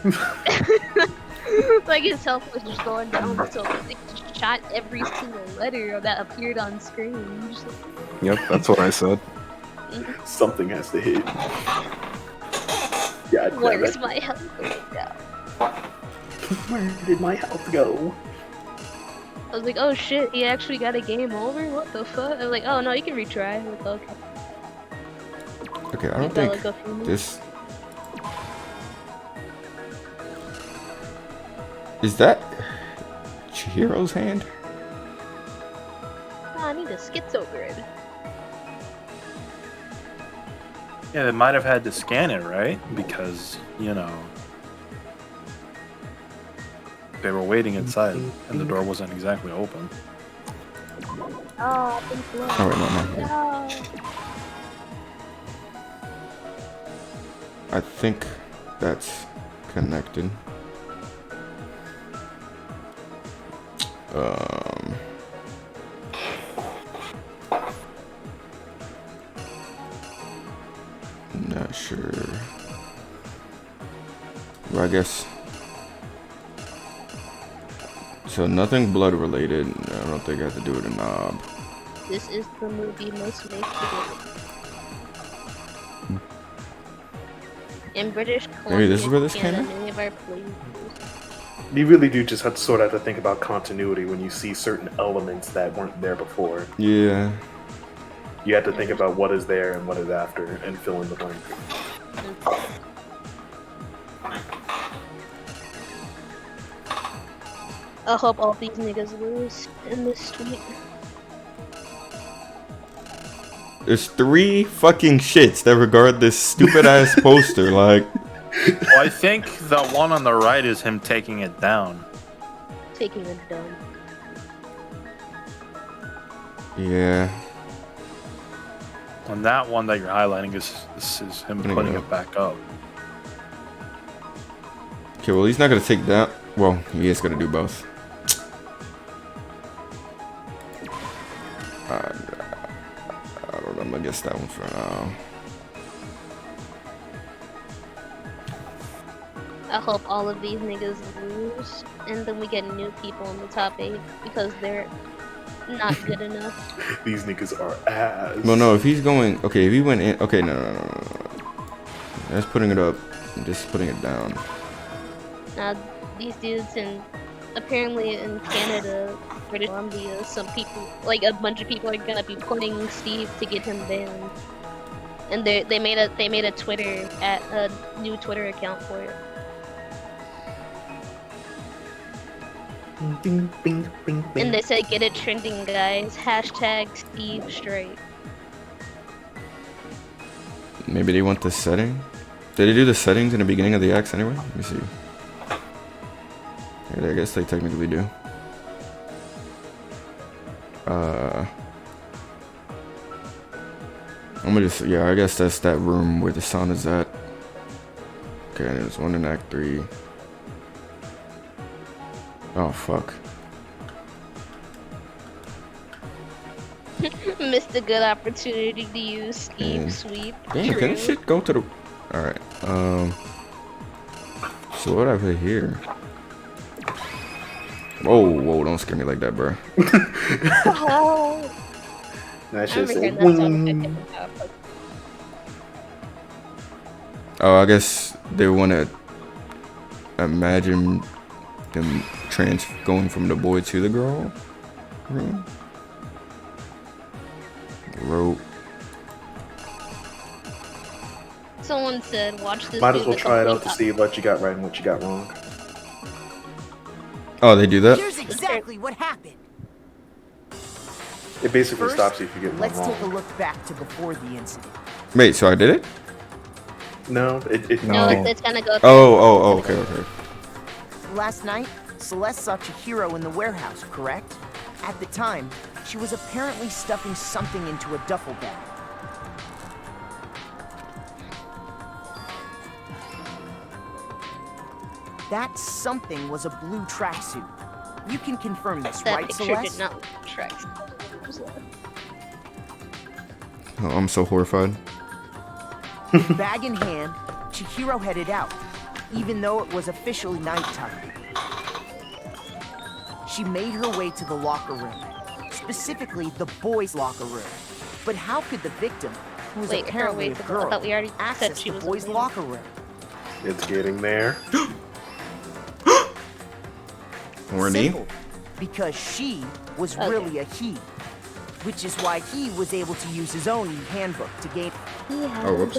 Like his health was just going down, so it just shot every single letter that appeared on screen. Just like, Yep, that's what I said. Something has to hit. God, where's my health going down? Where did my health go? I was like, oh shit, he actually got a game over? What the fuck? I was like, oh no, you can retry. I was like, okay. Okay, I don't think this... Is that Chihiro's hand? Oh, I need a schizo grid. Yeah, they might have had to scan it, right? Because, you know, they were waiting inside, and the door wasn't exactly open. Oh, I think Oh, wait, no. I think that's connected. Not sure. Well, I guess. So nothing blood related. I don't think I have to do it in knob. This is the movie most makes it. In British Columbia, Maybe this is where this Canada, came in? many of our plays. You really do just have to sort of have to think about continuity when you see certain elements that weren't there before. Yeah. You have to think about what is there and what is after and fill in the blank. I hope all these niggas lose in this street. There's 3 fucking shits that regard this stupid ass poster like. Well, I think the one on the right is him taking it down. Taking it down. Yeah. And that one that you're highlighting is him putting it back up. Okay, well he's not gonna take that. Well, he is gonna do both. I don't know. I'm gonna guess that one for now. I hope all of these niggas lose, and then we get new people in the top 8 because they're not good enough. These niggas are ass. Well, no, if he's going, okay, if he went in, okay, no. That's putting it up, just putting it down. Now, these dudes apparently in Canada, British Columbia, some people, like a bunch of people are gonna be playing Steve to get him banned. And they made a new Twitter account for it. Bing, bing, bing, bing. And they said, get it trending, guys. Hashtag Steve Straight. Maybe they want the setting? Did they do the settings in the beginning of the acts anyway? Let me see. Yeah, I guess they technically do. I'm gonna just, yeah, I guess that's that room where the sound is at. Okay, there's one in Act 3. Oh, fuck. Missed a good opportunity to use Steve Sweep. Damn, can this shit go to the... Alright, so what I put here? Whoa, don't scare me like that, bro. That's just a wing. Oh, I guess they want to imagine them going from the boy to the girl room. Rope. Someone said, watch this. Might as well try it out to see what you got right and what you got wrong. Oh, they do that? Here's exactly what happened. It basically First, stops you if you get one let's wrong. take a look back to before the incident. Wait, so I did it? No, No, it's gonna go. Oh, okay. Last night, Celeste saw Chihiro in the warehouse, correct? At the time, she was apparently stuffing something into a duffel bag. That something was a blue tracksuit. You can confirm this, That right, picture Celeste? did not look track. Oh, I'm so horrified. Bag in hand, Chihiro headed out, even though it was officially nighttime. She made her way to the locker room, specifically the boys' locker room. But how could the victim, who was apparently a girl, I thought we already said access she the was boys' a locker room? It's getting there. Horny? Simple, because she was really a he, which is why he was able to use his own handbook to gain. Oh, whoops.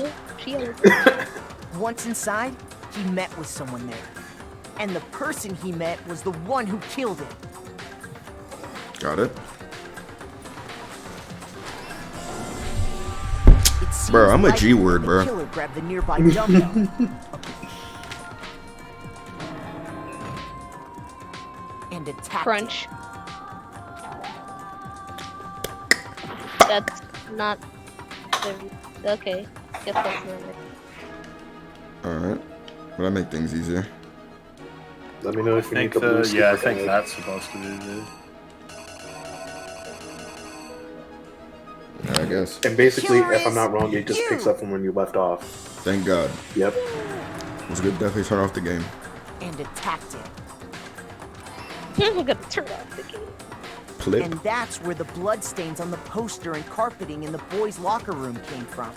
Once inside, he met with someone there. And the person he met was the one who killed him. Got it. It seems Bro, I'm a likely G word, the bro. killer grabbed the nearby dumbbell. And attacked Crunch. That's not. Okay. Guess that's not it. Alright. But I make things easier. Let me know if you need think the blue I sticker think bag. that's supposed to be the... I guess. And basically, if I'm not wrong, it just picks up from when you left off. Thank God. Yep. It was good. Definitely turn off the game. and attacked him. I'm gonna turn off the game. Clip. And that's where the bloodstains on the poster and carpeting in the boys' locker room came from.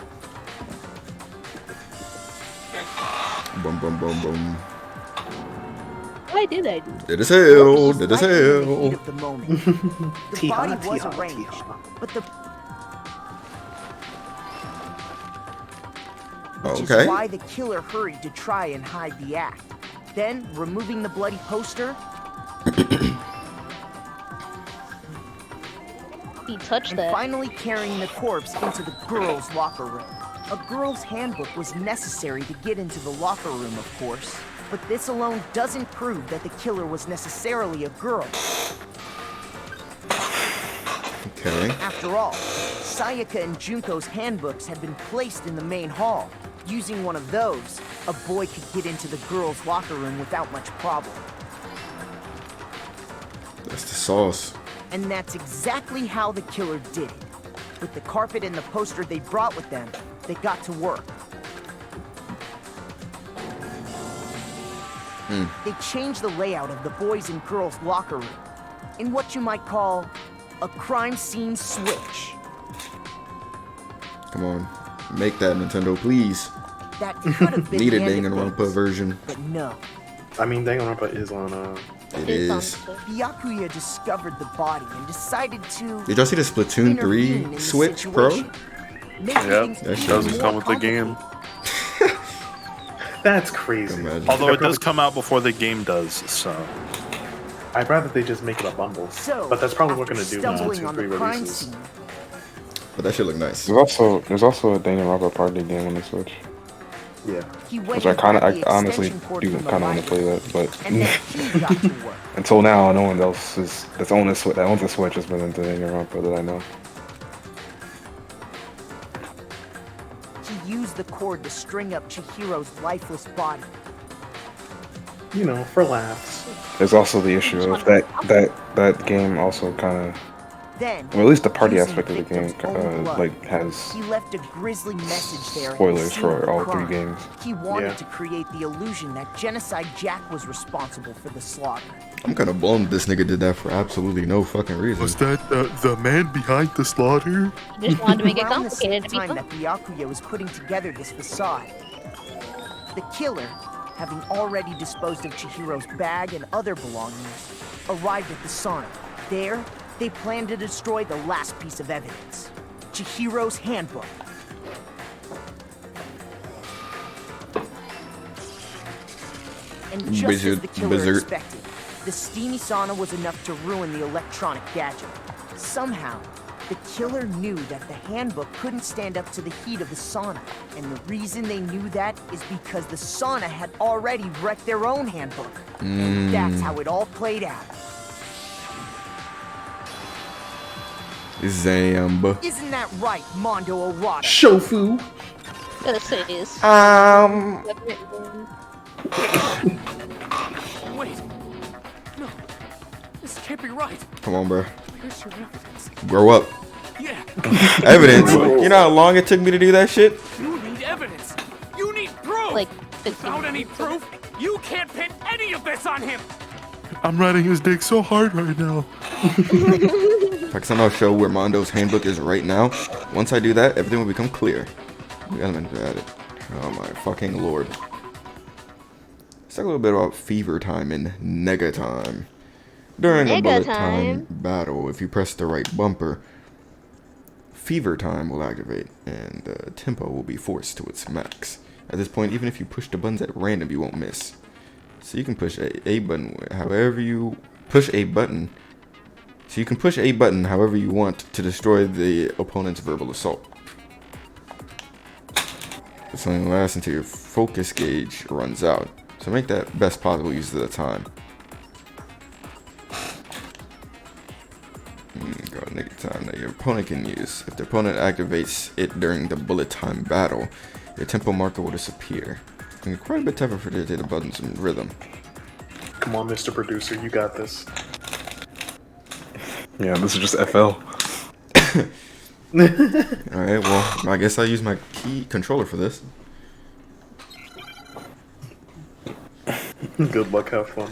Boom, boom, boom, boom. Why did I do that? Did as hell. Did as Right in the heat hell. of the moment. The body was arranged, but the which is Okay. why the killer hurried to try and hide the act. Then, removing the bloody poster, He touched and that. finally carrying the corpse into the girls' locker room. A girl's handbook was necessary to get into the locker room, of course, but this alone doesn't prove that the killer was necessarily a girl. Okay. After all, Sayaka and Junko's handbooks had been placed in the main hall. Using one of those, a boy could get into the girls' locker room without much problem. That's the sauce. And that's exactly how the killer did it. With the carpet and the poster they brought with them, they got to work. They changed the layout of the boys' and girls' locker room in what you might call a crime scene switch. Come on, make that, Nintendo, please. That could have been Need a the end of Danganronpa things, version. but no. I mean, Danganronpa is on. It is. Byakuya discovered the body and decided to. Did y'all see the Splatoon 3 Switch Pro? Yep, that doesn't come with the game. That's crazy. Although it does come out before the game does, so. I'd rather they just make it a bundle. But that's probably what we're gonna do when stumbling 2, on 3 the crime releases. scene. But that should look nice. There's also a Danganronpa party game on the Switch. Yeah. Which I honestly do kind of want to play that, but until now, no one else that owns the Switch has been into Danganronpa that I know. He used the cord to string up Chihiro's lifeless body. You know, for laughs. There's also the issue of that game also kind of. Then, Well, at least the party aspect of the game has he left a grisly message there. spoilers for all 3 games. He wanted to create the illusion that Genocide Jack was responsible for the slaughter. I'm kind of bummed this nigga did that for absolutely no fucking reason. Was that the man behind the slaughter? Just wanted to make it Around the same complicated to time people. that Byakuya was putting together this facade, the killer, having already disposed of Chihiro's bag and other belongings, arrived at the sauna. There, they planned to destroy the last piece of evidence, Chihiro's handbook. And just as the killer expected, the steamy sauna was enough to ruin the electronic gadget. Somehow, the killer knew that the handbook couldn't stand up to the heat of the sauna. And the reason they knew that is because the sauna had already wrecked their own handbook. And that's how it all played out. Zamba. Isn't that right, Mondo Owada? Shofu. Gotta say this. Wait. No. This can't be right. Come on, bro. Where's your evidence? Grow up. Yeah. Evidence? You know how long it took me to do that shit? You need evidence. You need proof. Like, without any proof, you can't pin any of this on him. I'm riding his dick so hard right now. If I can somehow show where Mondo's handbook is right now, once I do that, everything will become clear. We got him at it. Oh my fucking lord. Let's talk a little bit about Fever Time and Nega Time. During a bullet time battle, if you press the right bumper, Fever Time will activate, and the tempo will be forced to its max. At this point, even if you push the buttons at random, you won't miss. So you can push a button however you push a button. So you can push a button however you want to destroy the opponent's verbal assault. This only lasts until your focus gauge runs out. So make that best possible use of the time. Go nigga time that your opponent can use. If the opponent activates it during the bullet time battle, your tempo marker will disappear. It's quite a bit tougher for the buttons in rhythm. Come on, Mr. Producer, you got this. Yeah, this is just FL. Alright, well, I guess I'll use my key controller for this. Good luck, have fun.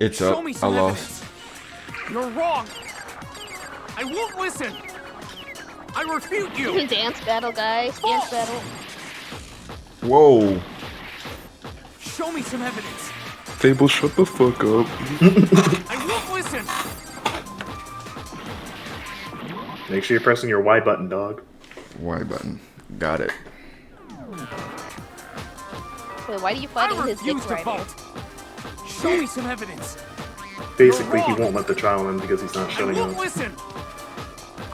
It's Show up. me I some lost. evidence. You're wrong. I won't listen. I refute you. Dance battle, guys. Dance battle. Whoa. Show me some evidence. Fable, shut the fuck up. I won't listen. Make sure you're pressing your Y button, dog. Y button. Got it. Wait, why do you fight his dick to rider? vote. Show me some evidence. Basically, he won't let the trial in because he's not I shutting won't up. listen.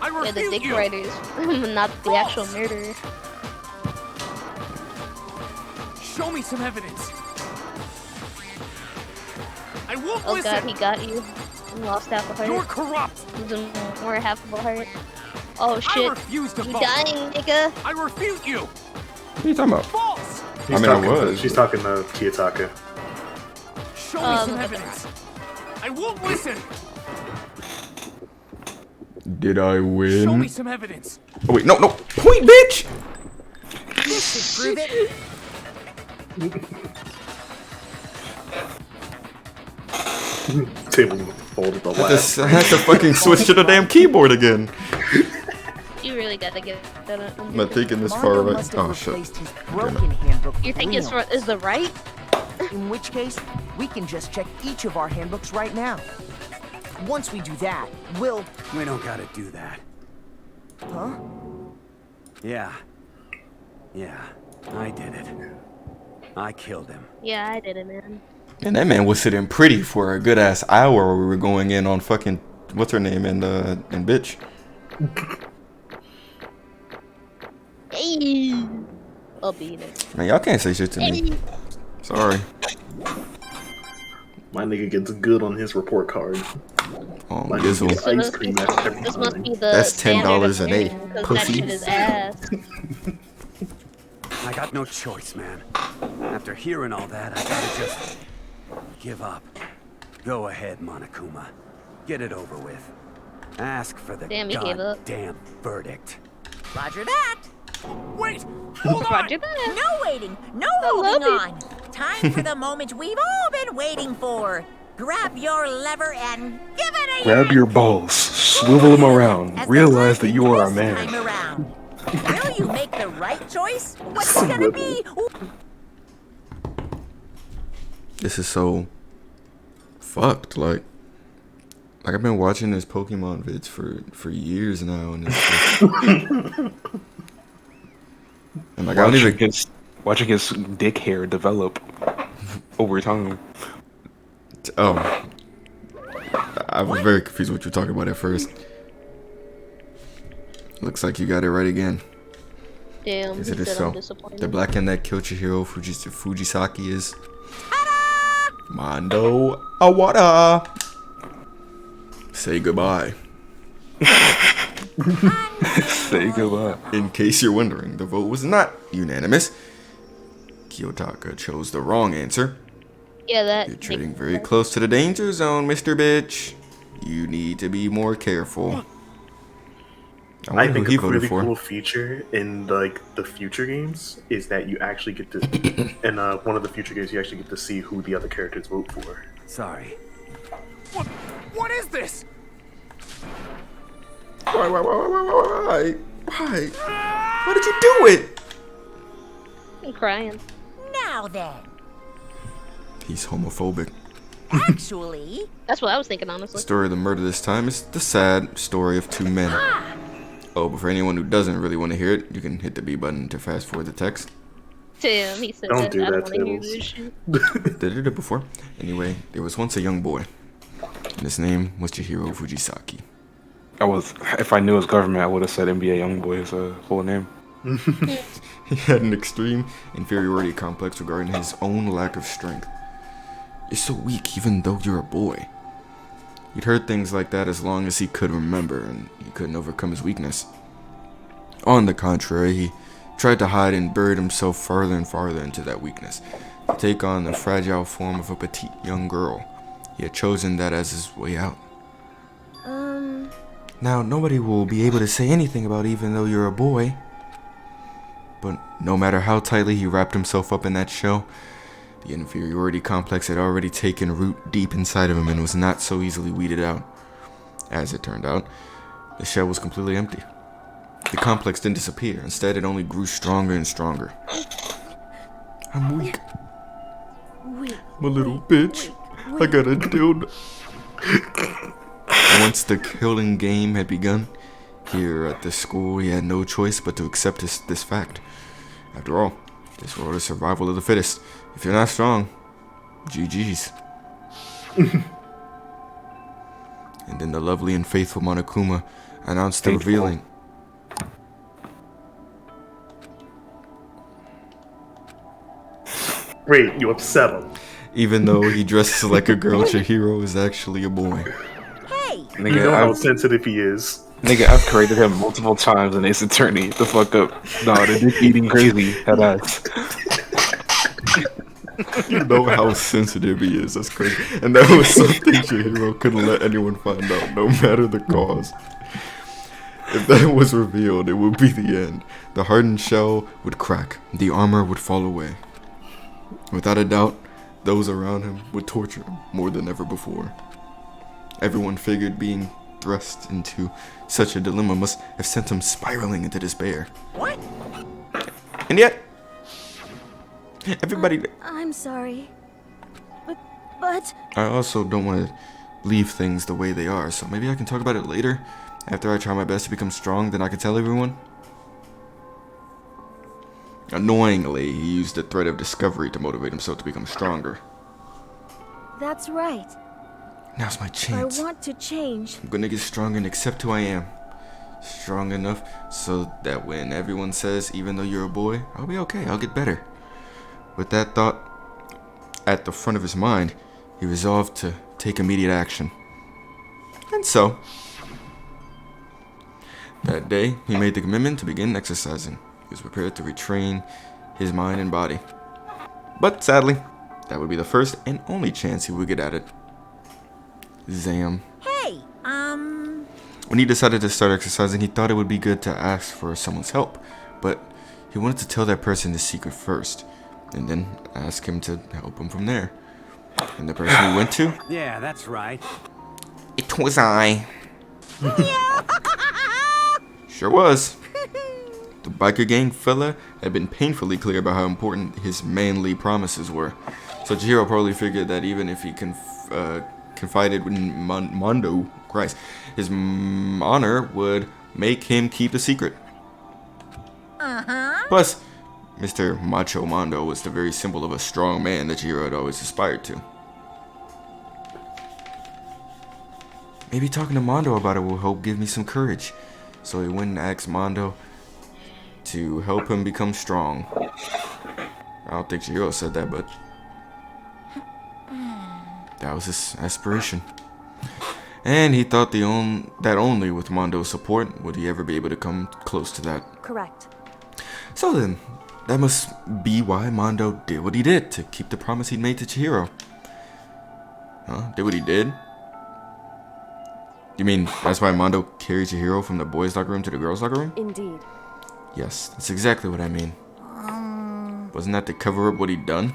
I Yeah, the refute dick you. rider is not the actual murderer. Show me some evidence. I won't Oh listen. god, he got you. You lost half a heart. You're corrupt. Losing more half of a heart. Oh I shit. refuse to You vote. dying, nigga. I refute you. What are you talking about? False. He's talking she's talking to Kiyotaka. Show me some evidence. I won't listen. Did I win? Show me some evidence. Oh wait, no, point, bitch! This should prove it. Table folded the last. I had to fucking switch to the damn keyboard again. You really gotta get that. Am I thinking this far right? Oh shit. Broken handbook. You think it's is the right? In which case, we can just check each of our handbooks right now. Once we do that, we'll... We don't gotta do that. Huh? Yeah. Yeah, I did it. I killed him. Yeah, I did it, man. And that man was sitting pretty for a good ass hour where we were going in on fucking what's her name and bitch. Hey, I'll beat it. Man, y'all can't say shit to me. Sorry. My nigga gets good on his report card. Oh, My Gizzle. nigga gets ice cream every This time. must be the That's $10 a day, because that shit pussy. is ass. I got no choice, man. After hearing all that, I gotta just give up. Go ahead, Monokuma. Get it over with. Ask for the Damn, he gave up. goddamn verdict. Roger that. Wait, hold on. Roger that. No waiting, no I holding love on. Time for the moment we've all been waiting for. Grab your lever and give it a Grab your balls, swivel them around, realize that you are a man. time around. Will you make the right choice? What's it gonna be? This is so fucked. Like I've been watching this Pokemon vids for years now, and it's just, and like I don't even watching his dick hair develop over time. Oh, I was very confused what you're talking about at first. Looks like you got it right again. Damn, Is he it said so? I'm disappointed. The black and that killed Chihiro Fujisaki is Mondo Awada. Say goodbye. Say goodbye. In case you're wondering, the vote was not unanimous. Kiyotaka chose the wrong answer. Yeah, that. You're treading very close to the danger zone, Mr. Bitch. You need to be more careful. I think a really cool feature in like the future games is that you actually get to, in one of the future games, you actually get to see who the other characters vote for. Sorry. What is this? Why? Why did you do it? I'm crying. Now then, He's homophobic. actually, That's what I was thinking, The honestly. story of the murder this time is the sad story of two men. Oh, but for anyone who doesn't really want to hear it, you can hit the B button to fast forward the text. Damn, he said Don't that. do I that, don't want to hear Tables. this shit. They did it before. Anyway, there was once a young boy. And his name was Chihiro Fujisaki. If I knew his government, I would have said NBA Youngboy's full name. He had an extreme inferiority complex regarding his own lack of strength. You're so weak even though you're a boy. He'd heard things like that as long as he could remember, and he couldn't overcome his weakness. On the contrary, he tried to hide and buried himself farther and farther into that weakness, to take on the fragile form of a petite young girl. He had chosen that as his way out. Now, nobody will be able to say anything about even though you're a boy. But no matter how tightly he wrapped himself up in that shell, the inferiority complex had already taken root deep inside of him and was not so easily weeded out. As it turned out, the shell was completely empty. The complex didn't disappear. Instead, it only grew stronger and stronger. I'm weak. I'm a little bitch. I got a dildo. Once the killing game had begun, here at the school, he had no choice but to accept this fact. After all, this world is survival of the fittest. If you're not strong, GG's. And then the lovely and faithful Monokuma announced the revealing. Wait, you upset him. Even though he dresses like a girl, Chihiro is actually a boy. hey, You know how sensitive he is. Nigga, I've created him multiple times in Ace Attorney. The fuck up. Nah, the dick eating crazy. Head ass. You know how sensitive he is. That's crazy. And that was something Chihiro couldn't let anyone find out, no matter the cause. If that was revealed, it would be the end. The hardened shell would crack. The armor would fall away. Without a doubt, those around him would torture him more than ever before. Everyone figured being thrust into such a dilemma must have sent him spiraling into despair. What? And yet, everybody... I'm sorry. But... I also don't want to leave things the way they are, so maybe I can talk about it later. After I try my best to become strong, then I can tell everyone. Annoyingly, he used the threat of discovery to motivate himself to become stronger. That's right. Now's my chance. I want to change. I'm gonna get stronger and accept who I am. Strong enough so that when everyone says, even though you're a boy, I'll be okay, I'll get better. With that thought at the front of his mind, he resolved to take immediate action. And so, that day, he made the commitment to begin exercising. He was prepared to retrain his mind and body. But sadly, that would be the first and only chance he would get at it. Zam. Hey, When he decided to start exercising, he thought it would be good to ask for someone's help. But he wanted to tell that person the secret first, and then ask him to help him from there. And the person he went to? Yeah, that's right. It was I. Sure was. The biker gang fella had been painfully clear about how important his manly promises were. So Chihiro probably figured that even if he confided in Mondo, Christ, his honor would make him keep the secret. Plus, Mr. Macho Mondo was the very symbol of a strong man that Chihiro had always aspired to. Maybe talking to Mondo about it will help give me some courage. So he went and asked Mondo to help him become strong. I don't think Chihiro said that, but that was his aspiration. And he thought that only with Mondo's support would he ever be able to come close to that. Correct. So then, that must be why Mondo did what he did to keep the promise he'd made to Chihiro. Huh? Did what he did? You mean that's why Mondo carried Chihiro from the boys' locker room to the girls' locker room? Indeed. Yes, that's exactly what I mean. Wasn't that to cover up what he'd done?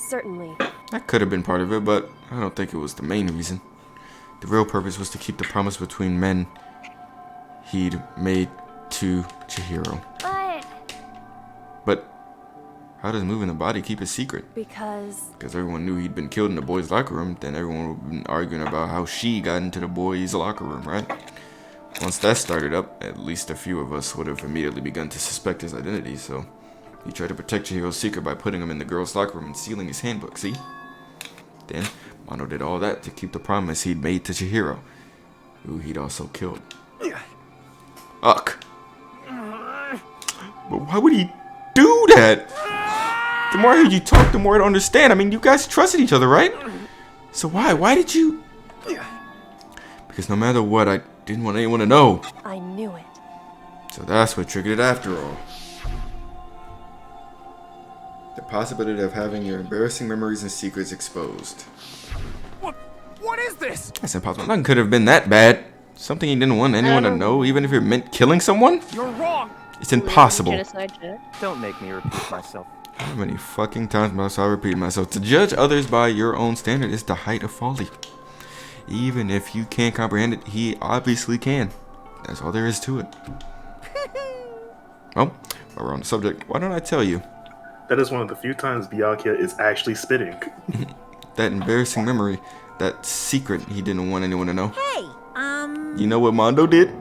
Certainly. That could have been part of it, but I don't think it was the main reason. The real purpose was to keep the promise between men he'd made to Chihiro. But how does moving the body keep a secret? Because everyone knew he'd been killed in the boys' locker room, then everyone would have been arguing about how she got into the boys' locker room, right? Once that started up, at least a few of us would have immediately begun to suspect his identity, so he tried to protect Chihiro's secret by putting him in the girls' locker room and sealing his handbook, see? Then, Mondo did all that to keep the promise he'd made to Chihiro, who he'd also killed. Ugh. But why would he do that? The more I heard you talk, the more I don't understand. I mean, you guys trusted each other, right? So why? Why did you? Because no matter what, I didn't want anyone to know. I knew it. So that's what triggered it after all. The possibility of having your embarrassing memories and secrets exposed. What is this? That's impossible. Nothing could have been that bad. Something you didn't want anyone to know, even if it meant killing someone? You're wrong. It's impossible. Don't make me repeat myself. How many fucking times must I repeat myself? To judge others by your own standard is the height of folly. Even if you can't comprehend it, he obviously can. That's all there is to it. Well, while we're on the subject, why don't I tell you? That is one of the few times Byakuya is actually spitting. That embarrassing memory, that secret he didn't want anyone to know. Hey, You know what Mondo did?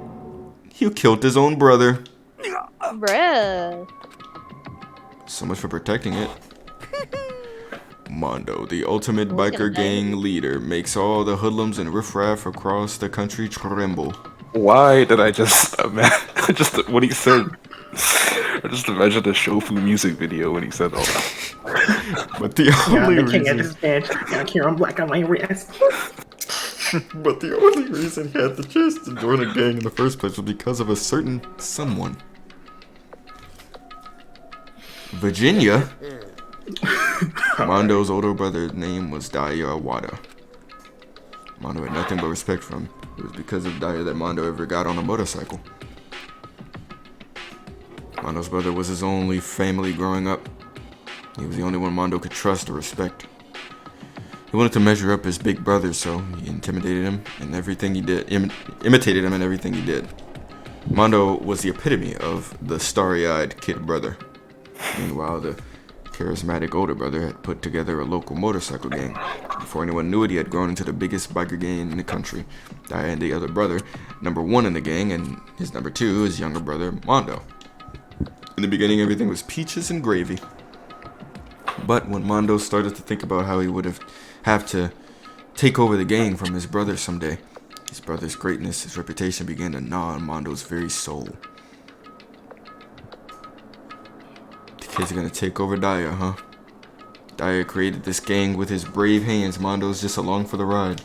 He killed his own brother. Bruh. So much for protecting it. Mondo, the ultimate biker gang leader, makes all the hoodlums and riffraff across the country tremble. Why did I just imagine just what he said? I just imagined the show from the music video when he said all that. But the only I'm the king of reason, this bitch. I care. I'm black on my wrist. but the only reason he had the chance to join a gang in the first place was because of a certain someone. Virginia. Mondo's older brother's name was Daya Awada. Mondo had nothing but respect for him. It was because of Daya that Mondo ever got on a motorcycle. Mondo's brother was his only family growing up. He was the only one Mondo could trust or respect. He wanted to measure up his big brother, so he intimidated him in everything he did, imitated him in everything he did. Mondo was the epitome of the starry-eyed kid brother. Meanwhile, the charismatic older brother had put together a local motorcycle gang. Before anyone knew it, he had grown into the biggest biker gang in the country. Daya and the other brother, number 1 in the gang, and his number 2, his younger brother, Mondo. In the beginning, everything was peaches and gravy. But when Mondo started to think about how he would have to take over the gang from his brother someday, his brother's greatness, his reputation began to gnaw on Mondo's very soul. The kids are gonna take over Daya, huh? Daya created this gang with his brave hands. Mondo's just along for the ride.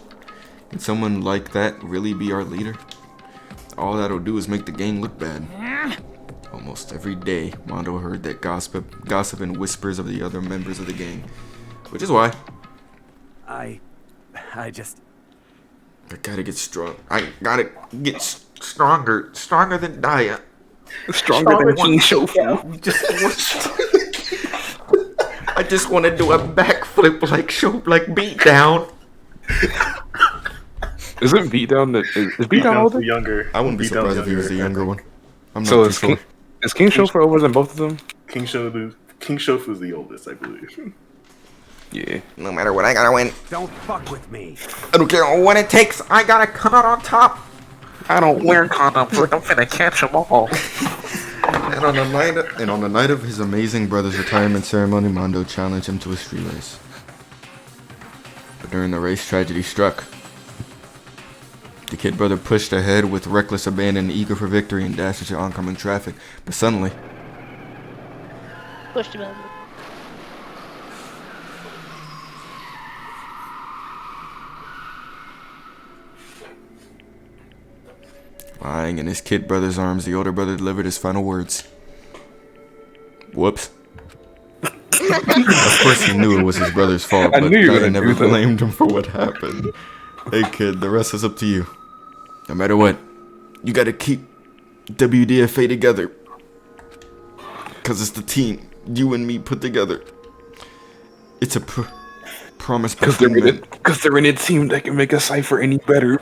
Can someone like that really be our leader? All that'll do is make the gang look bad. Almost every day, Mondo heard that gossip and whispers of the other members of the gang. Which is why I gotta get strong. I gotta get stronger than Daya. Stronger than King Shofu. I just want to do a backflip like Beatdown. Isn't Beatdown is Beatdown older? Younger. I wouldn't be surprised if he was the younger one. I'm not So too sure. is King Shofu older than both of them? King Shofu's the oldest, I believe. Yeah. No matter what, I gotta win. Don't fuck with me. I don't care what it takes. I gotta come out on top. I don't wear condoms. Like I'm finna catch them all. And on the night of his amazing brother's retirement ceremony, Mondo challenged him to a street race. But during the race, tragedy struck. The kid brother pushed ahead with reckless abandon, eager for victory, and dashed into oncoming traffic. But suddenly, Pushed him over. lying in his kid brother's arms, the older brother delivered his final words. Whoops. Of course he knew it was his brother's fault, but Daya never blamed him for what happened. Hey kid, the rest is up to you. No matter what, you gotta keep WDFA together. Cause it's the team you and me put together. It's a promise between men. Cause they're in a team that can make a cipher any better.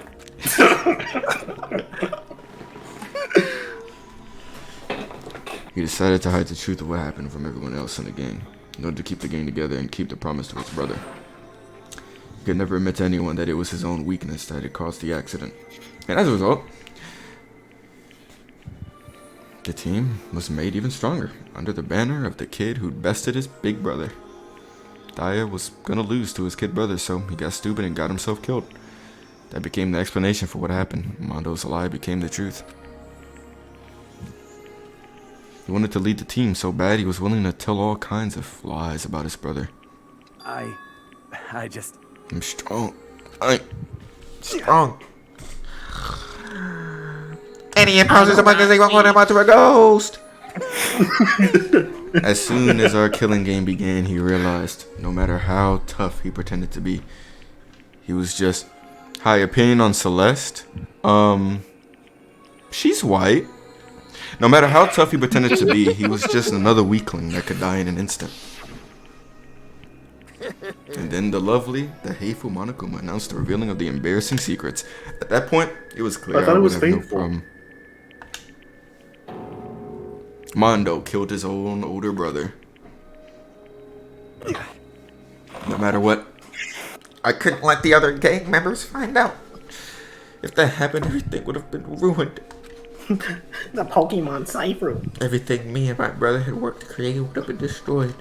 He decided to hide the truth of what happened from everyone else in the gang, in order to keep the gang together and keep the promise to his brother. He could never admit to anyone that it was his own weakness that had caused the accident. And as a result, the team was made even stronger, under the banner of the kid who'd bested his big brother. Daya was gonna lose to his kid brother, so he got stupid and got himself killed. That became the explanation for what happened. Mondo's lie became the truth. He wanted to lead the team so bad he was willing to tell all kinds of lies about his brother. I just... I'm strong. I'm strong. Any impulses among us, they won't let him out to a ghost. As soon as our killing game began, he realized no matter how tough he pretended to be, he was just... High opinion on Celeste? She's white. No matter how tough he pretended to be, he was just another weakling that could die in an instant. And then the lovely, the hateful Monokuma announced the revealing of the embarrassing secrets. At that point, it was clear I thought it was would have no painful. problem. Mondo killed his own older brother. No matter what, I couldn't let the other gang members find out. If that happened, everything would have been ruined. The Pokemon cipher. Everything me and my brother had worked to create would have been destroyed.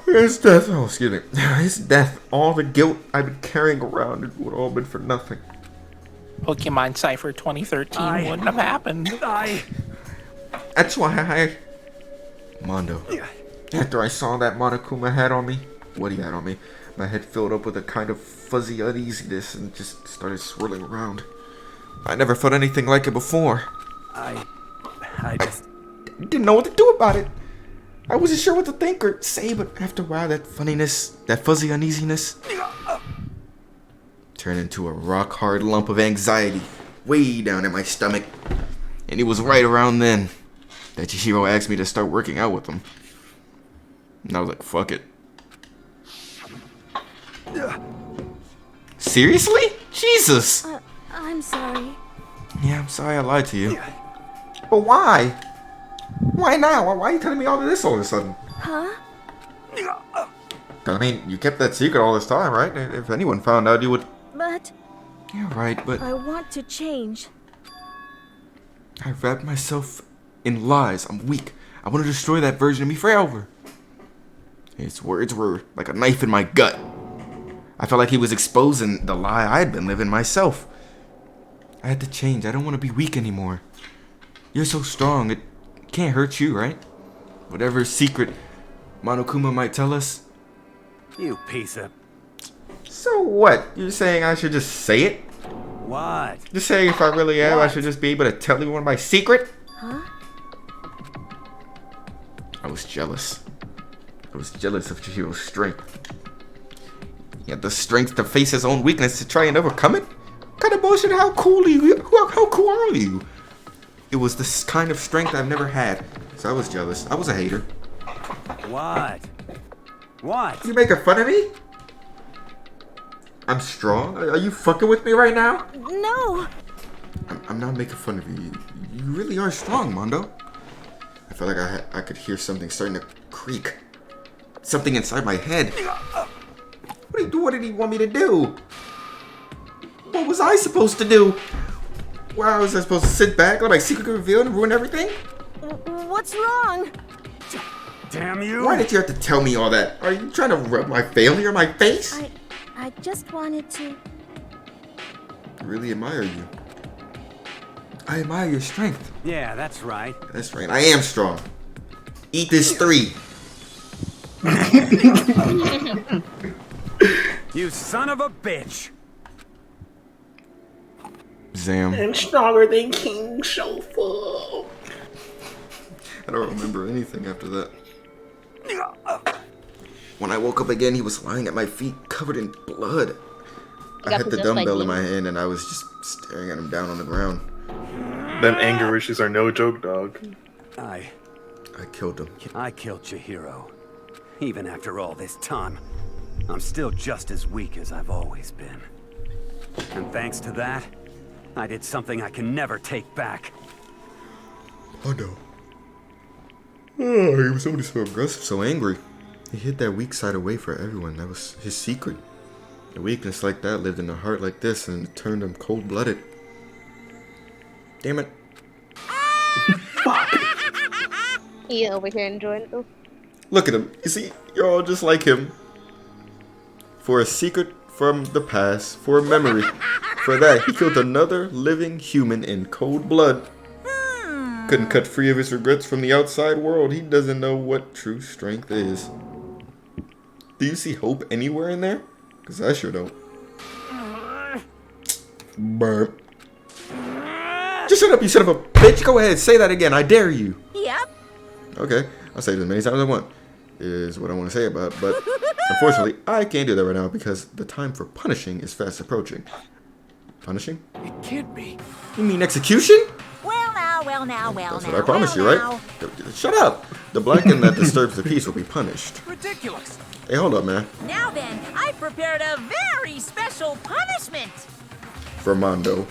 His death, his death, all the guilt I've been carrying around, it would all been for nothing. Pokemon Cipher 2013 wouldn't have happened. That's why Mondo. After I saw that Monokuma had on me, what he had on me, my head filled up with a kind of fuzzy uneasiness and just started swirling around. I never felt anything like it before. I didn't know what to do about it. I wasn't sure what to think or say, but after a while, that funniness, that fuzzy uneasiness, turned into a rock-hard lump of anxiety way down in my stomach. And it was right around then that Chihiro asked me to start working out with him. And I was like, fuck it. Seriously? Jesus! I'm sorry. Yeah, I'm sorry I lied to you. But why? Why now? Why are you telling me all of this all of a sudden? Huh? I mean, you kept that secret all this time, right? If anyone found out, you would... But... Yeah, right, but... I want to change. I wrapped myself in lies. I'm weak. I want to destroy that version of me forever. His words were like a knife in my gut. I felt like he was exposing the lie I had been living myself. I had to change. I don't want to be weak anymore. You're so strong. It can't hurt you, right? Whatever secret Monokuma might tell us. You piece of... So what? You're saying I should just say it? What? You're saying if I really am, I should just be able to tell everyone my secret? Huh? I was jealous. I was jealous of Chihiro's strength. He had the strength to face his own weakness to try and overcome it? What kind of bullshit? How cool are you? How cool are you? It was this kind of strength I've never had. So I was jealous. I was a hater. What? What? You making fun of me? I'm strong? Are you fucking with me right now? No! I'm not making fun of you. You really are strong, Mondo. I felt like I could hear something starting to creak. Something inside my head. What did he want me to do? What was I supposed to do? Wow, was I supposed to sit back, let my secret get revealed and ruin everything? What's wrong? Damn you! Why did you have to tell me all that? Are you trying to rub my failure in my face? I just wanted to... I really admire you. I admire your strength. Yeah, that's right. That's right. I am strong. Eat this 3. You son of a bitch! Zam. And stronger than King Shofu. I don't remember anything after that. When I woke up again, he was lying at my feet, covered in blood. I had the dumbbell in my hand, and I was just staring at him down on the ground. Them anger issues are no joke, dog. I killed him. I killed Chihiro. Even after all this time, I'm still just as weak as I've always been. And thanks to that, I did something I can never take back. Oh no. Oh, he was always so aggressive, so angry. He hid that weak side away for everyone. That was his secret. A weakness like that lived in a heart like this, and it turned him cold-blooded. Damn it. He over here enjoying it though. Look at him. You see, you're all just like him. For a secret from the past, for a memory. For that, he killed another living human in cold blood. Couldn't cut free of his regrets from the outside world. He doesn't know what true strength is. Do you see hope anywhere in there? Because I sure don't. Burp. Just shut up, you son of a bitch. Go ahead, say that again. I dare you. Yep. Okay, I'll say it as many times as I want. Is what I want to say about, but unfortunately, I can't do that right now because the time for punishing is fast approaching. Punishing? It can't be. You mean execution? Well now. That's what I promised you, right? Shut up! The blackened that disturbs the peace will be punished. Ridiculous. Hey, hold up, man. Now then, I prepared a very special punishment. For Mondo.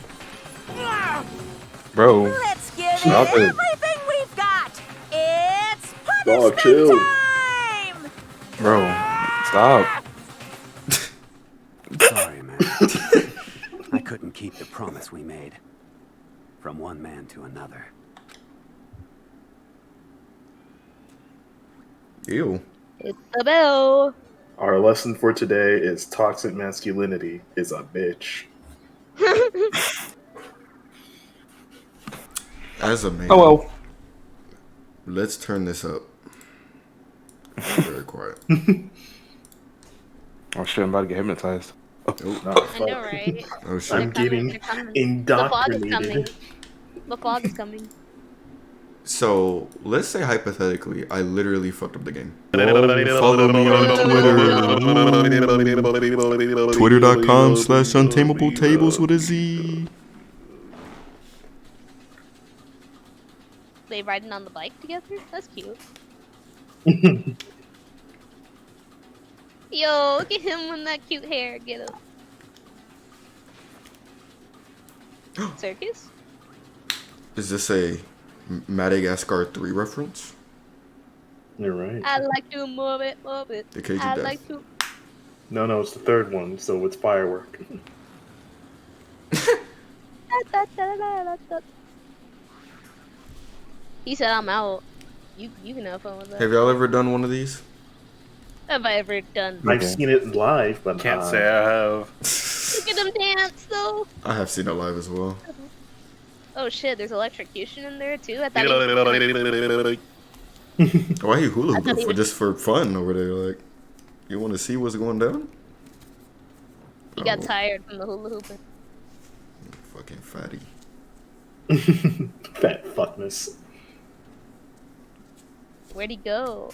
Bro. Let's give it Stop it. everything we've got. It's Dog, punishment chill. time. Bro, stop. Sorry, man. I couldn't keep the promise we made. From one man to another. Ew. It's the bell. Our lesson for today is toxic masculinity is a bitch. As a man. Oh well. Let's turn this up. Very quiet. Oh shit, I'm about to get hypnotized. Oh, I know, right? Oh shit. I'm getting They're coming. indoctrinated. The fog is coming. So, let's say hypothetically, I literally fucked up the game. Follow me on Twitter. Twitter.com/untamable tables with a Z. they riding on the bike together? That's cute. Yo, look at him with that cute hair. Get him. Circus? Is this a Madagascar 3 reference? You're right. I like to move it, move it. The Cage of I Death. like to. No, it's the third one, so it's firework. He said, "I'm out. You can have fun with that." Have y'all ever done one of these? Have I ever done? I've seen it live, but Can't say I have. Look at them dance, though. I have seen it live as well. Oh shit, there's electrocution in there too. I thought Why are you hula hooping for just for fun over there? Like, you want to see what's going down? he got tired from the hula hooping. Fucking fatty. Fat fuckness. Where'd he go?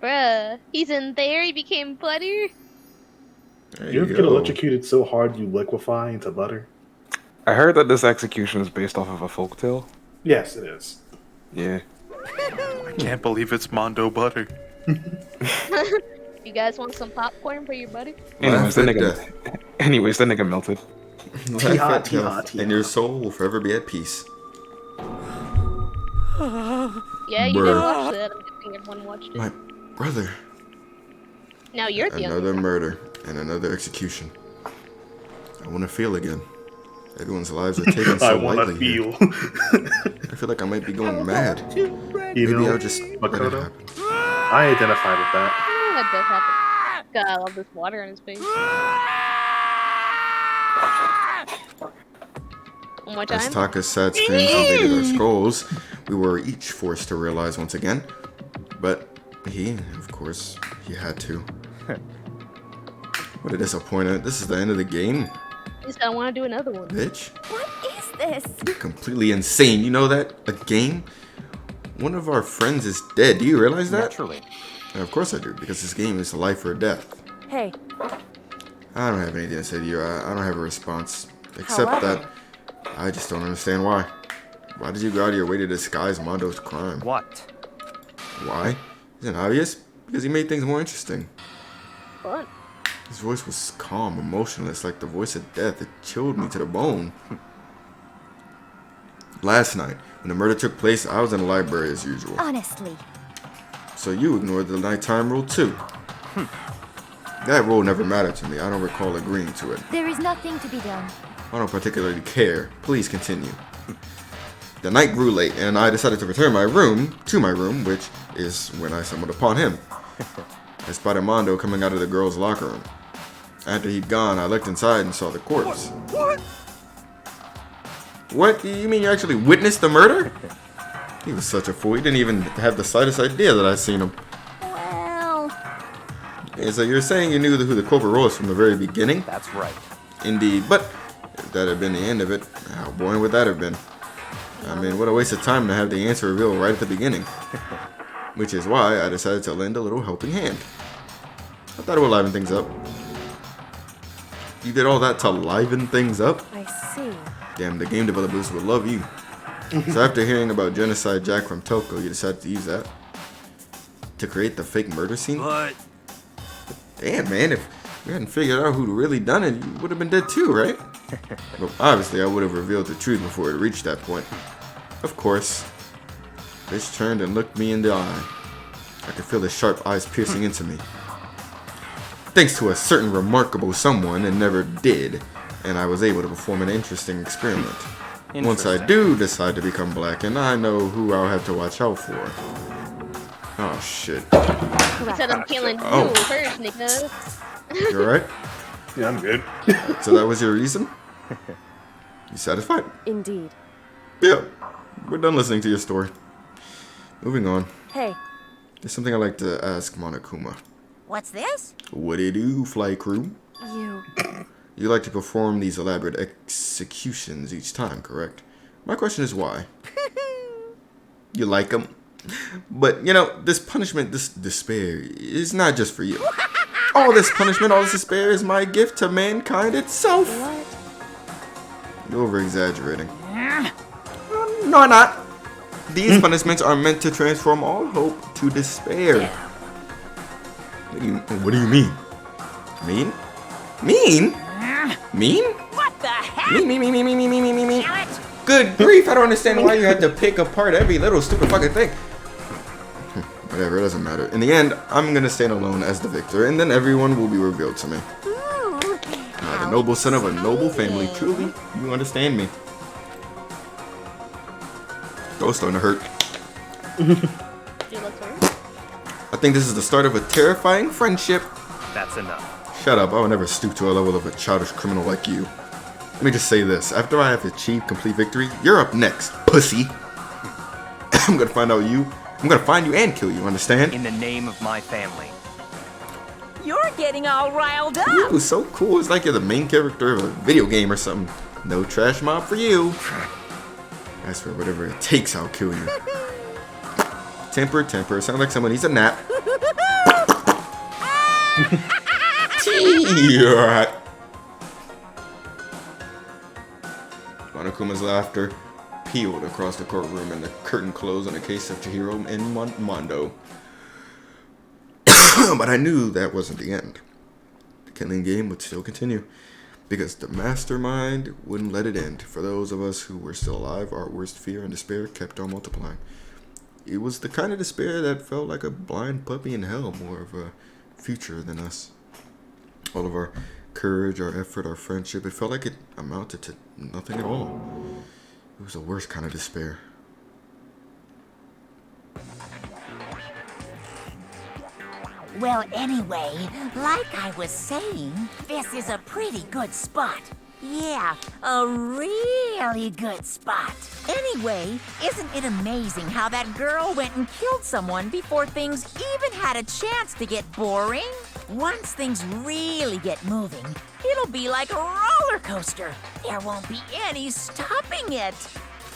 Bruh, he's in there. He became butter. You ever get electrocuted so hard you liquefy into butter? I heard that this execution is based off of a folktale. Yes, it is. Yeah. I can't believe it's Mondo butter. You guys want some popcorn for your butter? Anyways, that nigga melted. Laugh at death, and your soul will forever be at peace. Yeah, you did watch that. I'm guessing everyone watched it. My brother. Now you're the Another other. murder and another execution. I want to feel again. Everyone's lives are taken so I want to lightly. feel. I feel like I might be going mad. You Maybe know, I'll just let it Makoto, happen. I identify with that. That does happen. God, I love this water in his face. One more As time. Taka's sad screams invaded our skulls, we were each forced to realize once again. But he, of course, he had to. What a disappointment. This is the end of the game, I want to do another one. bitch. What is this? You're completely insane. You know that? A game? One of our friends is dead. Do you realize that? Naturally. And of course I do, because this game is a life or death. Hey, I don't have anything to say to you. I don't have a response. Except However- that I just don't understand why. Why did you go out of your way to disguise Mondo's crime? What? Why? Isn't it obvious? Because he made things more interesting. What? His voice was calm, emotionless, like the voice of death. It chilled me to the bone. Last night, when the murder took place, I was in the library as usual. Honestly. So you ignored the nighttime rule too. That rule never mattered to me. I don't recall agreeing to it. There is nothing to be done. I don't particularly care. Please continue. The night grew late, and I decided to return to my room, which is when I stumbled upon him. I spotted Mondo coming out of the girls' locker room. After he'd gone, I looked inside and saw the corpse. What? You mean you actually witnessed the murder? He was such a fool. He didn't even have the slightest idea that I'd seen him. Well... Yeah, so you're saying you knew who the culprit was from the very beginning? That's right. Indeed, but if that had been the end of it, how boring would that have been? I mean, what a waste of time to have the answer revealed right at the beginning. Which is why I decided to lend a little helping hand. I thought it would liven things up. You did all that to liven things up? I see. Damn, the game developers would love you. So after hearing about Genocide Jack from Telco, you decided to use that to create the fake murder scene? But damn, man, if we hadn't figured out who'd really done it, you would have been dead too, right? Well, obviously, I would have revealed the truth before it reached that point. Of course. Bitch turned and looked me in the eye. I could feel the sharp eyes piercing into me. Thanks to a certain remarkable someone, it never did, and I was able to perform an interesting experiment. Once I do decide to become black, and I know who I'll have to watch out for. Oh, shit. He said I'm killing you first, nigga. You alright? Yeah, I'm good. So that was your reason? You satisfied? Indeed. Yeah. We're done listening to your story. Moving on. Hey. There's something I'd like to ask Monokuma. What's this? What do you do, fly crew? You like to perform these elaborate executions each time, correct? My question is why? You like them? But, you know, this punishment, this despair, is not just for you. All this punishment, all this despair is my gift to mankind itself. You're over-exaggerating. No, I'm not. These punishments are meant to transform all hope to despair. What do you mean? Mean? Mean? Mean? What the heck? Me. Good grief, I don't understand why you had to pick apart every little stupid fucking thing. Whatever, it doesn't matter. In the end, I'm gonna stand alone as the victor, and then everyone will be revealed to me. The noble son of a noble family. Truly, you understand me. Oh, it's starting to hurt. I think this is the start of a terrifying friendship. That's enough. Shut up, I will never stoop to a level of a childish criminal like you. Let me just say this. After I have achieved complete victory, you're up next, pussy. I'm gonna find you and kill you, understand? In the name of my family. You're getting all riled up. Ooh, so cool. It's like you're the main character of a video game or something. No trash mob for you. As for whatever it takes, I'll kill you. Temper. Sounds like someone needs a nap. Monokuma's laughter peeled across the courtroom and the curtain closed on the case of Chihiro and Mondo. But I knew that wasn't the end. The killing game would still continue, because the mastermind wouldn't let it end. For those of us who were still alive, our worst fear and despair kept on multiplying. It was the kind of despair that felt like a blind puppy in hell, more of a future than us. All of our courage, our effort, our friendship, it felt like it amounted to nothing at all. It was the worst kind of despair. Well, anyway, like I was saying, this is a pretty good spot. Yeah, a really good spot. Anyway, isn't it amazing how that girl went and killed someone before things even had a chance to get boring? Once things really get moving, it'll be like a roller coaster. There won't be any stopping it.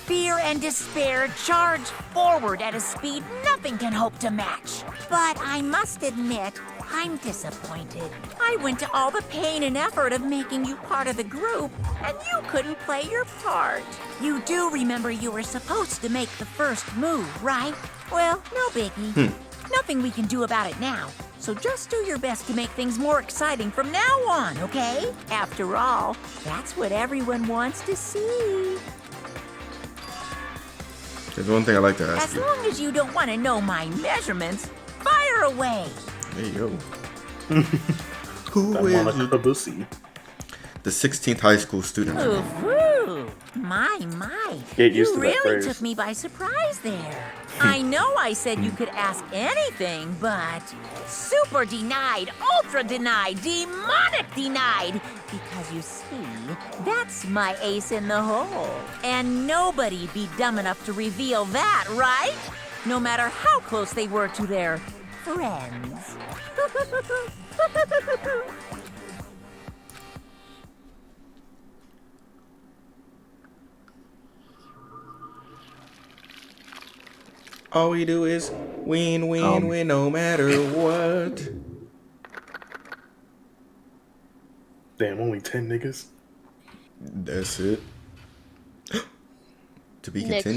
Fear and despair charge forward at a speed nothing can hope to match. But I must admit, I'm disappointed. I went to all the pain and effort of making you part of the group, and you couldn't play your part. You do remember you were supposed to make the first move, right? Well, no biggie. Nothing we can do about it now. So just do your best to make things more exciting from now on, okay? After all, that's what everyone wants to see. There's one thing I'd like to ask you. As long as you don't want to know my measurements, fire away. Hey, yo. Who is the 16th high school student? Ooh, my. Get used You to that really phrase. took me by surprise there. I know I said you could ask anything, but super denied, ultra denied, demonic denied. Because you see, that's my ace in the hole. And nobody'd be dumb enough to reveal that, right? No matter how close they were to their friends. All we do is win, no matter what. Damn, only 10 niggas? That's it. To be Next continued.